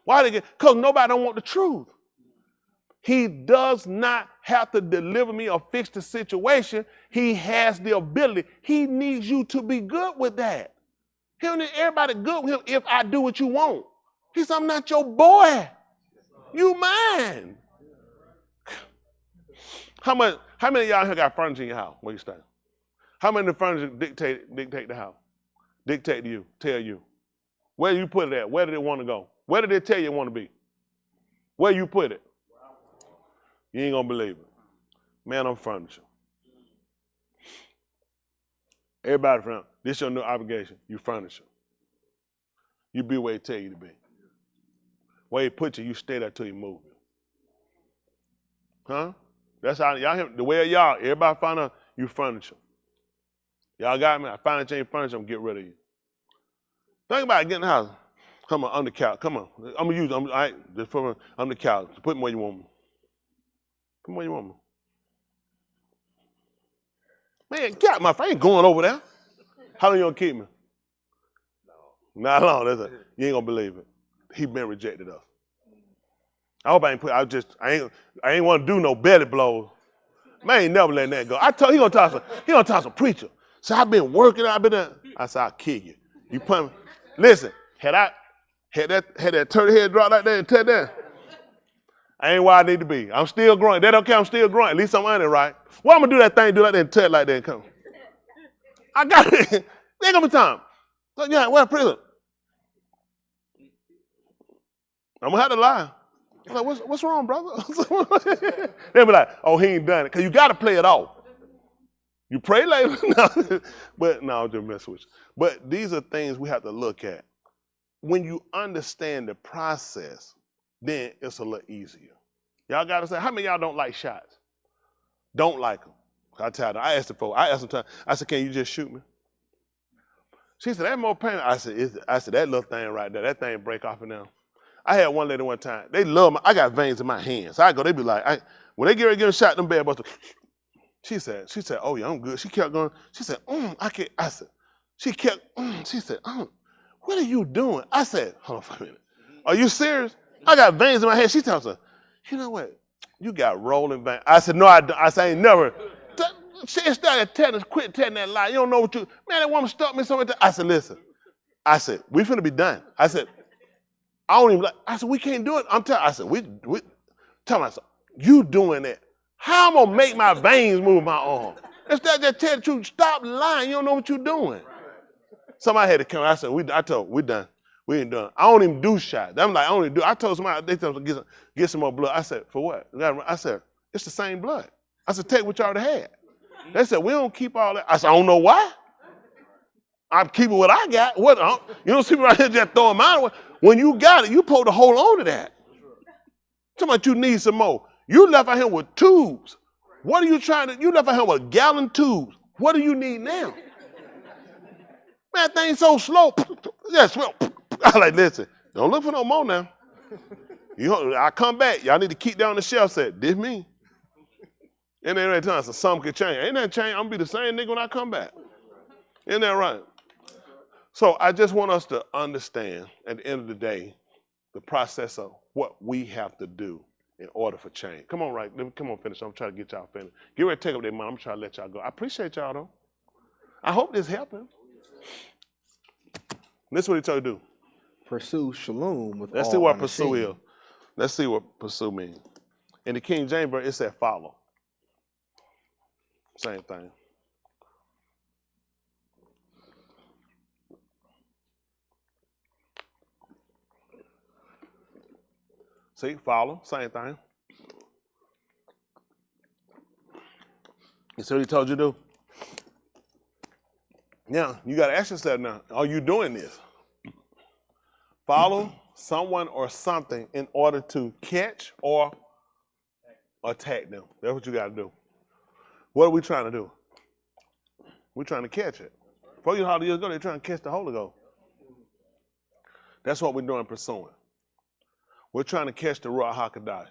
Why they get? Because nobody don't want the truth. He does not have to deliver me or fix the situation. He has the ability. He needs you to be good with that. He don't need everybody good with him if I do what you want. He said, I'm not your boy. You mine. How many of y'all here got furniture in your house? Where you stay? How many of the furniture dictate the house? Dictate to you, tell you. Where you put it at? Where did it want to go? Where did it tell you it want to be? Where you put it? You ain't gonna believe it. Man, I'm furniture. Everybody from this your new obligation. You furniture. You be where he tell you to be. Where he put you, you stay there till he move you. Huh? That's how y'all hear the way of y'all. Everybody find out you furniture. Y'all got me? I find out you ain't furniture, I'm gonna get rid of you. Think about it, get in the house. Come on, I'm the couch. Come on. I'm gonna use I'm the couch. Put me where you want me. Come where you want me. Man, get out my face. I ain't going over there. How long you gonna keep me? Not long. You ain't gonna believe it. He been rejected us. I hope I ain't want to do no belly blows. Man, ain't never letting that go. I told he gonna talk some preacher. So I've been working, I've been there. I said, I'll kill you. You put me. Listen, had that turtle head drop like that and tell that, I ain't where I need to be. I'm still growing. That don't count, I'm still growing. At least I'm on it, right? Well, I'm gonna do that thing, do like that and tell like that and come. I got it. There ain't gonna be time. So yeah, where prison? I'm gonna have to lie. I'm like, what's wrong, brother? They'll be like, oh, he ain't done it. Because you got to play it off. You pray later? No. But no, I'll just mess with you. But these are things we have to look at. When you understand the process, then it's a little easier. Y'all got to say, how many of y'all don't like shots? Don't like them. I tell them, I asked them, I said, can you just shoot me? She said, that's more pain. I said, that little thing right there, that thing break off in there. I had one lady one time. They love me. I got veins in my hands. So I go, they be like, when they get ready to get a shot, them bad busters. She said, oh yeah, I'm good. She kept going. She said, I can't. I said, she kept, she said, what are you doing? I said, hold on for a minute. Are you serious? I got veins in my head. She tells her, you know what? You got rolling veins. I said, no, I don't. I said, I ain't never. She started telling us, quit telling that lie. You don't know what you, man, that woman stuck me so much. I said, listen. I said, we finna be done. I said, I don't even like, I said, we can't do it. I said, we tell myself, you doing that. How I'm gonna make my veins move my arm? Instead of just tell the truth, stop lying. You don't know what you're doing. Somebody had to come. I said, we done. We ain't done. I don't even do shots. I'm like, I told somebody, they told me get some more blood. I said, for what? I said, it's the same blood. I said, take what you already had. They said, we don't keep all that. I said, I don't know why. I'm keeping what I got. What? You don't see me right here just throwing mine away. When you got it, you supposed to hold on to that. Talking about you need some more. You left out here with tubes. What are you trying to, you left out here with gallon tubes. What do you need now? Man, that thing's so slow. Yes, well, I like, listen, don't look for no more now. I come back. Y'all need to keep down the shelf. Said, this me. And then every time, so something could change. Ain't that change? I'm going to be the same nigga when I come back. Isn't that right? So I just want us to understand at the end of the day, the process of what we have to do in order for change. Come on, come on, finish. I'm trying to get y'all finished. Get ready to take up their mind. I'm trying to let y'all go. I appreciate y'all though. I hope this helping. This is what he told you to do. Pursue shalom with Let's all see what honesty. pursue is. Let's see what pursue means. In the King James Version, it said follow. Same thing. See, follow, same thing. You see what he told you to do? Now, you got to ask yourself now, are you doing this? Follow someone or something in order to catch or attack them. That's what you got to do. What are we trying to do? We're trying to catch it. 400 years ago, they're trying to catch the Holy Ghost. That's what we're doing pursuing. We're trying to catch the Ruach HaKodesh.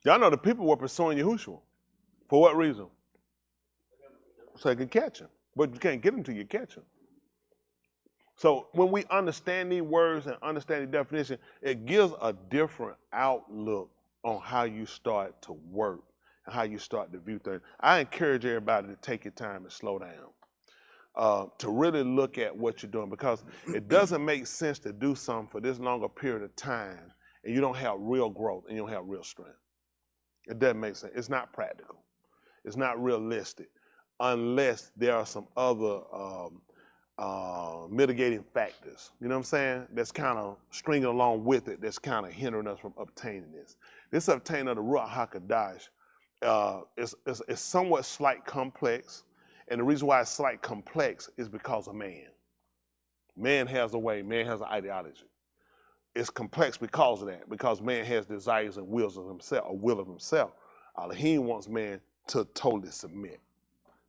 Y'all know the people were pursuing Yahushua. For what reason? So they can catch him. But you can't get him till you catch him. So when we understand these words and understand the definition, it gives a different outlook on how you start to work and how you start to view things. I encourage everybody to take your time and slow down, to really look at what you're doing, because it doesn't make sense to do something for this longer period of time and you don't have real growth and you don't have real strength. It doesn't make sense. It's not practical. It's not realistic unless there are some other mitigating factors, you know what I'm saying, that's kind of stringing along with it, that's kind of hindering us from obtaining this. This obtaining of the Ruach HaKodesh is somewhat slight complex, and the reason why it's slight complex is because of man. Man has a way, man has an ideology. It's complex because of that, because man has desires and wills of himself, or will of himself. Elohim wants man to totally submit.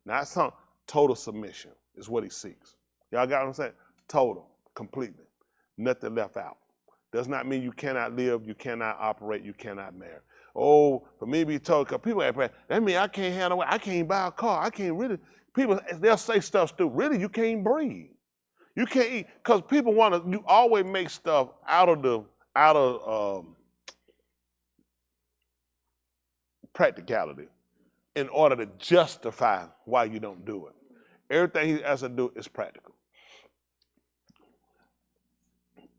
Not some total submission is what he seeks. Y'all got what I'm saying? Total, completely, nothing left out. Does not mean you cannot live, you cannot operate, you cannot marry. Oh, for me to be told, because people ask, that means I can't handle it, I can't buy a car, I can't really, people, they'll say stuff stupid. Really, you can't breathe. You can't eat, because people want to, you always make stuff out of practicality in order to justify why you don't do it. Everything he has to do is practical.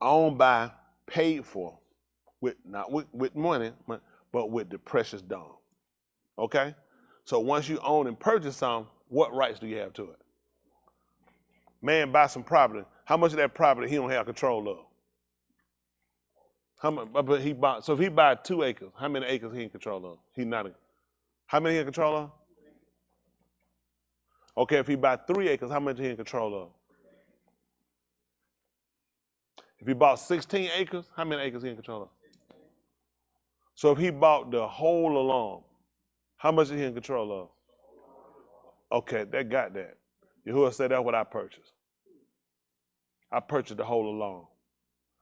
Owned by, paid for, not with money, but with the precious dung. Okay? So once you own and purchase something, what rights do you have to it? Man buy some property. How much of that property he don't have control of? How much? But he bought. So if he buy 2 acres, how many acres he in control of? He not. How many he in control of? Okay, if he buy 3 acres, how much he in control of? If he bought 16 acres, how many acres he in control of? So if he bought the whole along, how much is he in control of? Okay, they got that. Yahuwah said that's what I purchased. I purchased the whole along.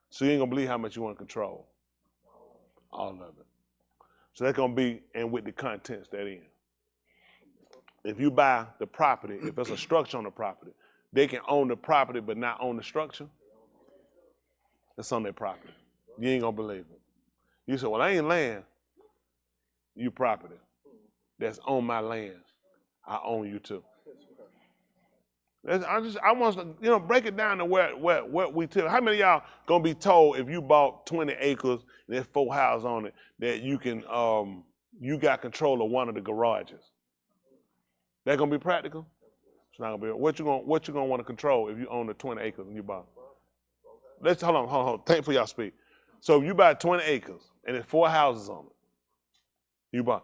So you ain't gonna believe how much you want to control. All of it. So that's gonna be, and with the contents that in. If you buy the property, if there's a structure on the property, they can own the property but not own the structure. It's on their property. You ain't gonna believe it. You say, well, I ain't land. You property. That's on my land. I own you too. I want to, break it down to what we tell. How many of y'all gonna be told if you bought 20 acres and there's 4 houses on it that you can, you got control of one of the garages? That gonna be practical? It's not gonna be. What you gonna want to control if you own the 20 acres and you bought? Let's hold on. Thank for y'all speak. So if you buy 20 acres and there's 4 houses on it, you buy.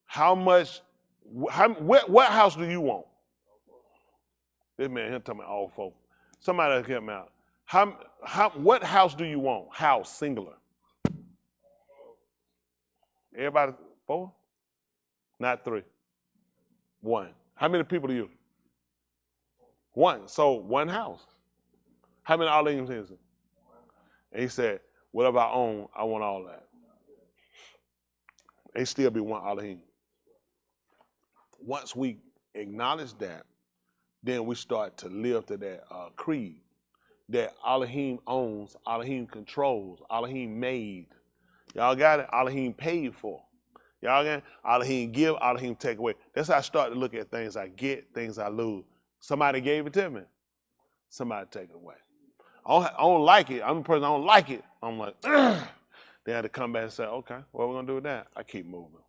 How much? What house do you want? This man here talking about all 4. Somebody else help me out. What house do you want? House, singular. Everybody 4? Not 3. 1. How many people do you? 1. So 1 house. How many Alehims is it? And he said, whatever I own, I want all that. They still be 1 Alehim. Once we acknowledge that, then we start to live to that creed that Elohim owns, Elohim controls, Elohim made. Y'all got it? Elohim paid for. Y'all again? All of him give, all of him take away. That's how I start to look at things I get, things I lose. Somebody gave it to me. Somebody take it away. I don't like it. I'm the person I don't like it. I'm like, ugh. They had to come back and say, okay, what are we gonna do with that? I keep moving.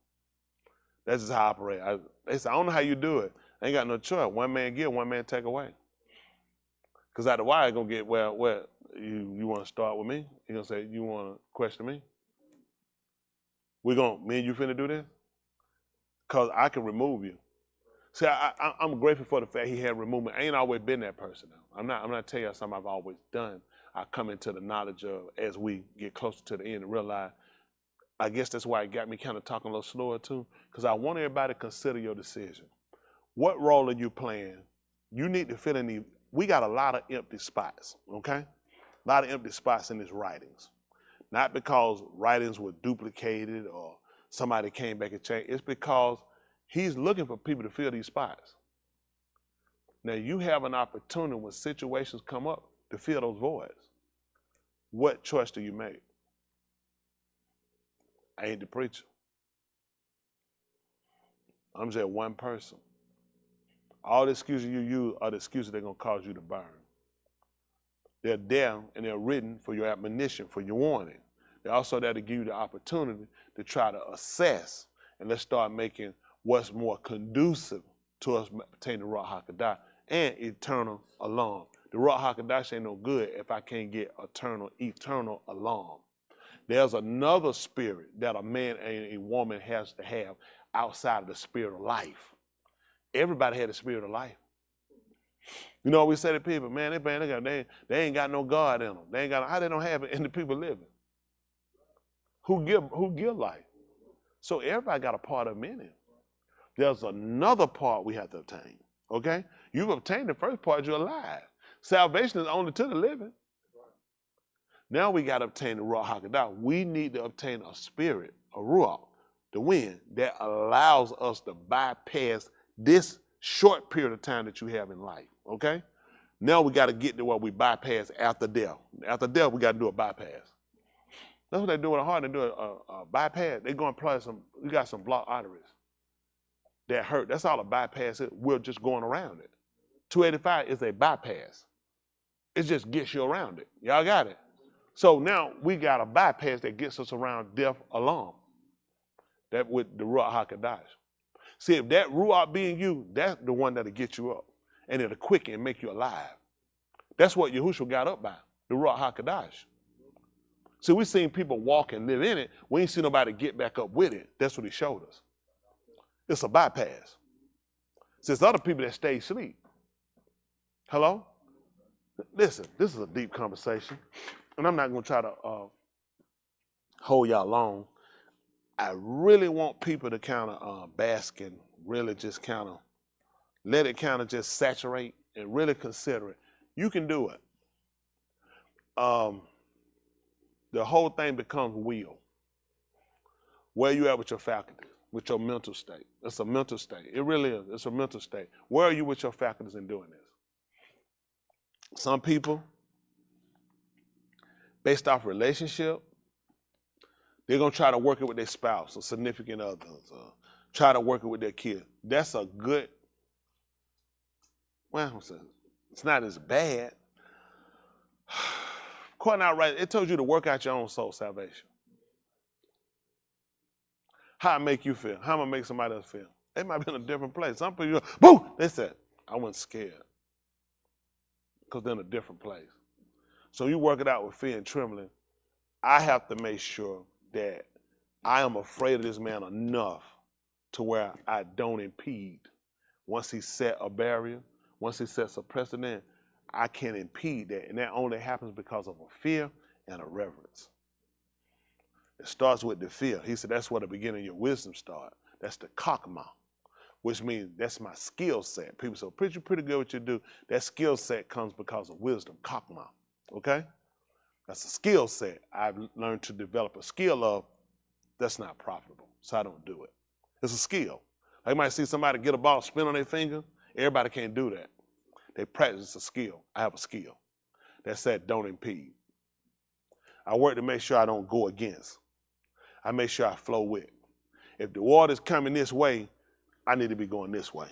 That's just how I operate. They say, I don't know how you do it. I ain't got no choice. One man give, one man take away. Because out of why I gonna get, well, you want to start with me? You gonna say, you want to question me? Me and you finna do this? Because I can remove you. See, I'm grateful for the fact he had removed me. I ain't always been that person though. I'm not telling you something I've always done. I come into the knowledge of, as we get closer to the end and realize, I guess that's why it got me kind of talking a little slower too, because I want everybody to consider your decision. What role are you playing? You need to fill in the, we got a lot of empty spots, okay? A lot of empty spots in his writings. Not because writings were duplicated or somebody came back and changed. It's because he's looking for people to fill these spots. Now you have an opportunity when situations come up to fill those voids. What choice do you make? I ain't the preacher. I'm just one person. All the excuses you use are the excuses that are going to cause you to burn. They're there and they're written for your admonition, for your warning. They're also there to give you the opportunity to try to assess and let's start making what's more conducive to us obtaining the Ruach HaKodesh and eternal alarm. The Ruach HaKodesh ain't no good if I can't get eternal alarm. There's another spirit that a man and a woman has to have outside of the spirit of life. Everybody had a spirit of life. You know, we say to people, man, they ain't got no God in them. They ain't got, how they don't have it in the people living? Who give life? So everybody got a part of them in it. There's another part we have to obtain, okay? You've obtained the first part, you're alive. Salvation is only to the living. Now we got to obtain the Ruach HaKodesh. We need to obtain a spirit, a Ruach, the wind, that allows us to bypass this short period of time that you have in life, okay? Now we got to get to what we bypass after death. After death, we got to do a bypass. That's what they do with a heart. They do a bypass. They go and apply you got some blocked arteries that hurt. That's all a bypass is. We're just going around it. 285 is a bypass. It just gets you around it. Y'all got it? So now we got a bypass that gets us around death alarm. That with the Ruach HaKodesh. See, if that Ruach being you, that's the one that'll get you up. And it'll quicken and make you alive. That's what Yahushua got up by, the Ruach HaKodesh. See, we seen people walk and live in it. We ain't seen nobody get back up with it. That's what he showed us. It's a bypass. See, it's other people that stay asleep. Hello? Listen, this is a deep conversation. And I'm not going to try to hold y'all long. I really want people to kind of bask and really just kind of let it kind of just saturate and really consider it. You can do it. The whole thing becomes will. Where you at with your faculties, with your mental state. It's a mental state. It really is. It's a mental state. Where are you with your faculties in doing this? Some people, based off relationship, they're going to try to work it with their spouse or significant others, or try to work it with their kids. That's a good, well, it's not as bad. Quite outright, it tells you to work out your own soul salvation. How it make you feel? How am I make somebody else feel? They might be in a different place. Some people, boom, they said, I wasn't scared. Because they're in a different place. So you work it out with fear and trembling. I have to make sure that I am afraid of this man enough to where I don't impede. Once he set a barrier, once he sets a precedent, I can't impede that. And that only happens because of a fear and a reverence. It starts with the fear. He said that's where the beginning of your wisdom starts. That's the kakma, which means that's my skill set. People say, preacher, pretty good what you do. That skill set comes because of wisdom, kakma, okay? That's a skill set. I've learned to develop a skill of, that's not profitable, so I don't do it. It's a skill. Like you might see somebody get a ball, spin on their finger. Everybody can't do that. They practice a skill. I have a skill. That said, don't impede. I work to make sure I don't go against. I make sure I flow with. if the water's coming this way, I need to be going this way.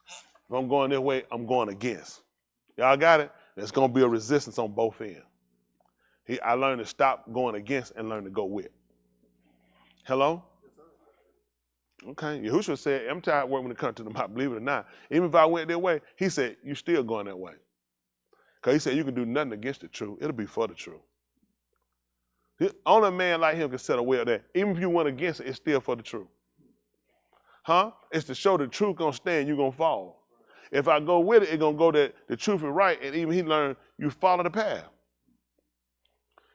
If I'm going this way, I'm going against. Y'all got it? There's going to be a resistance on both ends. I learned to stop going against and learn to go with. Hello? Okay. Yahushua said, I'm tired of working when it comes to the mouth, believe it or not. Even if I went their way, he said, you still going that way. Because he said you can do nothing against the truth. It'll be for the truth. Only a man like him can set a will there. Even if you went against it, it's still for the truth. Huh? It's to show the truth gonna stand, you're gonna fall. If I go with it, it's gonna go that the truth is right, and even he learned you follow the path.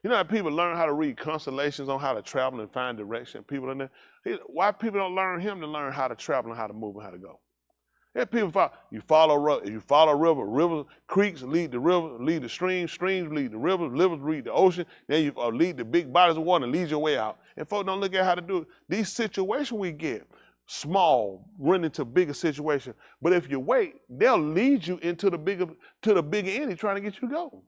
You know how people learn how to read constellations on how to travel and find direction? People in there. Why people don't learn him to learn how to travel and how to move and how to go? There people follow. You follow rivers, creeks lead the river, lead the streams lead the rivers lead the ocean. Then you lead the big bodies of water and lead your way out. And folks don't look at how to do it. These situations we get, small, run into bigger situations. But if you wait, they'll lead you into the bigger end trying to get you to go.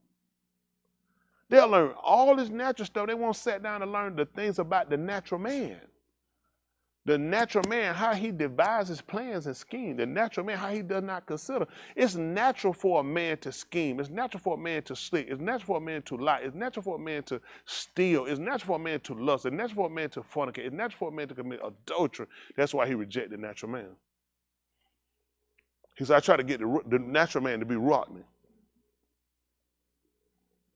They'll learn all this natural stuff. They won't sit down and learn the things about the natural man. The natural man, how he devises plans and schemes. The natural man, how he does not consider. It's natural for a man to scheme. It's natural for a man to sleep. It's natural for a man to lie. It's natural for a man to steal. It's natural for a man to lust. It's natural for a man to fornicate. It's natural for a man to commit adultery. That's why he rejected the natural man. He said, I try to get the natural man to be rock me.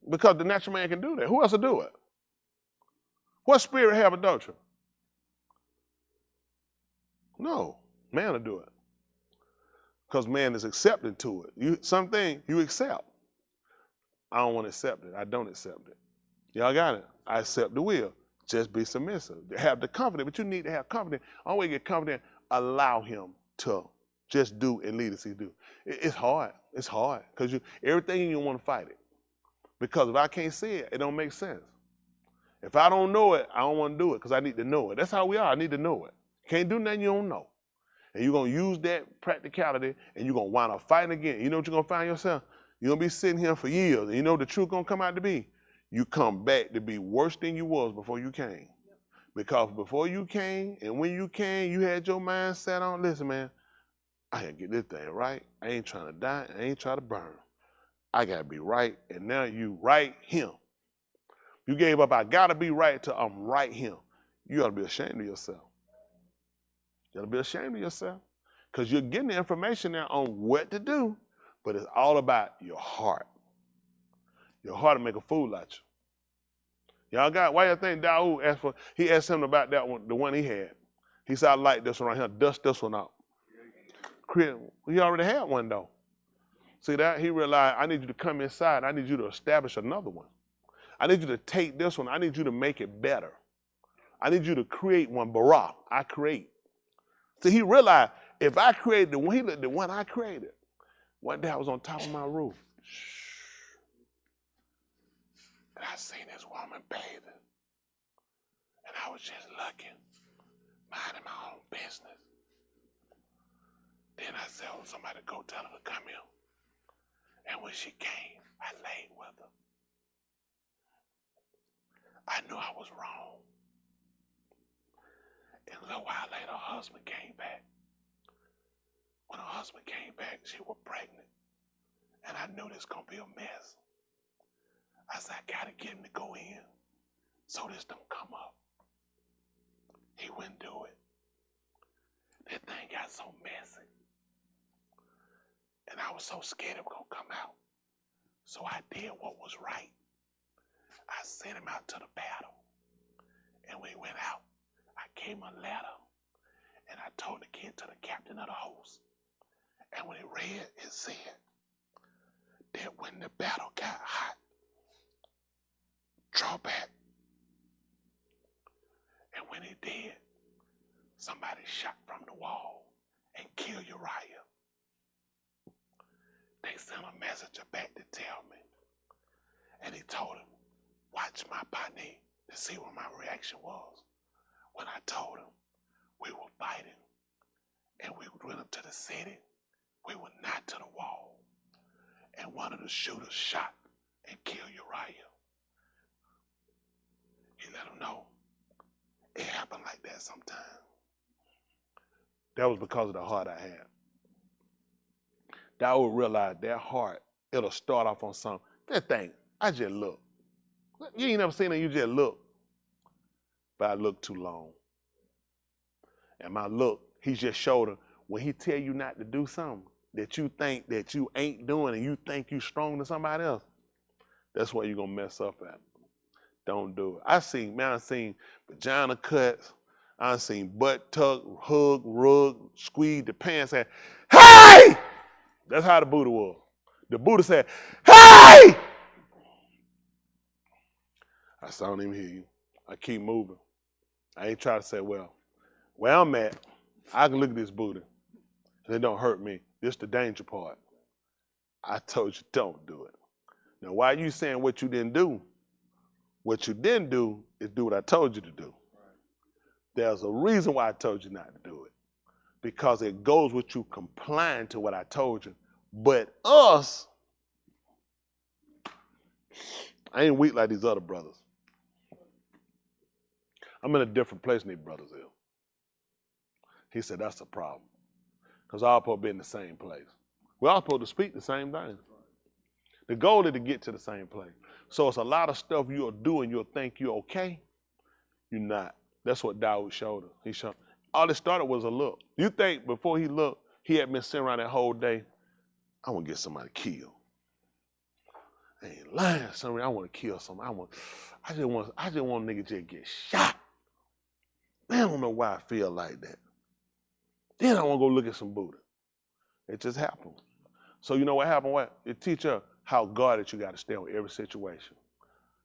Because the natural man can do that. Who else will do it? What spirit have adultery? No, man will do it. Because man is accepting to it. Something you accept. I don't want to accept it. I don't accept it. Y'all got it? I accept the will. Just be submissive. Have the confidence, but you need to have confidence. Always get confident. Allow him to just do and lead as he do. It's hard. It's hard. Because everything you want to fight it. Because if I can't see it, it don't make sense. If I don't know it, I don't want to do it because I need to know it. That's how we are. I need to know it. Can't do nothing you don't know. And you're going to use that practicality and you're going to wind up fighting again. You know what you're going to find yourself? You're going to be sitting here for years and you know the truth going to come out to be. You come back to be worse than you was before you came. Because before you came and when you came, you had your mind set on, listen, man, I got to get this thing right. I ain't trying to die. I ain't trying to burn. I got to be right, and now you right him. You gave up, I got to be right till I'm right him. You ought to be ashamed of yourself. You ought to be ashamed of yourself because you're getting the information now on what to do, but it's all about your heart. Your heart will make a fool out you. Y'all got, why you think Daoud asked for, he asked him about that one, the one he had. He said, I like this one right here, dust this one out. He already had one though. See that? He realized, I need you to come inside. I need you to establish another one. I need you to take this one. I need you to make it better. I need you to create one. Bara, I create. See, he realized, if I created the one, he looked at the one I created. One day I was on top of my roof. And I seen this woman bathing. And I was just looking, minding my own business. Then I said, oh, somebody go tell her to come here. And when she came, I laid with her. I knew I was wrong. And a little while later, her husband came back. When her husband came back, she was pregnant. And I knew this was going to be a mess. I said, I got to get him to go in so this don't come up. He wouldn't do it. That thing got so messy. And I was so scared it was going to come out. So I did what was right. I sent him out to the battle. And when he went out, I gave him a letter. And I told the kid to the captain of the host. And when he read, it said that when the battle got hot, draw back. And when he did, somebody shot from the wall and killed Uriah. They sent a messenger back to tell me. And he told him, watch my pani to see what my reaction was. When I told him we were fighting and we went up to the city, we were not to the wall. And one of the shooters shot and killed Uriah. He let him know it happened like that sometimes. That was because of the heart I had. That I would realize that heart, it'll start off on something. That thing, I just look. You ain't never seen it, you just look. But I look too long. And my look, he just showed her, when he tell you not to do something that you think that you ain't doing and you think you stronger than somebody else, that's where you're gonna mess up at. Don't do it. I've seen vagina cuts, I've seen butt tuck, hug, rug, squeeze the pants, say, hey! That's how the Buddha was. The Buddha said, hey! I said, I don't even hear you. I keep moving. I ain't trying to say, well, where I'm at, I can look at this Buddha and it don't hurt me. This the danger part. I told you don't do it. Now, why are you saying what you didn't do? What you didn't do is do what I told you to do. There's a reason why I told you not to do it. Because it goes with you complying to what I told you. But us, I ain't weak like these other brothers. I'm in a different place than these brothers is. He said, that's a problem. Because all supposed to be in the same place. We're all supposed to speak the same thing. The goal is to get to the same place. So it's a lot of stuff you'll do and you'll think you're okay. You're not. That's what Dawood showed us. He showed. All it started was a look. You think before he looked, he had been sitting around that whole day, I want to get somebody killed. I ain't lying. I want to kill somebody. I just want a nigga to get shot. Man, I don't know why I feel like that. Then I want to go look at some Buddha. It just happened. So you know what happened? What? It teach her how guarded you got to stay on every situation.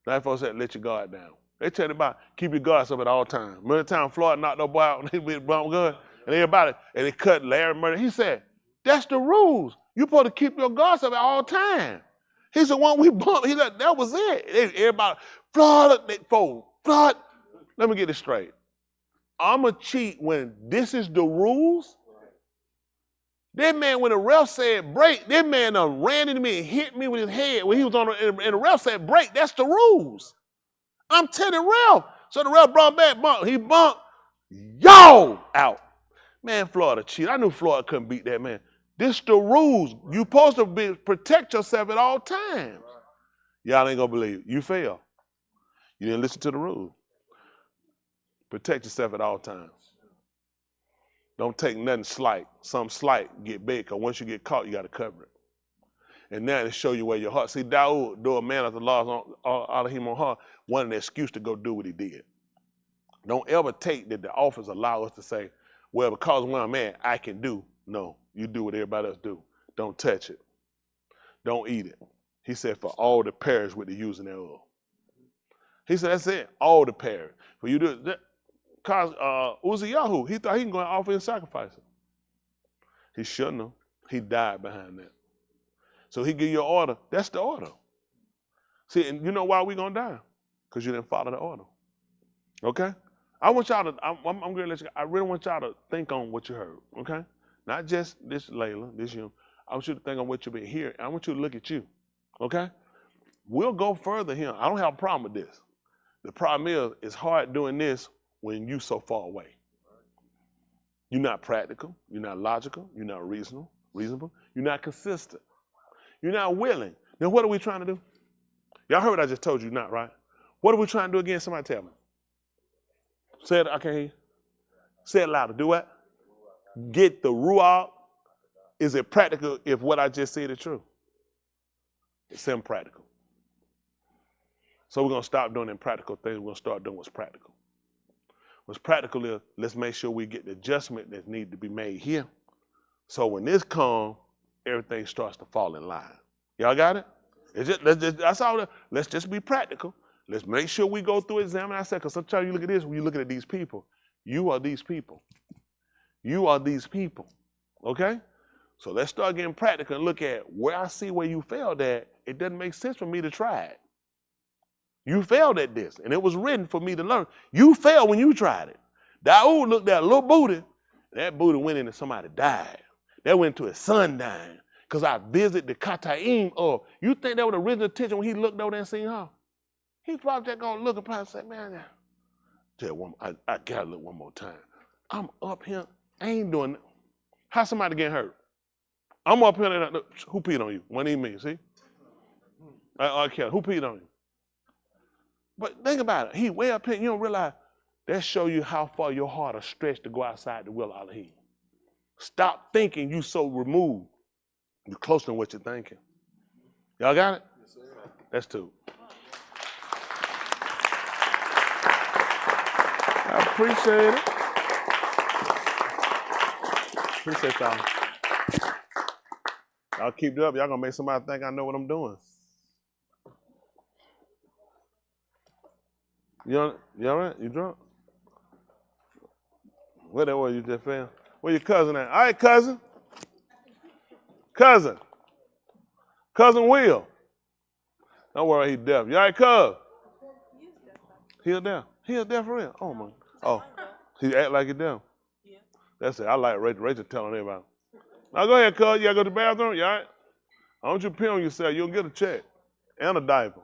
Now, folks said, let your guard down. They tell you about keep your guards up at all times. Remember the time Floyd knocked no boy out and he with bomb gun? And everybody, and they cut Larry murder. He said, that's the rules. You're supposed to keep your guards up at all times. He said, one we bumped, he said, that was it. Everybody, Floyd, Floyd, let me get this straight. I'm a cheat when this is the rules. That man, when the ref said break, that man ran into me and hit me with his head when he was on and the ref said break. That's the rules. I'm telling the ref. So the ref brought back bump. He bumped, yo, out. Man, Florida cheat. I knew Florida couldn't beat that man. This the rules. You supposed to protect yourself at all times. Y'all ain't gonna believe it. You fail. You didn't listen to the rules. Protect yourself at all times. Don't take nothing slight. Some slight get big, because once you get caught, you got to cover it. And now to show you where your heart. See, Dawood, though a man of the laws out of him on heart, wanted an excuse to go do what he did. Don't ever take that the office allow us to say, well, because when I'm a man, I can do. No, you do what everybody else do. Don't touch it. Don't eat it. He said, for all the perish with the using thereof. He said, that's it. All the perish. For you do it. Because Uzziyahu, he thought he can go and offer and sacrifice it. He shouldn't have. He died behind that. So he give you an order. That's the order. See, and you know why we going to die? Because you didn't follow the order. Okay? I want y'all to, I'm going to let you, I really want y'all to think on what you heard. Okay? Not just this Layla, this you. I want you to think on what you've been hearing. I want you to look at you. Okay? We'll go further here. I don't have a problem with this. The problem is, it's hard doing this when you so far away. You're not practical, you're not logical, you're not reasonable, you're not consistent. You're not willing. Then what are we trying to do? Y'all heard what I just told you, not right? What are we trying to do again? Somebody tell me. Say it, I can't hear you. Say it louder. Do what? Get the ruach. Is it practical if what I just said is true? It's impractical. So we're going to stop doing impractical things. We're going to start doing what's practical. What's practical is, let's make sure we get the adjustment that needs to be made here. So when this comes, everything starts to fall in line. Y'all got it? That's all. Let's just be practical. Let's make sure we go through examine ourselves. Because sometimes you look at this, when you're looking at these people, you are these people. You are these people. Okay? So let's start getting practical and look at where I see where you failed at. It doesn't make sense for me to try it. You failed at this, and it was written for me to learn. You failed when you tried it. Dawood looked at a little booty. That booty went into somebody died. That went to his son dying. Because I visited the Kataim of. You think that was the original intention when he looked over there and seen her? He probably just going to look and probably say, man, Tell one, I gotta look one more time. I'm up here, I ain't doing that. How somebody getting hurt? I'm up here, and who peed on you? One even me, see? I care. Who peed on you? But think about it. He way up here, you don't realize that show you how far your heart is stretched to go outside the will of Allah. Stop thinking you so removed. You're closer than what you're thinking. Y'all got it? Yes, sir. That's two. I appreciate it. Appreciate y'all. Y'all keep it up. Y'all gonna make somebody think I know what I'm doing. You all right? You drunk? What that was you just fell? Where your cousin at? All right, cousin. Cousin. Cousin Will. Don't worry, he's deaf. You all right, cuz? He's deaf. He's deaf for real? Oh, my. Oh, he act like he's deaf? Yeah. That's it. I like Rachel. Rachel telling everybody. Now, go ahead, cuz. You got to go to the bathroom? You all right? I want you to pee on yourself. You'll get a check and a diaper.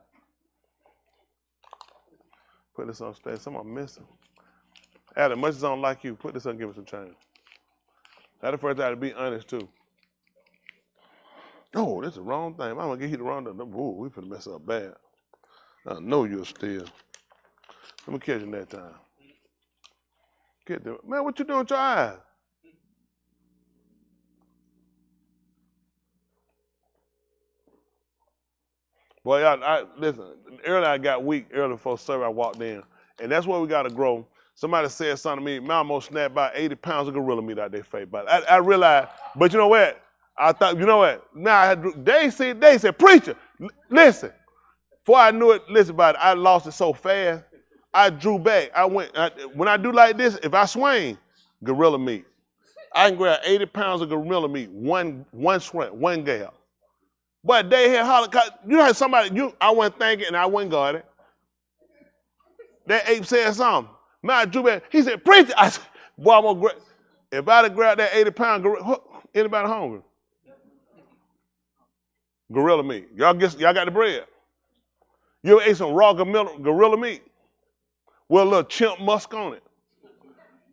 Put this on stage. Someone missing. Adam, much as I don't like you, put this on and give us some change. That's the first time to be honest, too. Oh, that's the wrong thing. I'm going to give you the wrong thing. Ooh, we finna mess up bad. I know you'll steal. Let me catch you that time. Get them. Man, what you doing with your eyes? Boy, listen, earlier I got weak, early before service I walked in. And that's where we got to grow. Somebody said something to me, man, I almost snapped about 80 pounds of gorilla meat out their face. But I realized, but you know what? I thought, you know what? Now, they said, preacher, listen. Before I knew it, listen about it, I lost it so fast, I drew back. When I do like this, if I swing, gorilla meat. I can grab 80 pounds of gorilla meat, one swing, one gab. But they had Holocaust. You had somebody, I wasn't thinking and I wasn't got it. That ape said something. Man, I drew back. He said, preacher. I said, boy, I'm gonna grab. If I'd have grabbed that 80-pound gorilla, anybody hungry? Gorilla meat. Y'all got the bread. You ever ate some raw gorilla meat with a little chimp musk on it?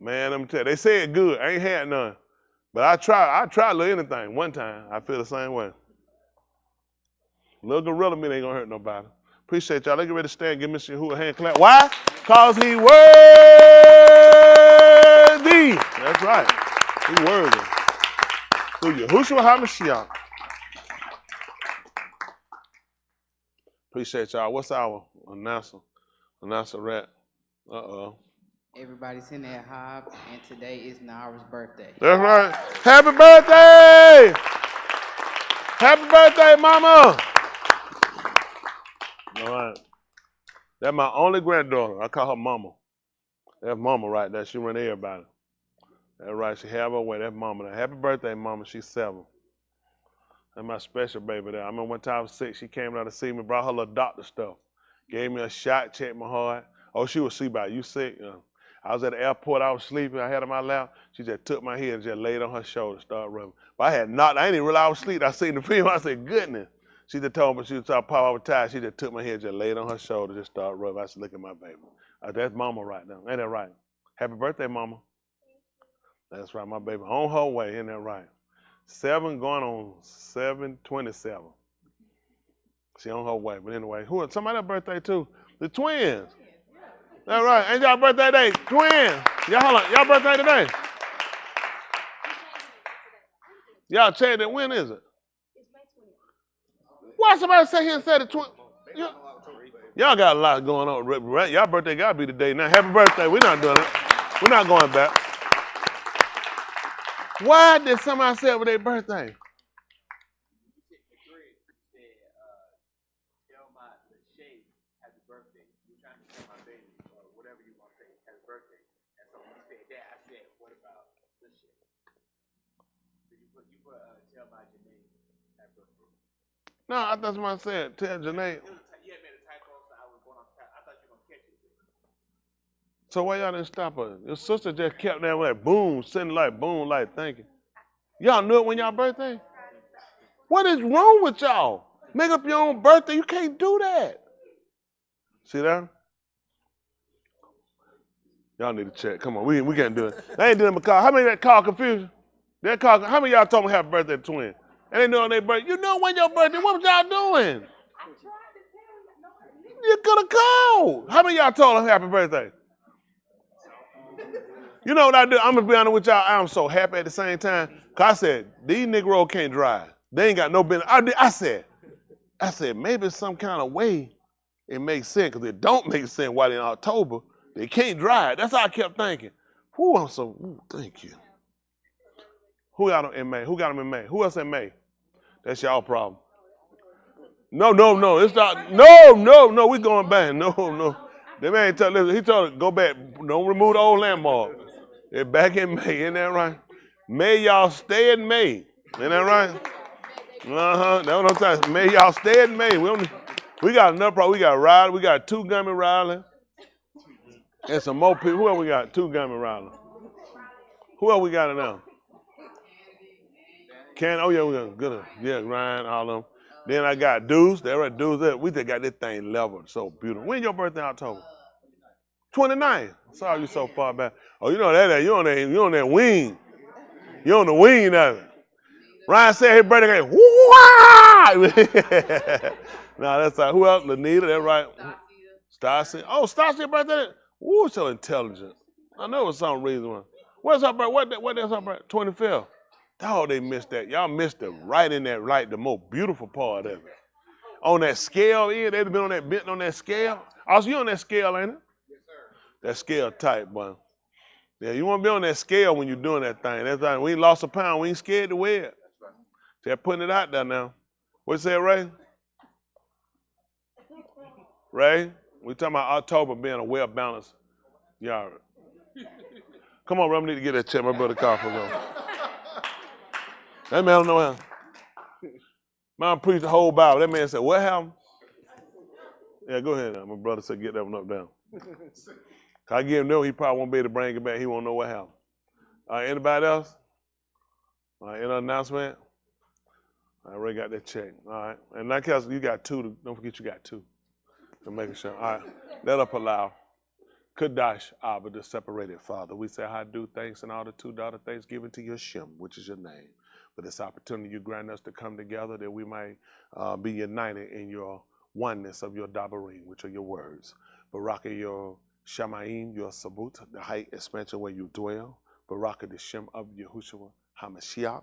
Man, let me tell you, they say it good. I ain't had none. But I tried a little anything one time. I feel the same way. Little gorilla meat ain't gonna hurt nobody. Appreciate y'all. Let's get ready to stand and give Mr. Yahuwah a hand clap. Why? Because he worthy. That's right. He worthy. Through Yahushua HaMashiach. Appreciate y'all. What's our announcer? Announcer rat. Uh-oh. Everybody's in there, Hob, and today is Nara's birthday. That's right. Happy birthday! Happy birthday, mama! All right. That's my only granddaughter. I call her mama. That's mama right there. She run everybody. That's right. She have her way. That's mama there. Happy birthday, mama. She's 7. That's my special baby there. I remember one time I was sick. She came down to see me, brought her little doctor stuff. Gave me a shot, checked my heart. Oh, she was see about you sick? I was at the airport. I was sleeping. I had her in my lap. She just took my head and just laid on her shoulder, started rubbing. But I didn't even realize I was asleep. I seen the film. I said, goodness. She just told me, she was trying to pop I was tired. She just took my head, just laid on her shoulder, just started rubbing. I said, look at my baby. That's mama right now. Ain't that right? Happy birthday, mama. That's right, my baby. On her way, ain't that right? 7 going on 7/27. She on her way. But anyway, somebody else's birthday too? The twins. That's right. Ain't y'all birthday today? Twins. Y'all birthday today? Y'all changed it. When is it? Why somebody sit here and say the 20? Y'all got a lot going on. Y'all birthday got to be today now. Happy birthday. We're not doing it. We're not going back. Why did somebody say it with their birthday? No, I thought somebody said, tell Janae. So why y'all didn't stop her? Your sister just kept there with that boom, sending like boom, like thinking. Y'all knew it when y'all birthday? What is wrong with y'all? Make up your own birthday. You can't do that. See that? Y'all need to check. Come on, we can't do it. They ain't doing my car. How many that car confusion? That car. How many of y'all told me happy birthday to twin? And they know on their birthday. You know when your birthday? What was y'all doing? You could have called. How many of y'all told them happy birthday? You know what I do? I'm gonna be honest with y'all. I'm so happy at the same time. Cause I said these Negroes can't drive. They ain't got no business. I said maybe some kind of way it makes sense. Cause it don't make sense why in October they can't drive. That's how I kept thinking. Thank you. Who got them in May? Who got them in May? Who else in May? That's y'all problem. No. It's not. No. We going back. No. The man he told us go back. Don't remove the old landmark. They're back in May. Isn't that right? May y'all stay in May. Isn't that right? That's what I'm saying. May y'all stay in May. We got enough problem. We got Riley. We got 2 Gummy Riley. And some more people. Who else we got? 2 Gummy Riley. Who else we got in now? Oh yeah, we got good. Yeah, Ryan, all of them. Then I got Deuce. They're right, Deuce. We just got this thing leveled. So beautiful. When your birthday in October? 29th. Sorry you so far back. Oh, you know that. You on that wing. You on the wing of it. Ryan said his birthday. Wah! Nah, that's right. Who else? Lanita, that's right. Stacy. Oh, Stacy's birthday. Ooh, so intelligent. I know it was some reason. What's her birthday? What is her birthday? 25th. Oh, they missed that. Y'all missed it right in that, right, the most beautiful part of it. On that scale, they've been on that bent on that scale. Also, you on that scale, ain't it? Yes, sir. That scale type, boy. Yeah, you want to be on that scale when you're doing that thing. That's right. We ain't lost a pound. We ain't scared to wear it. They're putting it out there now. What you say, Ray? Ray, we talking about October being a well-balanced yard. Come on, bro. I need to get that check. My brother Carter go. That man don't know how. Man preached the whole Bible. That man said, what happened? Yeah, go ahead now. My brother said, get that one up down. I give him no, he probably won't be able to bring it back. He won't know what happened. Anybody else? All right, any announcement? I already got that check. All right. And like else, you got 2. Don't forget you got 2. I'm making sure. All right. Let up allow. Kadash, Abba, the separated Father. We say, I do thanks and all the 2 daughter thanksgiving to your Shem, which is your name. For this opportunity you grant us to come together that we might be united in your oneness of your Dabarim, which are your words. Baraka, your Shamaim, your Sabut, the height expansion where you dwell. Baraka, the Shem of Yahushua HaMashiach,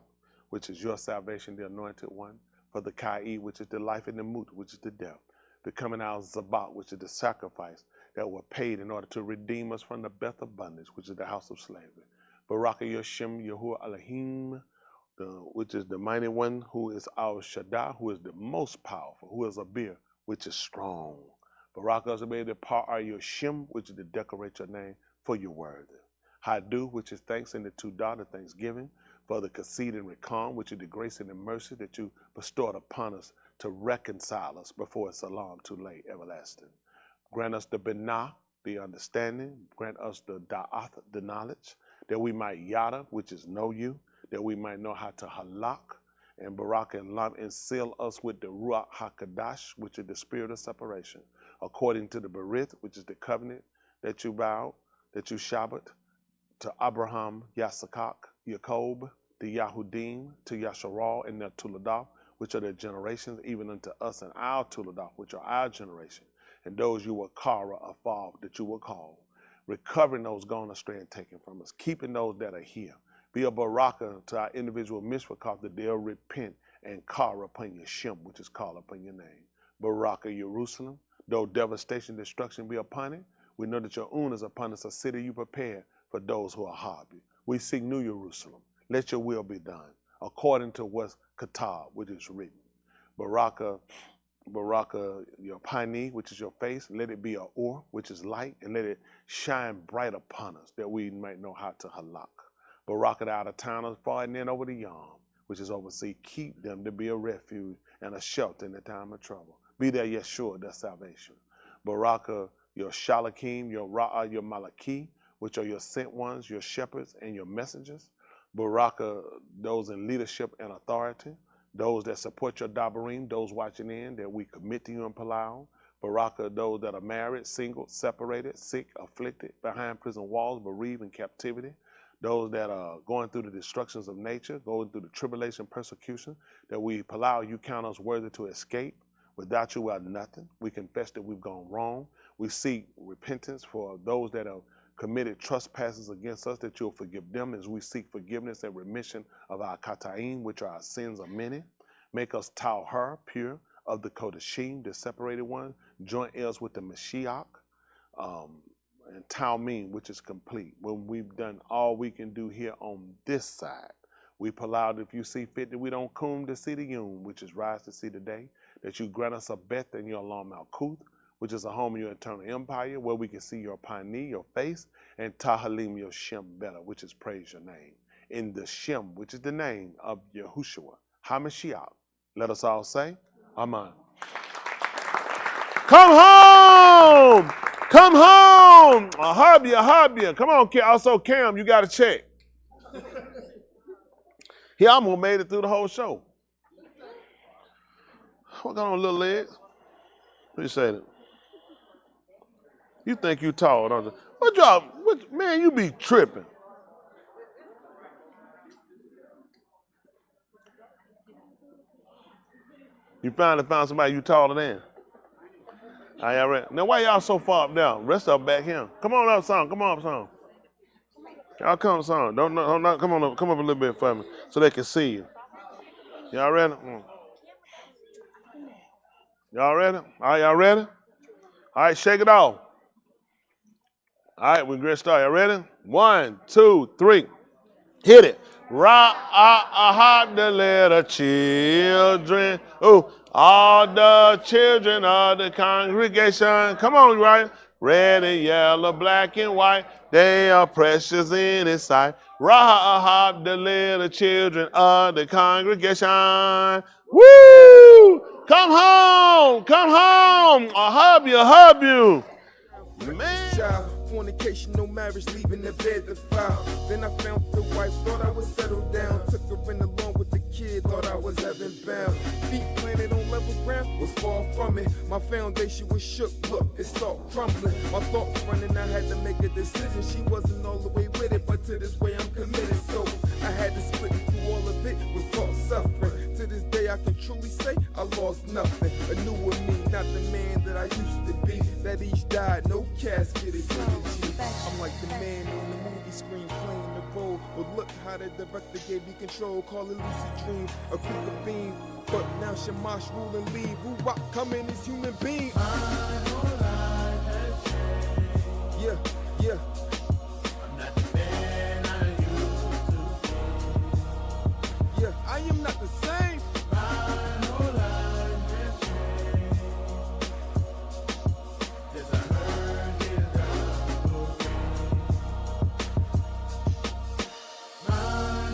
which is your salvation, the anointed one. For the Kai, which is the life, and the Mut, which is the death. Becoming our Zabat, which is the sacrifice that were paid in order to redeem us from the Beth of bondage, which is the house of slavery. Baraka, your Shem, Yahuwah Elohim, which is the mighty one, who is our Shaddai, who is the most powerful, who is Abir, which is strong. Barak us be the part are your Shem, which is to decorate your name for your word. Hadu, which is thanks in the 2 daughter thanksgiving, for the Kasid and Rekam, which is the grace and the mercy that you bestowed upon us to reconcile us before it's a long too late, everlasting. Grant us the Binah, the understanding. Grant us the Da'ath, the knowledge, that we might Yada, which is know you, that we might know how to halak and barak and lam and seal us with the Ruach HaKadash, which is the spirit of separation, according to the Berith, which is the covenant that you vowed, that you Shabbat, to Abraham, Yasakak, Yacob, the Yahudim, to Yasharal and their Tuledah, which are their generations, even unto us and our Tuledah, which are our generation, and those you will Kara afar, that you will call, recovering those gone astray and taken from us, keeping those that are here. Be a baraka to our individual mishpachah that they'll repent and call upon your Shem, which is called upon your name. Baraka Jerusalem, though devastation, destruction be upon it, we know that your own is upon us, a city you prepared for those who are hobby. We seek New Jerusalem. Let your will be done, according to what's Katab, which is written. Baraka, your Pani, which is your face, let it be a Or, which is light, and let it shine bright upon us, that we might know how to halak. Baraka out of town far and then over the Yam, which is overseas. Keep them to be a refuge and a shelter in the time of trouble. Be there Yeshua, their salvation. Baraka, your Shalakim, your Ra'ah, your Malaki, which are your sent ones, your shepherds, and your messengers. Baraka, those in leadership and authority. Those that support your Dabarim, those watching in, that we commit to you in Palau. Baraka, those that are married, single, separated, sick, afflicted, behind prison walls, bereaved in captivity. Those that are going through the destructions of nature, going through the tribulation, persecution, that we allow you count us worthy to escape. Without you, we are nothing. We confess that we've gone wrong. We seek repentance for those that have committed trespasses against us, that you'll forgive them as we seek forgiveness and remission of our kata'im, which are our sins of many. Make us tauher, pure, of the kodashim, the separated one. Joint heirs with the Mashiach. And Talmud, which is complete. When we've done all we can do here on this side, we pull out, if you see fit, that we don't come to see the yom, which is rise to see the day, that you grant us a beth in your Olam Malkuth, which is a home of your eternal empire, where we can see your pani, your face, and Tahalim, your Shem better, which is praise your name. In the Shem, which is the name of Yahushua, HaMashiach. Let us all say, Amen. Come home! Come home! A hubby. Come on, also Cam, you got to check. He almost made it through the whole show. What got on little legs? Appreciate it. You think you tall, don't you? What y'all, man, you be tripping. You finally found somebody you taller than. All right. Now, why y'all so far up there? Rest up back here. Come on up, son. Come on up, son. Y'all come, son. Don't come on up. Come up a little bit for me so they can see you. Y'all ready? Y'all ready? All right, y'all ready? All right, shake it off. All right, we're going to start. Y'all ready? 1, 2, 3. Hit it. Ra-ah-ah, the little children. Oh, all the children of the congregation. Come on, right? Red and yellow, black and white. They are precious in His sight. Ra-ah-ah, the little children of the congregation. Woo! Come home. Come home. I'll hub you. Man. Child, fornication, no marriage, leaving the bed to file. Then I found the wife, thought I was settled down. Took her in along with the kid, thought I was heaven bound. Feet planted on level ground, was far from it. My foundation was shook, look, it started crumbling. My thoughts running, I had to make a decision. She wasn't all the way with it, but to this way I'm committed. So I had to split it through all of it, was taught suffering. To this day I can truly say I lost nothing. A newer me, not the man that I used to be. That each died, no casket is I'm like the man on the movie screen playing the role. But look how the director gave me control. Call it lucid dream, a quicker beam. But now Shamash rule and leave. Who rock coming as human being? My whole life has changed. Yeah. I'm not the man I used to be. Yeah, I am not the same. My whole life has changed. Yes, I heard His gospel. My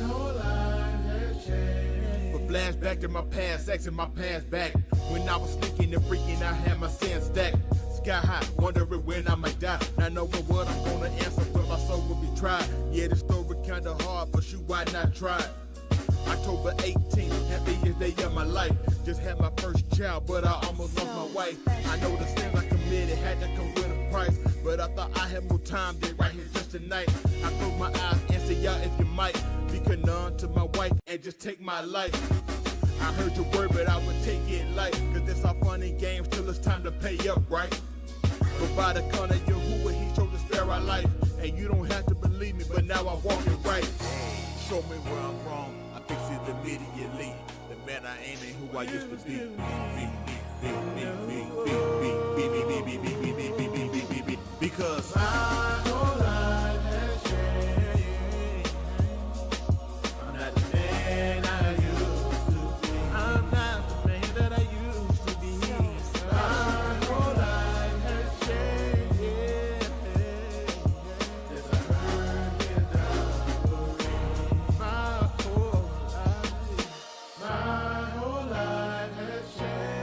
whole life has changed. But flashback to my past, asking my past back. When I was sneaking and freaking, I had my sins stacked. Sky high, wondering when I might die. Not knowing what I'm gonna answer when my soul will be tried. Yeah, the story kinda hard, but shoot, why not try? October 18th, happiest day of my life. Just had my first child, but I almost lost my wife. I know the sins I committed had to come with a price, but I thought I had more time than right here just tonight. I close my eyes and say, y'all, if you might be none to my wife and just take my life. I heard your word, but I would take it light, cause this all fun and games till it's time to pay up, right? But by the corner of Yahuwah, He chose to spare our life, and you don't have to believe me, but now I'm walking right. Show me where I'm wrong, I fix it immediately. The man I ain't and who I used to be. Because my whole life has changed. I'm not the man I used to be. I'm not the man that I used to be. My whole life has changed. Yes, I heard His gospel. My whole life has changed.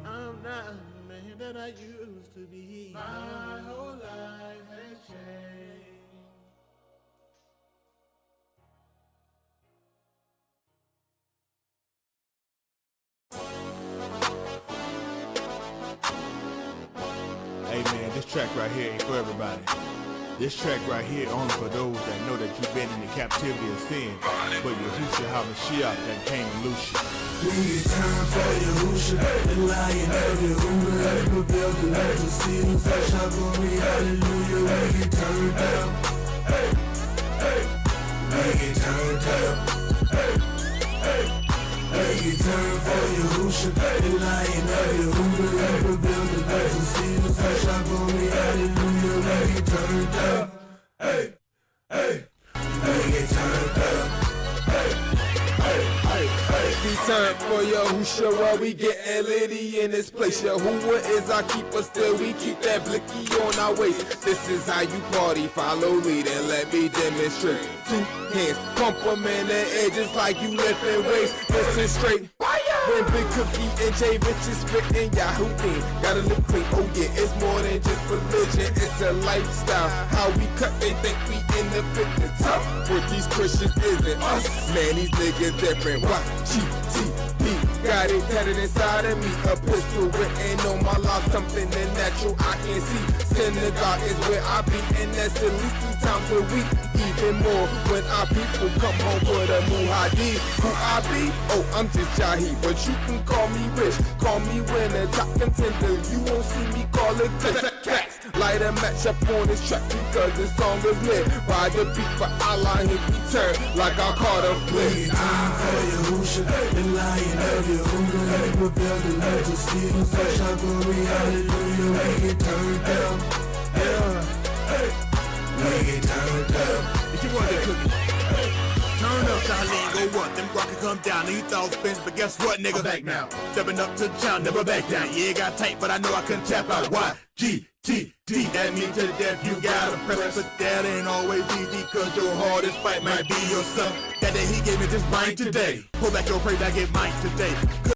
I'm not the man that I used to be. My whole life has changed. Hey man, this track right here ain't for everybody. This track right here only for those that know that you've been in the captivity of sin, but Yahushua HaMashiach that came to loose you. We turn for Yahusha, the lion of Yehuda, and prevail the legend, see the flesh, our glory, hallelujah. We get turned down, we get turned down, we get turned for Yahusha, the lion of Yehuda, and prevail the legend, see the flesh, our glory, hallelujah. We get turned down, we get turned down. Be time for Yahusha while we gettin' litty in this place. Yahuwah is our keeper, still we keep that blicky on our waist. This is how you party, follow lead and let me demonstrate. 2 hands, pump 'em in the edges like you lifting weights. Listen straight. When Big Cookie and J Rich is spittin' Yahoo-Bean, gotta look clean, oh yeah, it's more than just religion, it's a lifestyle. How we cut, they think we in the fitness tough, but these Christians isn't us. Man, these niggas different, why? GTB, got it tatted inside of me, a pistol written on my life, something natural I can see. Synagogue is where I be, and that's at least 3 times a week. Even more when our people come home for the Muhadi. Who I be? Oh, I'm just Jahi, but you can call me rich, call me winner, top contender. You won't see me call it facts. Light a match up on this track because this song is lit. Ride the beat for Allah and we turn like our Carter flip. We time for Yahusha, the lion of Yehuda, and prevail the legend, see the flesh, our glory, hallelujah. We get turned down, we get turned down. If you want to cook it, turn up, Charlene, go what? Them rockets come down, and you thought spins, but guess what, nigga? I'm back now. Stepping up to the town, never back down. Yeah, it got tight, but I know I couldn't tap out. Why? GTD, that means to the death, you gotta press. But that ain't always easy, cause your hardest fight might be yourself. That day he gave me this mind today. Pull back your praise, I get mine today.